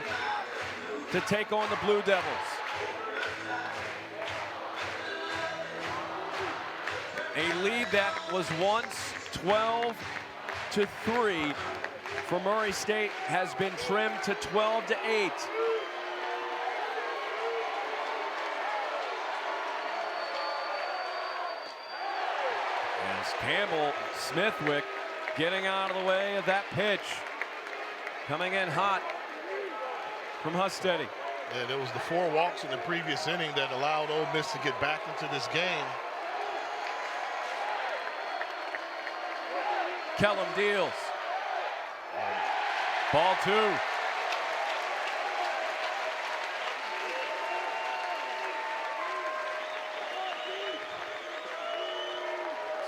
to take on the Blue Devils. A lead that was once 12-3 for Murray State has been trimmed to 12-8. As Campbell Smithwick getting out of the way of that pitch. Coming in hot from Hustedy. Yeah, there was the 4 walks in the previous inning that allowed Ole Miss to get back into this game. Kellum deals. Ball 2.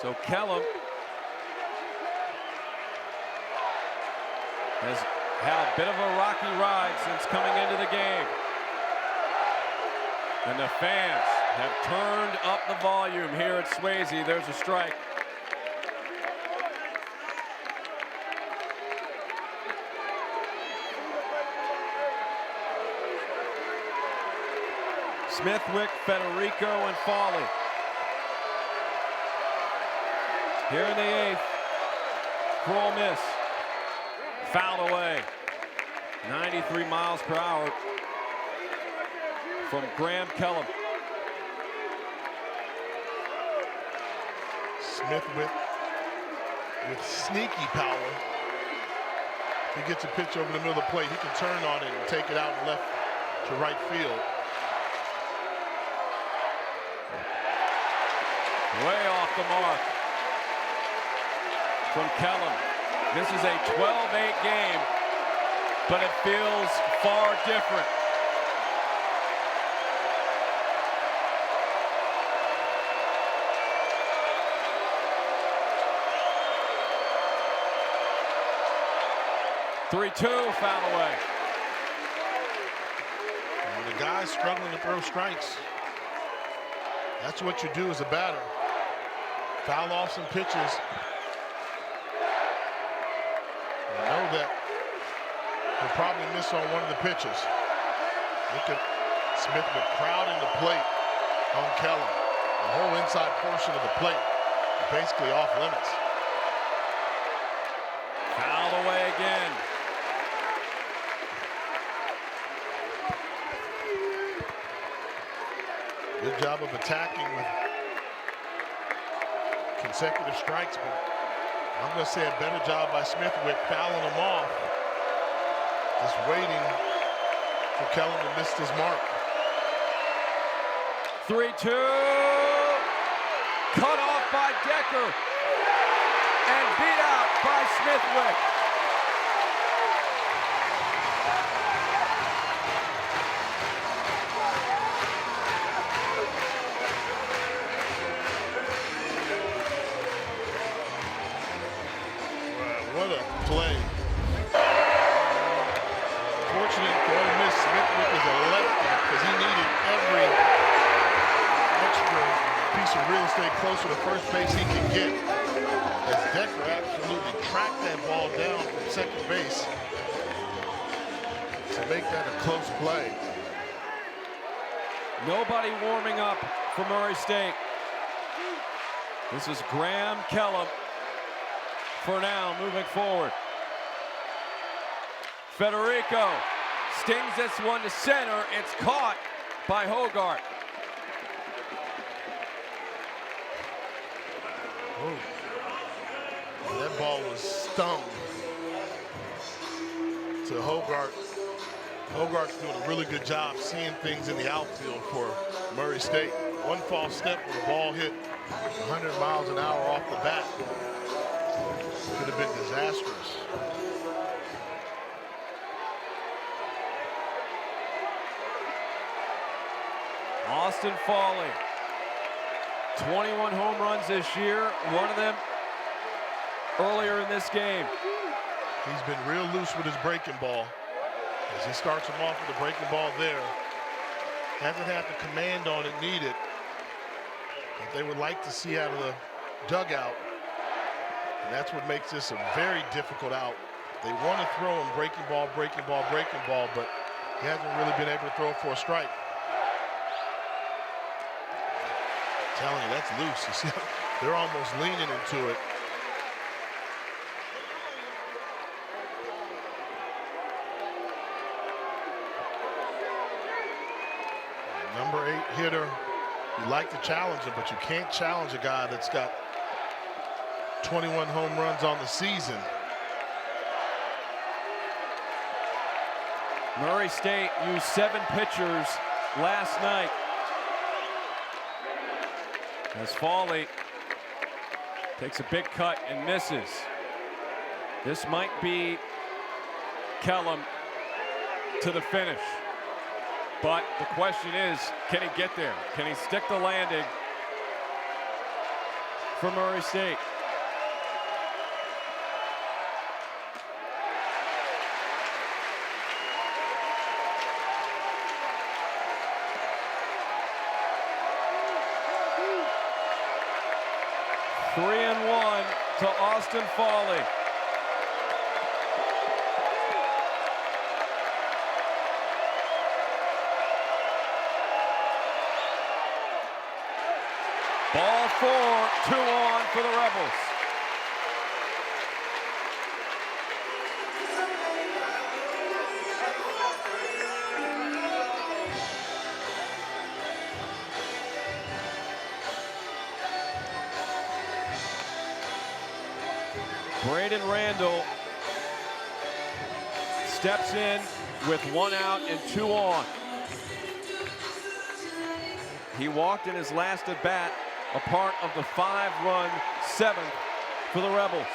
So Kellum has had a bit of a rocky ride since coming into the game. And the fans have turned up the volume here at Swayze. There's a strike. Smithwick, Federico, and Foley. Here in the 8th for Ole Miss. Fouled away. 93 miles per hour from Graham Kellum. Smithwick with sneaky power. If he gets a pitch over the middle of the plate, he can turn on it and take it out left to right field. Way off the mark from Kellum. This is a 12-8 game, but it feels far different. Three-two, foul away. And the guy's struggling to throw strikes. That's what you do as a batter. Foul off some pitches. You know that he'll probably miss on one of the pitches. Look at Smithwick crowding the plate on Kellum. The whole inside portion of the plate is basically off limits. Fouled away again. Good job of attacking with consecutive strikes, but I'm going to say a better job by Smithwick fouling him off. Just waiting for Kellum to miss his mark. 3-2. Cut off by Decker. And beat out by Smithwick. What a play. Fortunate for Ole Miss, Smithwick is a lefty because he needed every extra piece of real estate closer to first base he can get. As Decker absolutely tracked that ball down from second base to make that a close play. Nobody warming up for Murray State. This is Graham Kellum for now, moving forward. Federico stings this one to center. It's caught by Hogarth. Oh. That ball was stung to Hogarth. Hogarth's doing a really good job seeing things in the outfield for Murray State. One false step where the ball hit 100 miles an hour off the bat. Could have been disastrous. Austin Foley, 21 home runs this year, one of them earlier in this game. He's been real loose with his breaking ball. As he starts him off with the breaking ball there. Hasn't had the command on it needed that they would like to see out of the dugout. And that's what makes this a very difficult out. They want to throw him breaking ball, but he hasn't really been able to throw it for a strike. I'm telling you, that's loose. You see, they're almost leaning into it. Number 8 hitter, you like to challenge him, but you can't challenge a guy that's got 21 home runs on the season. Murray State used 7 pitchers last night. As Foley takes a big cut and misses. This might be Kellum to the finish. But the question is, can he get there? Can he stick the landing for Murray State? Three and 1 to Austin Foley. Ball 4, 2 on for the Rebels. Braden Randall steps in with 1 out and 2 on. He walked in his last at bat, a part of the 5-run 7th for the Rebels.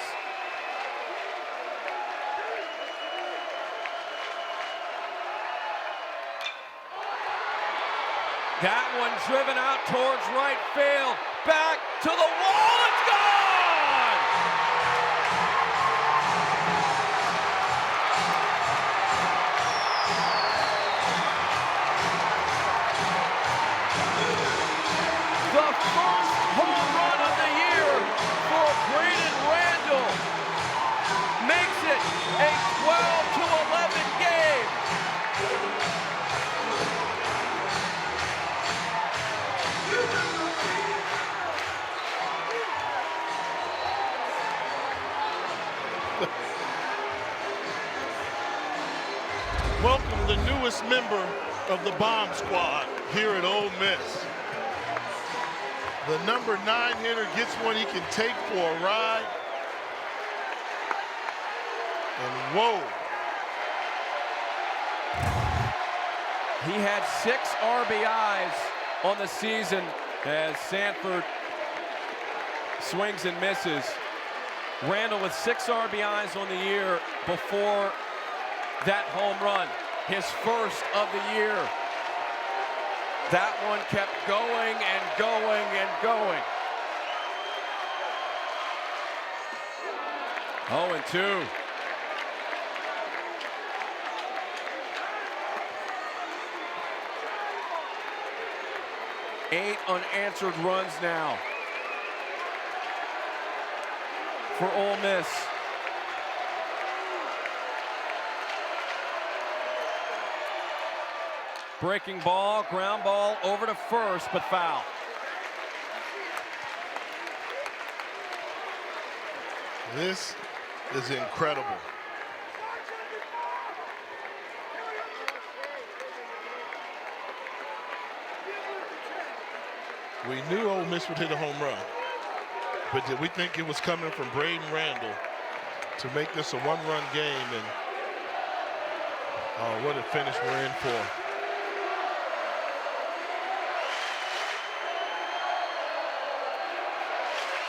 That one driven out towards right field, back to the wall, it's gone! The first home run of the year for Braden Randall makes it a 12-11 game. newest member of the bomb squad here at Ole Miss. The number 9 hitter gets one he can take for a ride. And whoa. He had 6 RBIs on the season as Sanford swings and misses. Randall with 6 RBIs on the year before that home run, his first of the year. That one kept going and going and going. 0-2. Eight unanswered runs now for Ole Miss. Breaking ball, ground ball over to first, but foul. This is incredible. We knew Ole Miss would hit a home run, but did we think it was coming from Braden Randall to make this a one-run game? And oh, what a finish we're in for.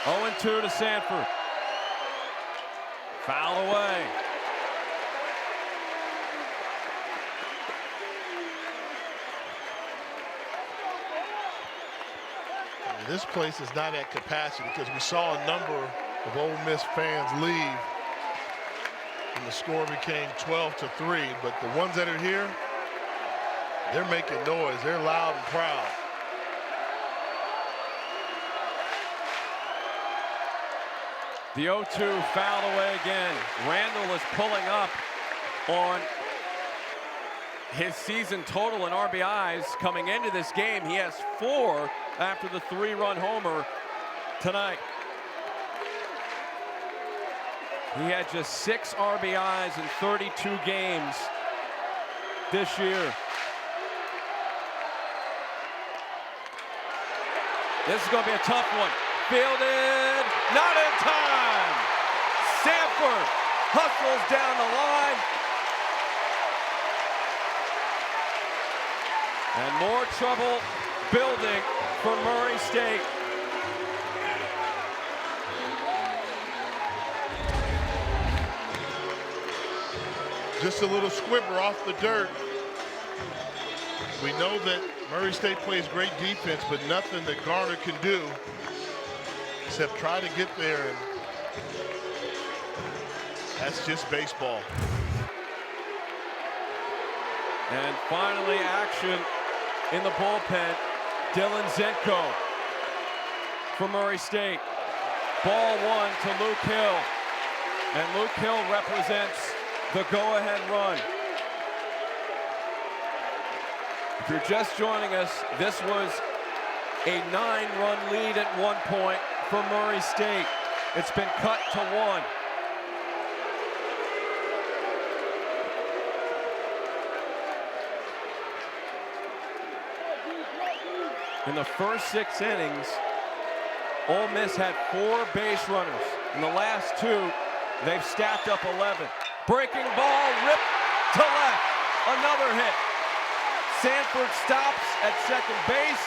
Oh, 0-2 to Sanford. Foul away. This place is not at capacity because we saw a number of Ole Miss fans leave and the score became 12-3, but the ones that are here, they're making noise. They're loud and proud. The 0-2 fouled away again. Randall is pulling up on his season total in RBIs coming into this game. He has 4 after the 3-run homer tonight. He had just 6 RBIs in 32 games this year. This is going to be a tough one. Fielded, not in time. Sanford hustles down the line. And more trouble building for Murray State. Just a little squibber off the dirt. We know that Murray State plays great defense, but nothing that Garner can do except try to get there, and that's just baseball. And finally, action in the bullpen. Dylan Zenko for Murray State. Ball 1 to Luke Hill. And Luke Hill represents the go-ahead run. If you're just joining us, this was a 9-run lead at one point for Murray State. It's been cut to 1. In the first 6 innings, Ole Miss had 4 base runners. In the last 2, they've stacked up 11. Breaking ball, ripped to left. Another hit. Sanford stops at second base.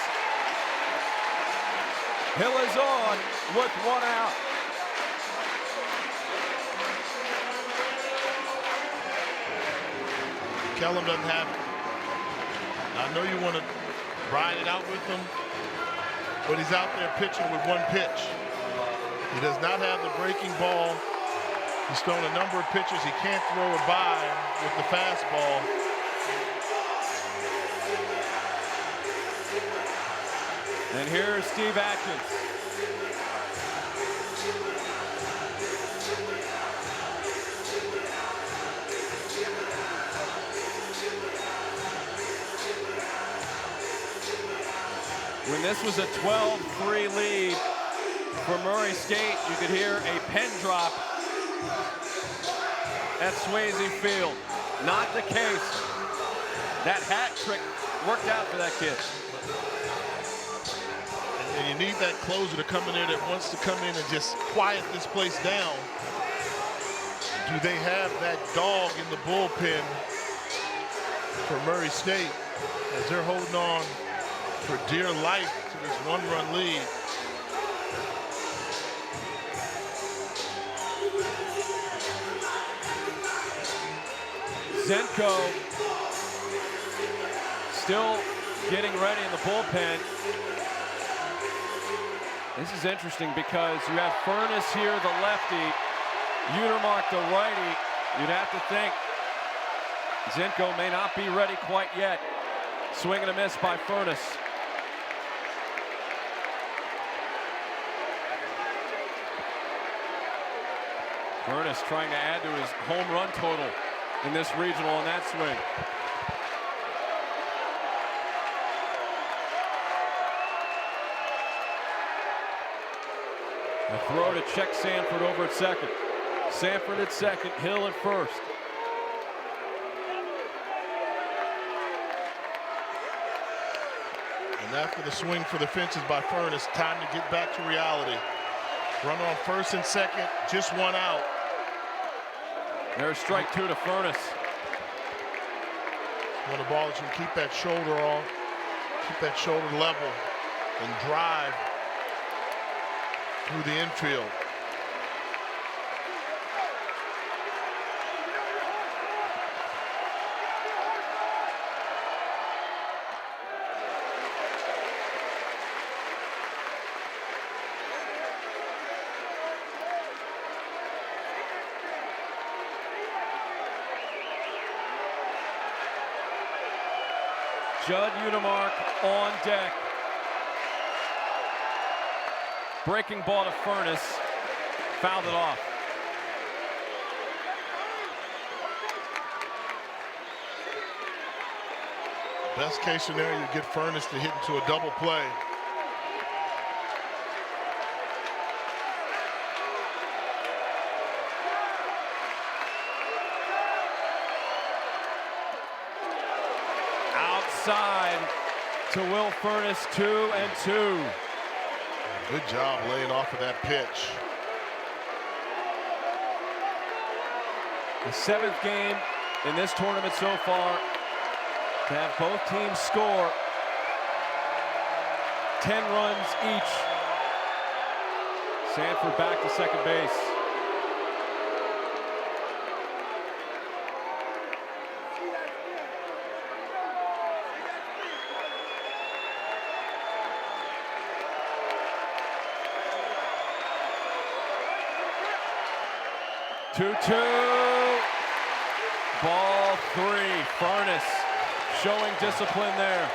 Hill is on with 1 out. Kellum doesn't have it. I know you want to ride it out with him, but he's out there pitching with 1 pitch. He does not have the breaking ball. He's thrown a number of pitches. He can't throw it by with the fastball. And here's Steve Atkins. When this was a 12-3 lead for Murray State, you could hear a pen drop at Swayze Field. Not the case. That hat trick worked out for that kid. And you need that closer to come in there that wants to come in and just quiet this place down. Do they have that dog in the bullpen for Murray State as they're holding on for dear life to this one-run lead? Zenko still getting ready in the bullpen. This is interesting because you have Furness here, the lefty, Utermark, the righty. You'd have to think Zenko may not be ready quite yet. Swing and a miss by Furness. Furness trying to add to his home run total in this regional on that swing. A throw to check Sanford over at second. Sanford at second, Hill at first. And after the swing for the fences by Furness, time to get back to reality. Runner on first and second, just one out. There's strike two to Furness. When the ball is you can keep that shoulder on, keep that shoulder level, and drive through the infield. Judd Utermark on deck. Breaking ball to Furness. Fouled it off. Best case scenario, you get Furness to hit into a double play. Outside to Will Furness, 2-2. Good job laying off of that pitch. The 7th game in this tournament so far to have both teams score 10 runs each. Sanford back to second base. Two-two. Ball three. Furness showing discipline there.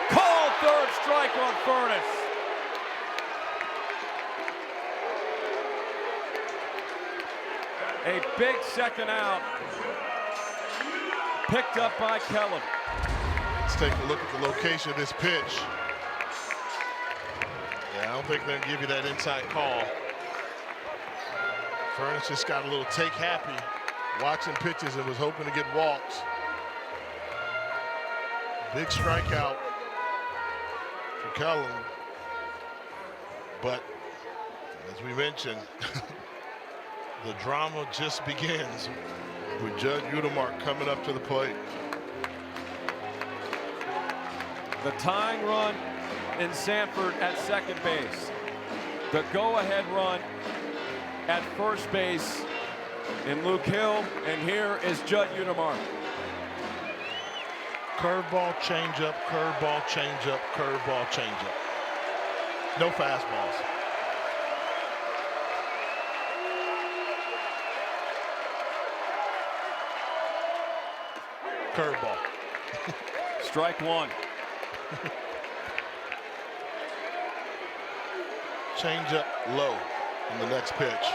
Called third strike on Furness. A big second out, picked up by Kellum. Let's take a look at the location of this pitch. Yeah, I don't think they're gonna give you that inside call. Furness just got a little take happy, watching pitches and was hoping to get walks. Big strikeout for Kellum. But as we mentioned, the drama just begins with Judd Utermark coming up to the plate. The tying run in Sanford at second base. The go-ahead run at first base in Luke Hill, and here is Judd Utermark. Curveball, changeup, curveball, changeup, curveball, changeup. No fastballs. Curveball. Strike one. Changeup low in the next pitch.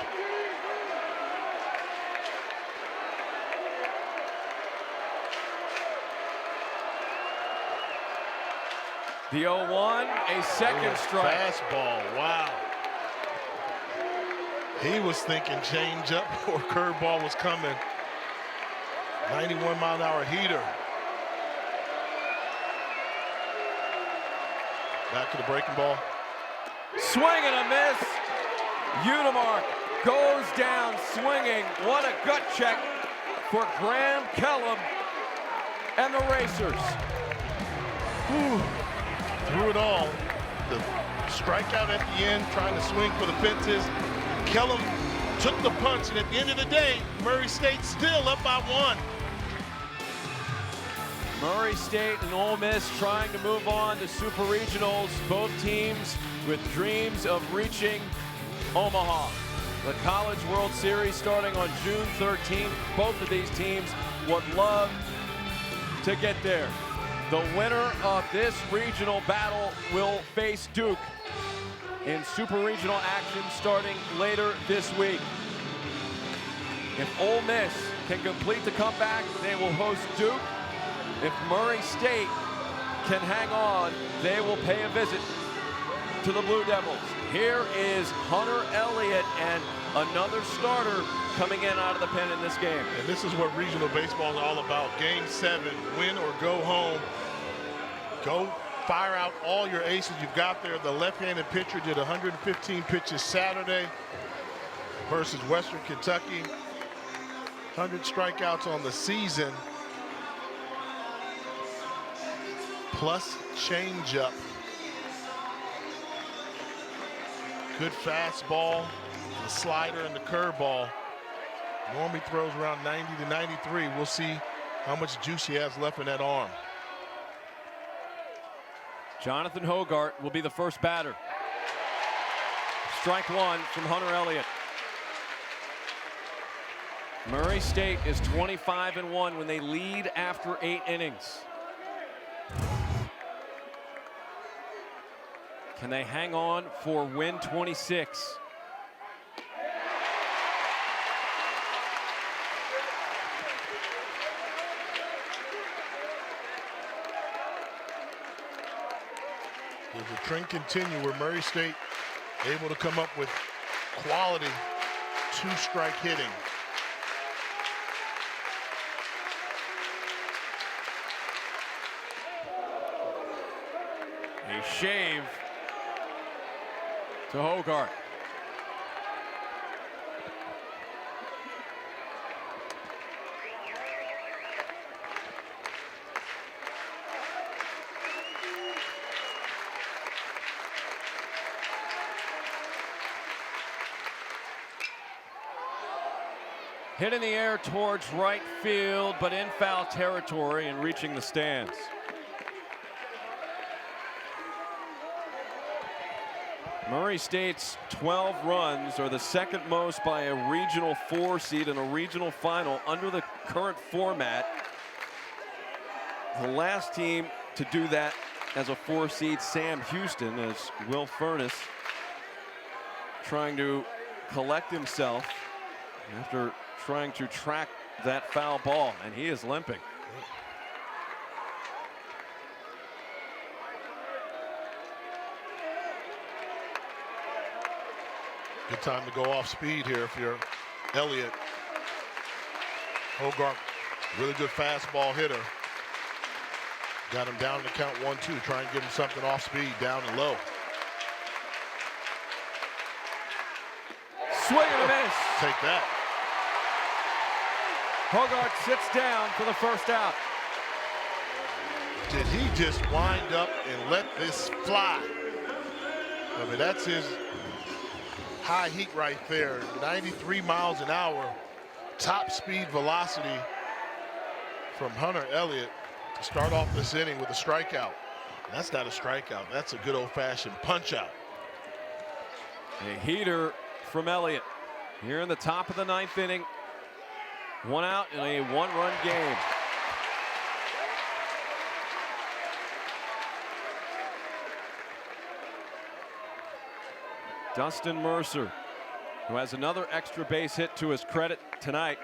The 0-1, a second strike. Fastball, wow. He was thinking change up or curveball was coming. 91-mile-an-hour heater. Back to the breaking ball. Swing and a miss. Udemark goes down swinging. What a gut check for Graham Kellum and the Racers. Whew. Through it all. The strikeout at the end, trying to swing for the fences. Kellum took the punch, and at the end of the day, Murray State still up by 1. Murray State and Ole Miss trying to move on to Super Regionals. Both teams with dreams of reaching Omaha. The College World Series starting on June 13th. Both of these teams would love to get there. The winner of this regional battle will face Duke in Super Regional action starting later this week. If Ole Miss can complete the comeback, they will host Duke. If Murray State can hang on, they will pay a visit to the Blue Devils. Here is Hunter Elliott and another starter coming in out of the pen in this game. And this is what regional baseball is all about. Game 7, win or go home. Go fire out all your aces you've got there. The left-handed pitcher did 115 pitches Saturday versus Western Kentucky. 100 strikeouts on the season. Plus changeup. Good fastball, the slider, and the curveball. Normally throws around 90 to 93. We'll see how much juice he has left in that arm. Jonathan Hogart will be the first batter. Strike 1 from Hunter Elliott. Murray State is 25-1 when they lead after 8 innings. Can they hang on for win 26? Does the trend continue where Murray State able to come up with quality 2-strike hitting? A shave to Hogart. Hit in the air towards right field, but in foul territory and reaching the stands. Murray State's 12 runs are the second most by a regional 4 seed in a regional final under the current format. The last team to do that as a 4 seed, Sam Houston, as Will Furness trying to collect himself after trying to track that foul ball, and he is limping. Good time to go off speed here if you're Elliott. Hogart, really good fastball hitter. Got him down to count 1-2, try and give him something off speed, down and low. Swing and a miss. Take that. Hogart sits down for the first out. Did he just wind up and let this fly? I mean, that's his high heat right there. 93 miles an hour, top speed velocity from Hunter Elliott to start off this inning with a strikeout. That's not a strikeout. That's a good old-fashioned punch-out. A heater from Elliott here in the top of the 9th inning. 1 out in a 1-run game. Dustin Mercer, who has another extra base hit to his credit tonight.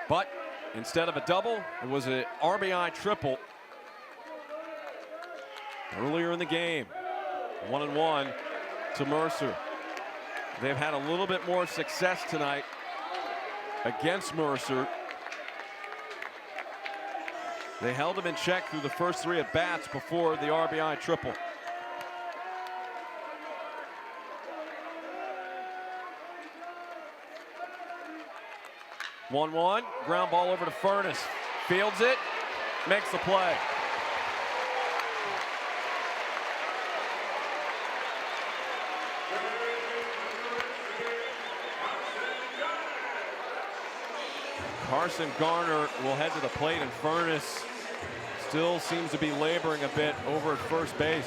But instead of a double, it was an RBI triple. earlier in the game. 1-1 to Mercer. They've had a little bit more success tonight against Mercer. They held him in check through the first 3 at-bats before the RBI triple. One, ground ball over to Furness. Fields it, makes the play. Carson Garner will head to the plate, and Furness still seems to be laboring a bit over at first base.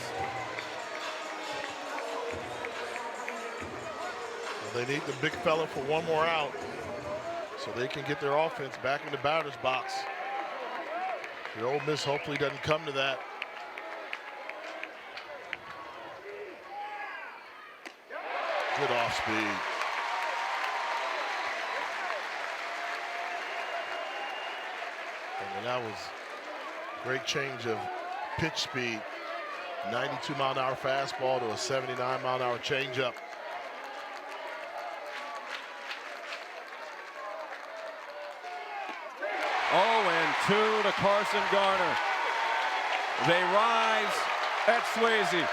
Well, they need the big fella for one more out so they can get their offense back in the batter's box. The Ole Miss hopefully doesn't come to that. Good off speed. And that was great change of pitch speed. 92-mile-an-hour fastball to a 79-mile-an-hour changeup. Oh, 2 to Carson Garner. They rise at Swayze.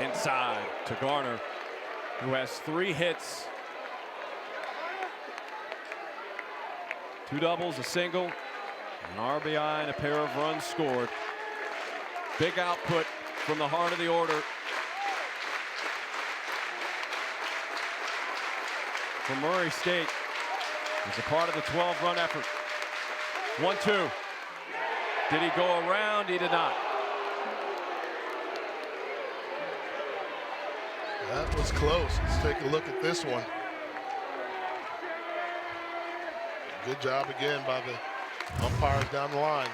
Inside to Garner, who has 3 hits, 2 doubles, a single, an RBI, and a pair of runs scored. Big output from the heart of the order for Murray State. He's a part of the 12-run effort. 1-2. Did he go around? He did not. That was close. Let's take a look at this one. Good job again by the umpires down the line.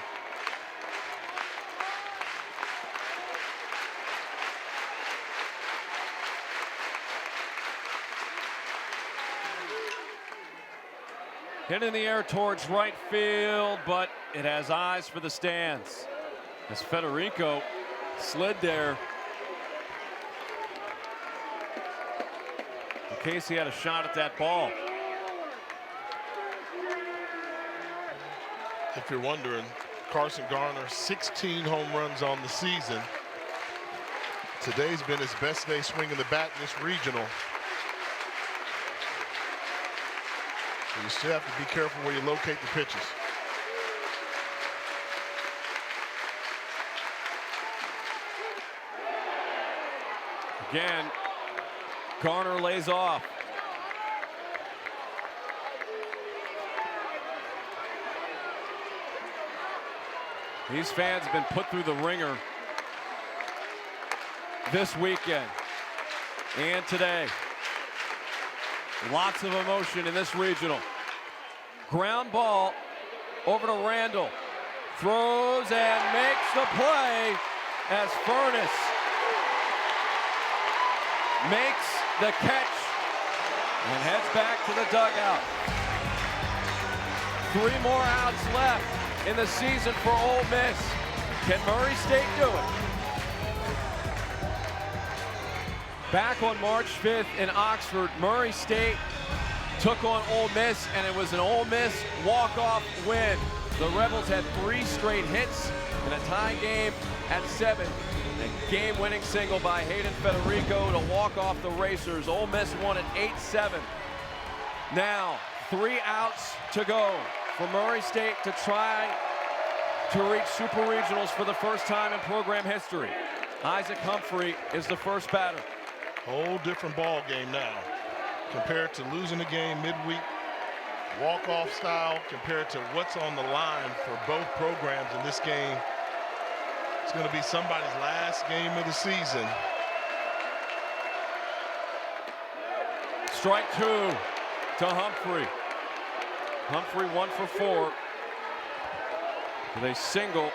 Hit in the air towards right field, but it has eyes for the stands as Federico slid there in case he had a shot at that ball. If you're wondering, Carson Garner, 16 home runs on the season. Today's been his best day swinging the bat in this regional. So you still have to be careful where you locate the pitches. Again, Garner lays off. These fans have been put through the ringer this weekend and today. Lots of emotion in this regional. Ground ball over to Randall. Throws and makes the play as Furness makes the catch and heads back to the dugout. 3 more outs left in the season for Ole Miss. Can Murray State do it? Back on March 5th in Oxford, Murray State took on Ole Miss, and it was an Ole Miss walk-off win. The Rebels had 3 straight hits in a tie game at 7. A game-winning single by Hayden Federico to walk off the Racers. Ole Miss won at 8-7. Now, 3 outs to go for Murray State to try to reach Super Regionals for the first time in program history. Isaac Humphrey is the first batter. Whole different ball game now compared to losing the game midweek, walk-off style, compared to what's on the line for both programs in this game. It's going to be somebody's last game of the season. Strike 2 to Humphrey. Humphrey 1 for 4 with a single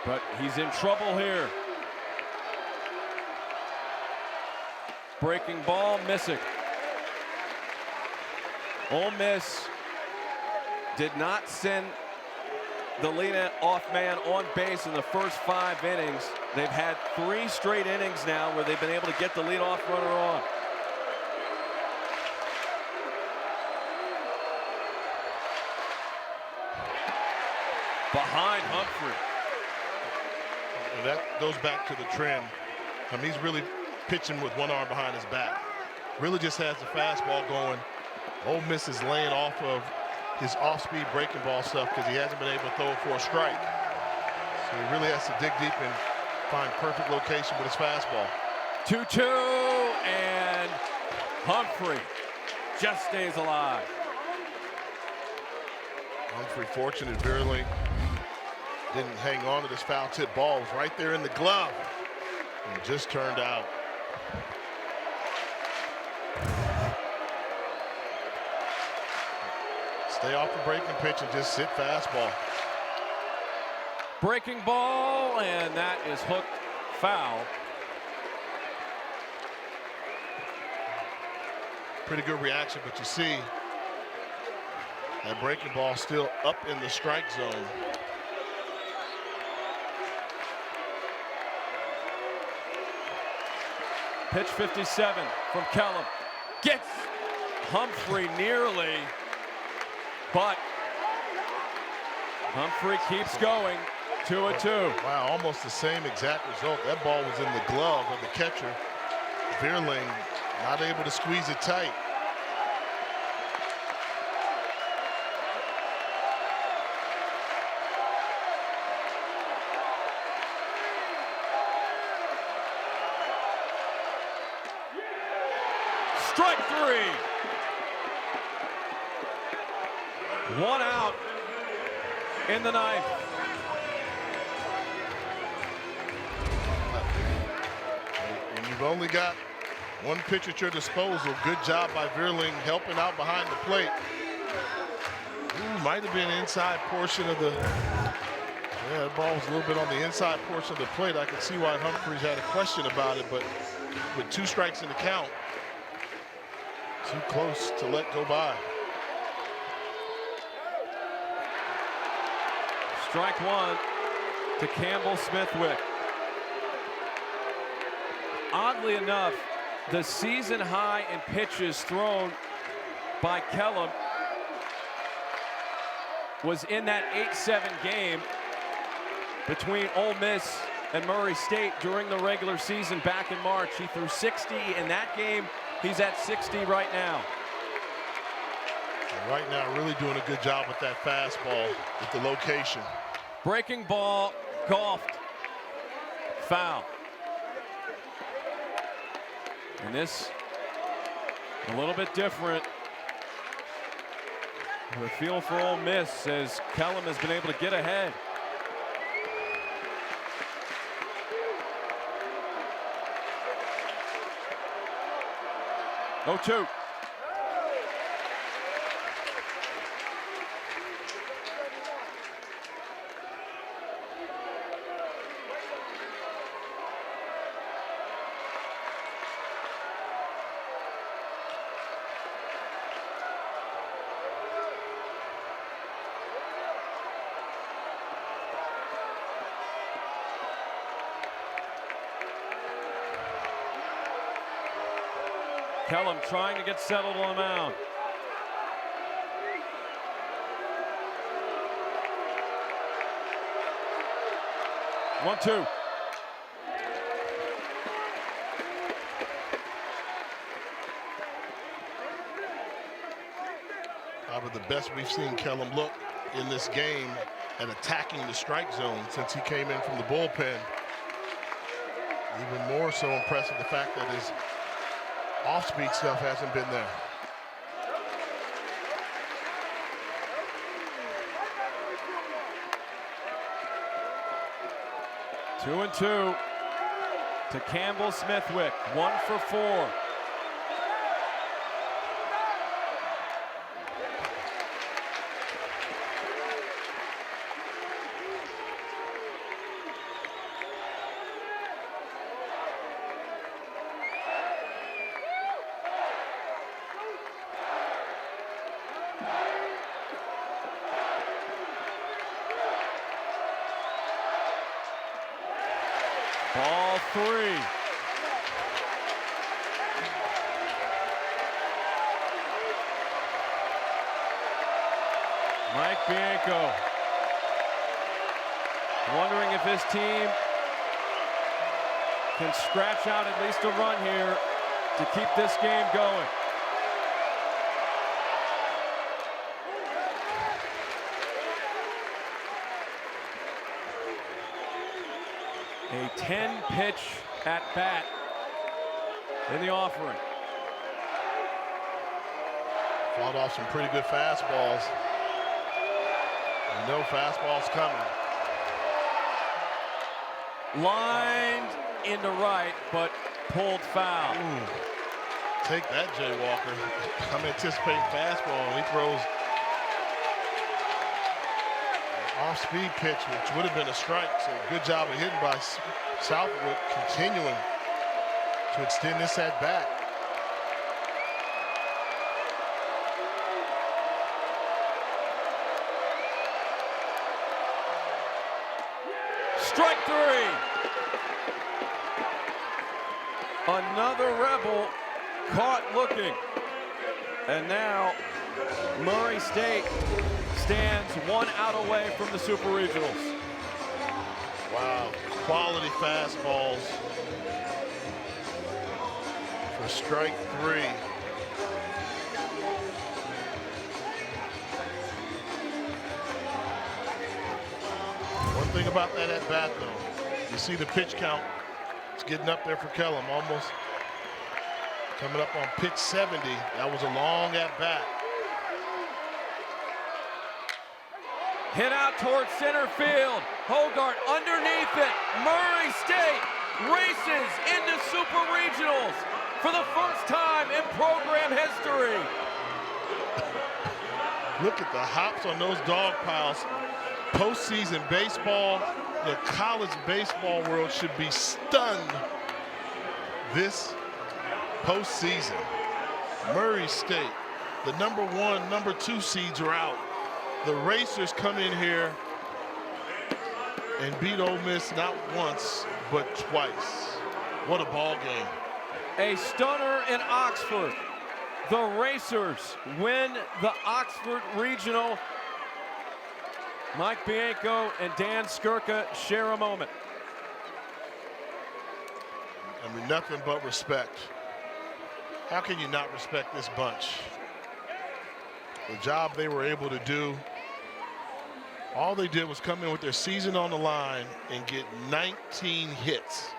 But he's in trouble here. Breaking ball, missing. Ole Miss did not send the lead-off man on base in the first 5 innings. They've had 3 straight innings now where they've been able to get the lead-off runner on. Behind Humphrey. And that goes back to the trend. I mean, he's really pitching with one arm behind his back. Really just has the fastball going. Ole Miss is laying off of his off-speed breaking ball stuff because he hasn't been able to throw it for a strike. So he really has to dig deep and find perfect location with his fastball. 2-2, and Humphrey just stays alive. Humphrey fortunate barely didn't hang on to this foul tip ball. It was right there in the glove and just turned out. Stay off the breaking pitch and just sit fastball. Breaking ball, and that is hooked foul. Pretty good reaction, but you see that breaking ball still up in the strike zone. Pitch 57 from Kellum. Gets Humphrey nearly, but Humphrey keeps going. 2-2. Wow, almost the same exact result. That ball was in the glove of the catcher. Veerling not able to squeeze it tight. Strike 3. 1 out in the 9th. When you've only got one pitch at your disposal, good job by Veerling helping out behind the plate. Ooh, might have been inside portion of the, yeah, the ball was a little bit on the inside portion of the plate. I could see why Humphreys had a question about it, but with 2 strikes in the count, too close to let go by. Strike 1 to Campbell Smithwick. Oddly enough, the season high in pitches thrown by Kellum was in that 8-7 game between Ole Miss and Murray State during the regular season back in March. He threw 60 in that game. He's at 60 right now. Right now, really doing a good job with that fastball, with the location. Breaking ball, golfed, foul. And this, a little bit different. The feel for Ole Miss as Kellum has been able to get ahead. Oh, 2. Kellum trying to get settled on the mound. One, 2. Probably the best we've seen Kellum look in this game at attacking the strike zone since he came in from the bullpen. Even more so impressive the fact that his off-speed stuff hasn't been there. Two and 2 to Campbell Smithwick. 1 for 4. three. Mike Bianco wondering if his team can scratch out at least a run here to keep this game going. A 10-pitch at bat in the offering. Fought off some pretty good fastballs. You know fastball's coming. Lined into right, but pulled foul. Ooh. Take that, Jay Walker. I'm anticipating fastball, and he throws an off-speed pitch, which would have been a strike. So good job of hitting by Southwood, continuing to extend this at bat. Strike three. Another Rebel caught looking. And now Murray State stands 1 out away from the Super Regionals. Wow, quality fastballs for strike three. One thing about that at bat though, you see the pitch count, it's getting up there for Kellum, almost coming up on pitch 70. That was a long at bat. Hit out towards center field. Hogart underneath it. Murray State races into Super Regionals for the first time in program history. Look at the hops on those dog piles. Postseason baseball, the college baseball world should be stunned this postseason. Murray State, the #1, #2 seeds are out. The Racers come in here and beat Ole Miss not once, but twice. What a ball game. A stunner in Oxford. The Racers win the Oxford Regional. Mike Bianco and Dan Skirka share a moment. I mean, nothing but respect. How can you not respect this bunch? The job they were able to do. All they did was come in with their season on the line and get 19 hits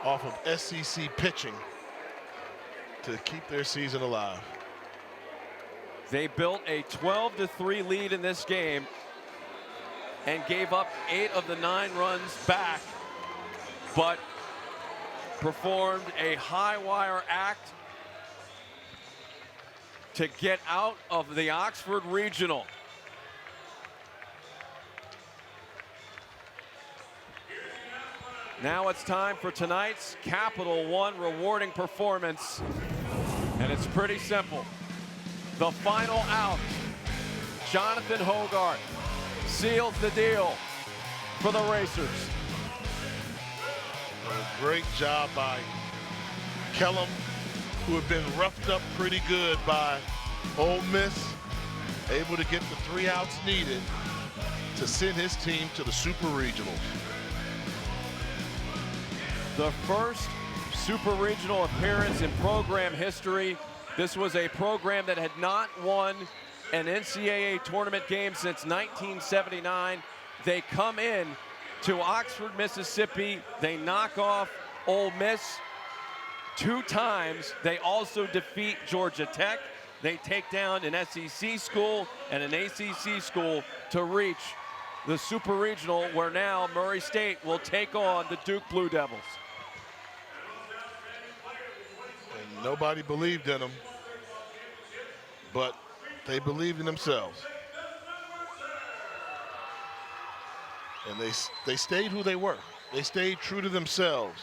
off of SEC pitching to keep their season alive. They built a 12-3 lead in this game and gave up 8 of the 9 runs back, but performed a high wire act to get out of the Oxford Regional. Now it's time for tonight's Capital One rewarding performance, and it's pretty simple. The final out, Jonathan Hogart seals the deal for the Racers. A great job by Kellum, who had been roughed up pretty good by Ole Miss, able to get the 3 outs needed to send his team to the Super Regionals. The first Super Regional appearance in program history. This was a program that had not won an NCAA tournament game since 1979. They come in to Oxford, Mississippi. They knock off Ole Miss 2 times. They also defeat Georgia Tech. They take down an SEC school and an ACC school to reach the Super Regional, where now Murray State will take on the Duke Blue Devils. And nobody believed in them, but they believed in themselves. And they stayed who they were. They stayed true to themselves,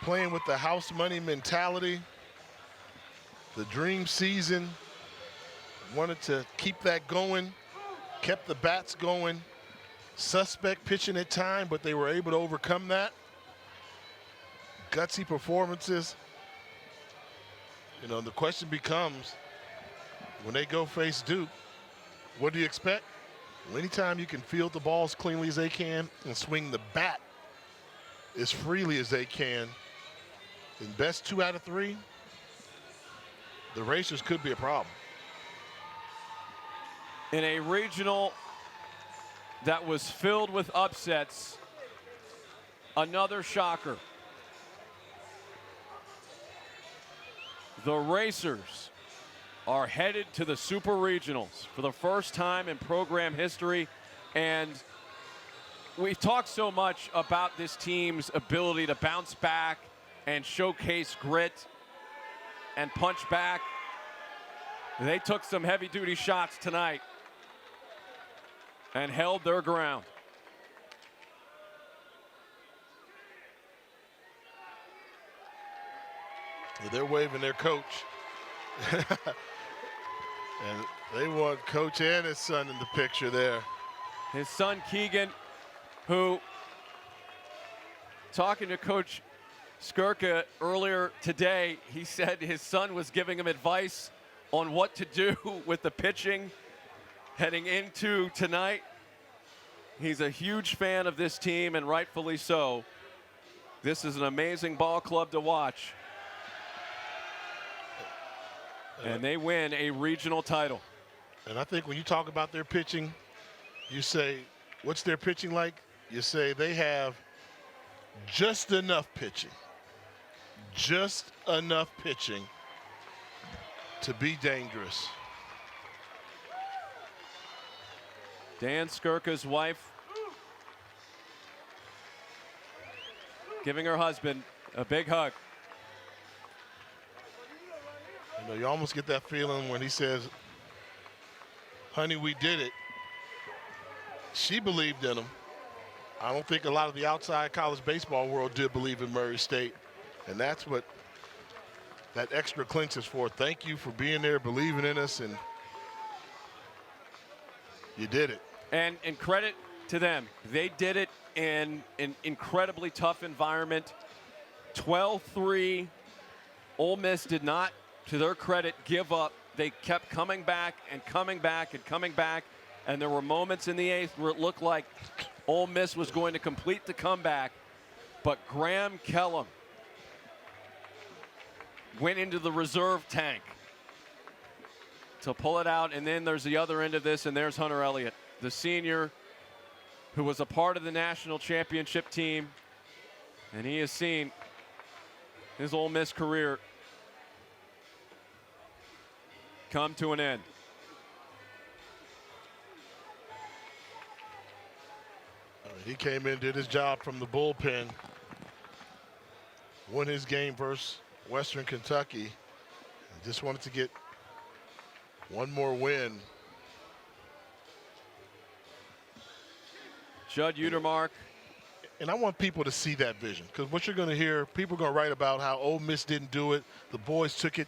playing with the house money mentality, the dream season, wanted to keep that going, kept the bats going, suspect pitching at time, but they were able to overcome that. gutsy performances. You know, the question becomes, when they go face Duke, what do you expect? Well, anytime you can field the ball as cleanly as they can and swing the bat as freely as they can, in best 2 out of 3, the Racers could be a problem. In a regional that was filled with upsets, another shocker. The Racers are headed to the Super Regionals for the first time in program history, and we've talked so much about this team's ability to bounce back and showcase grit and punch back. They took some heavy-duty shots tonight and held their ground. They're waving their coach. And they want coach and his son in the picture there. His son Keegan, who, talking to Coach Skirka earlier today, he said his son was giving him advice on what to do with the pitching heading into tonight. He's a huge fan of this team, and rightfully so. This is an amazing ball club to watch. And they win a regional title. And I think when you talk about their pitching, you say, what's their pitching like? You say they have just enough pitching. Just enough pitching to be dangerous. Dan Skirka's wife giving her husband a big hug. You know, you almost get that feeling when he says, honey, we did it. She believed in him. I don't think a lot of the outside college baseball world did believe in Murray State. And that's what that extra clinch is for. Thank you for being there, believing in us, and you did it. And credit to them. They did it in an incredibly tough environment. 12-3. Ole Miss did not, to their credit, give up. They kept coming back and coming back and coming back. And there were moments in the 8th where it looked like Ole Miss was going to complete the comeback. But Graham Kellum went into the reserve tank to pull it out. And then there's the other end of this, and there's Hunter Elliott, the senior who was a part of the national championship team. And he has seen his Ole Miss career come to an end. He came in, did his job from the bullpen, won his game versus Western Kentucky. Just wanted to get one more win. Judd Utermark. And I want people to see that vision, because what you're going to hear, people are going to write about how Ole Miss didn't do it. The boys took it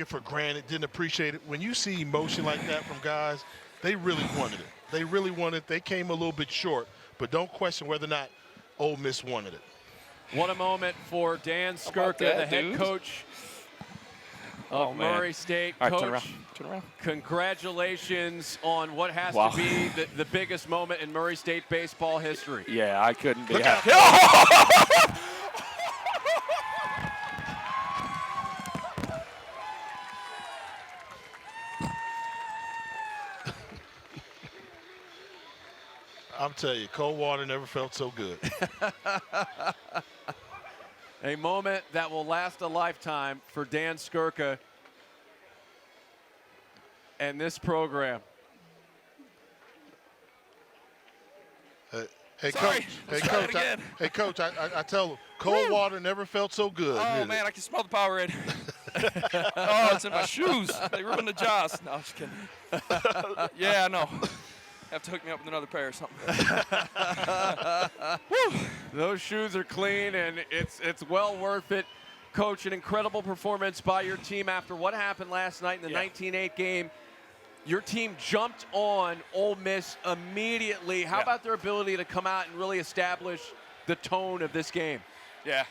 for granted, didn't appreciate it. When you see emotion like that from guys, they really wanted it. They really wanted it. They came a little bit short, but don't question whether or not Ole Miss wanted it. What a moment for Dan Skirka, the head coach of Murray State. All right, Coach, turn around. Congratulations on what has to be the biggest moment in Murray State baseball history. Yeah, I couldn't be happy. I'm telling you, cold water never felt so good. A moment that will last a lifetime for Dan Skirka and this program. Hey, Sorry. Coach. Hey, Coach. I tell them, cold water never felt so good. Oh, man, I can smell the Powerade. Oh, it's in my shoes. They ruined the jaws. No, I'm just kidding. Yeah, I know. Have to hook me up with another pair or something. Those shoes are clean, and it's well worth it. Coach, an incredible performance by your team after what happened last night in the 19-8 game. Your team jumped on Ole Miss immediately. How about their ability to come out and really establish the tone of this game? Yeah.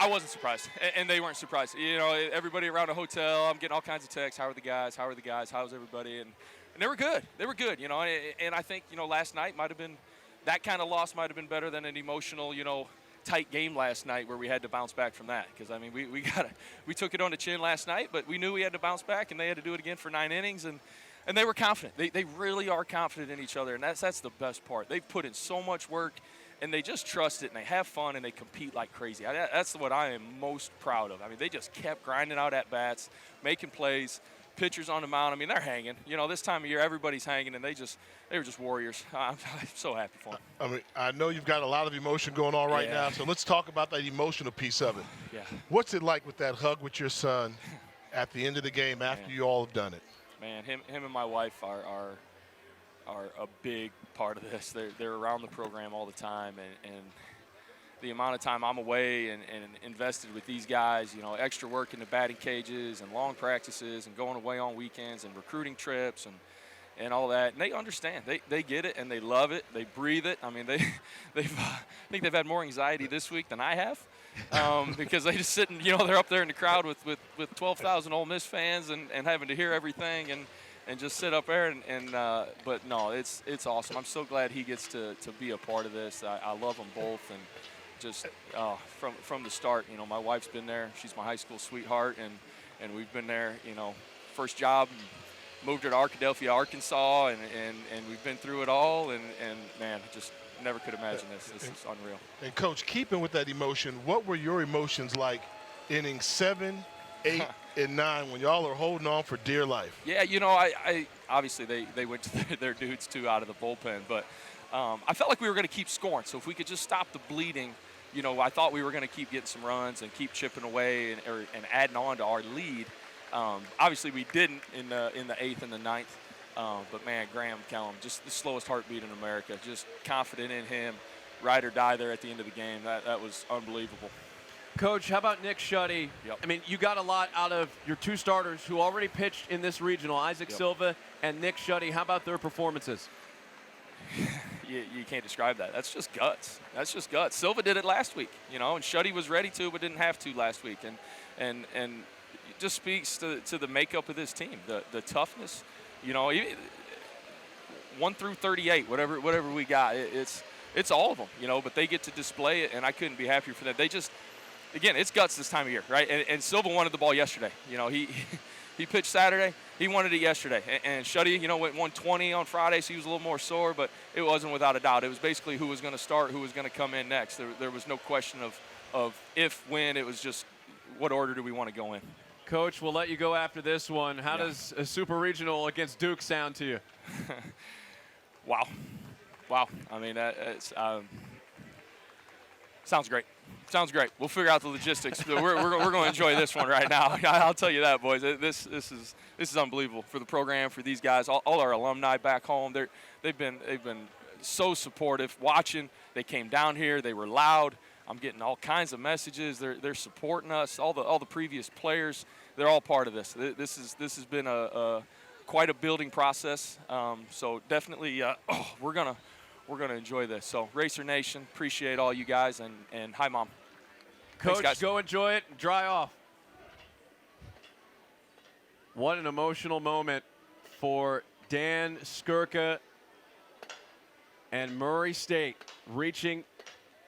I wasn't surprised, and they weren't surprised. You know, everybody around the hotel, I'm getting all kinds of texts. How are the guys? How are the guys? How's everybody? And they were good. They were good, you know. And I think, you know, last night might have been, that kind of loss might have been better than an emotional, you know, tight game last night where we had to bounce back from that. Because, I mean, we took it on the chin last night, but we knew we had to bounce back, and they had to do it again for 9 innings. And they were confident. They really are confident in each other, and that's the best part. They've put in so much work, and they just trust it, and they have fun, and they compete like crazy. That's what I am most proud of. I mean, they just kept grinding out at-bats, making plays, pitchers on the mound. I mean, they're hanging. You know, this time of year, everybody's hanging, and they were just warriors. I'm so happy for them. I mean, I know you've got a lot of emotion going on right now, so let's talk about that emotional piece of it. Yeah. What's it like with that hug with your son at the end of the game after you all have done it? Man, him and my wife are a big part of this. They're around the program all the time, and the amount of time I'm away and invested with these guys, you know, extra work in the batting cages and long practices and going away on weekends and recruiting trips and all that. And they understand. They get it, and they love it. They breathe it. I mean, I think they've had more anxiety this week than I have because they just sit and, you know, they're up there in the crowd with 12,000 Ole Miss fans and having to hear everything and just sit up there but no, it's awesome. I'm so glad he gets to be a part of this. I love them both, and just from the start, you know, my wife's been there. She's my high school sweetheart, and we've been there, you know, first job, moved her to Arkadelphia, Arkansas, and we've been through it all, and man, just never could imagine this. This is unreal. And Coach, keeping with that emotion, what were your emotions like innings 7, 8, and 9 when y'all are holding on for dear life? Yeah, you know, I obviously they went to their dudes too out of the bullpen, but I felt like we were going to keep scoring. So if we could just stop the bleeding, you know, I thought we were going to keep getting some runs and keep chipping away and adding on to our lead. Obviously, we didn't in the 8th and the 9th. But man, Graham Kellum, just the slowest heartbeat in America. Just confident in him, ride or die there at the end of the game. That was unbelievable. Coach, how about Nick Schutte? Yep. I mean, you got a lot out of your two starters who already pitched in this regional, Isaac Silva and Nick Schutte. How about their performances? You can't describe that. That's just guts. That's just guts. Silva did it last week, you know, and Schutte was ready to, but didn't have to last week. And it just speaks to the makeup of this team, the toughness. You know, 1 through 38, whatever we got, it's all of them, you know. But they get to display it, and I couldn't be happier for them. They just, again, it's guts this time of year, right? And Silva wanted the ball yesterday. You know, he pitched Saturday. He wanted it yesterday. And Schutte, you know, went 120 on Friday, so he was a little more sore, but it wasn't without a doubt. It was basically who was going to start, who was going to come in next. There was no question of if, when. It was just what order do we want to go in. Coach, we'll let you go after this one. How does a super regional against Duke sound to you? Wow. I mean, sounds great. Sounds great. We'll figure out the logistics. We're going to enjoy this one right now. I'll tell you that, boys. This is unbelievable for the program, for these guys, all our alumni back home. They've been so supportive. Watching, they came down here. They were loud. I'm getting all kinds of messages. They're supporting us. All the previous players, they're all part of this. This has been quite a building process. So definitely, we're gonna enjoy this. So Racer Nation, appreciate all you guys, and hi, Mom. Coach, thanks, guys. Go enjoy it and dry off. What an emotional moment for Dan Skirka and Murray State reaching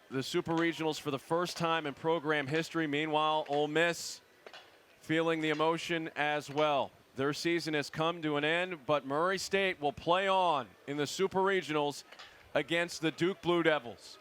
the Super Regionals for the first time in program history. Meanwhile, Ole Miss feeling the emotion as well. Their season has come to an end, but Murray State will play on in the Super Regionals against the Duke Blue Devils.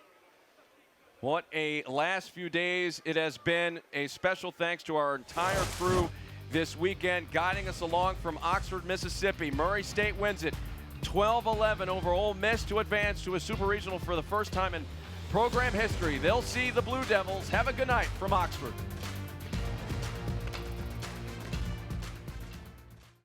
What a last few days it has been. A special thanks to our entire crew this weekend, guiding us along from Oxford, Mississippi. Murray State wins it 12-11 over Ole Miss to advance to a Super Regional for the first time in program history. They'll see the Blue Devils. Have a good night from Oxford.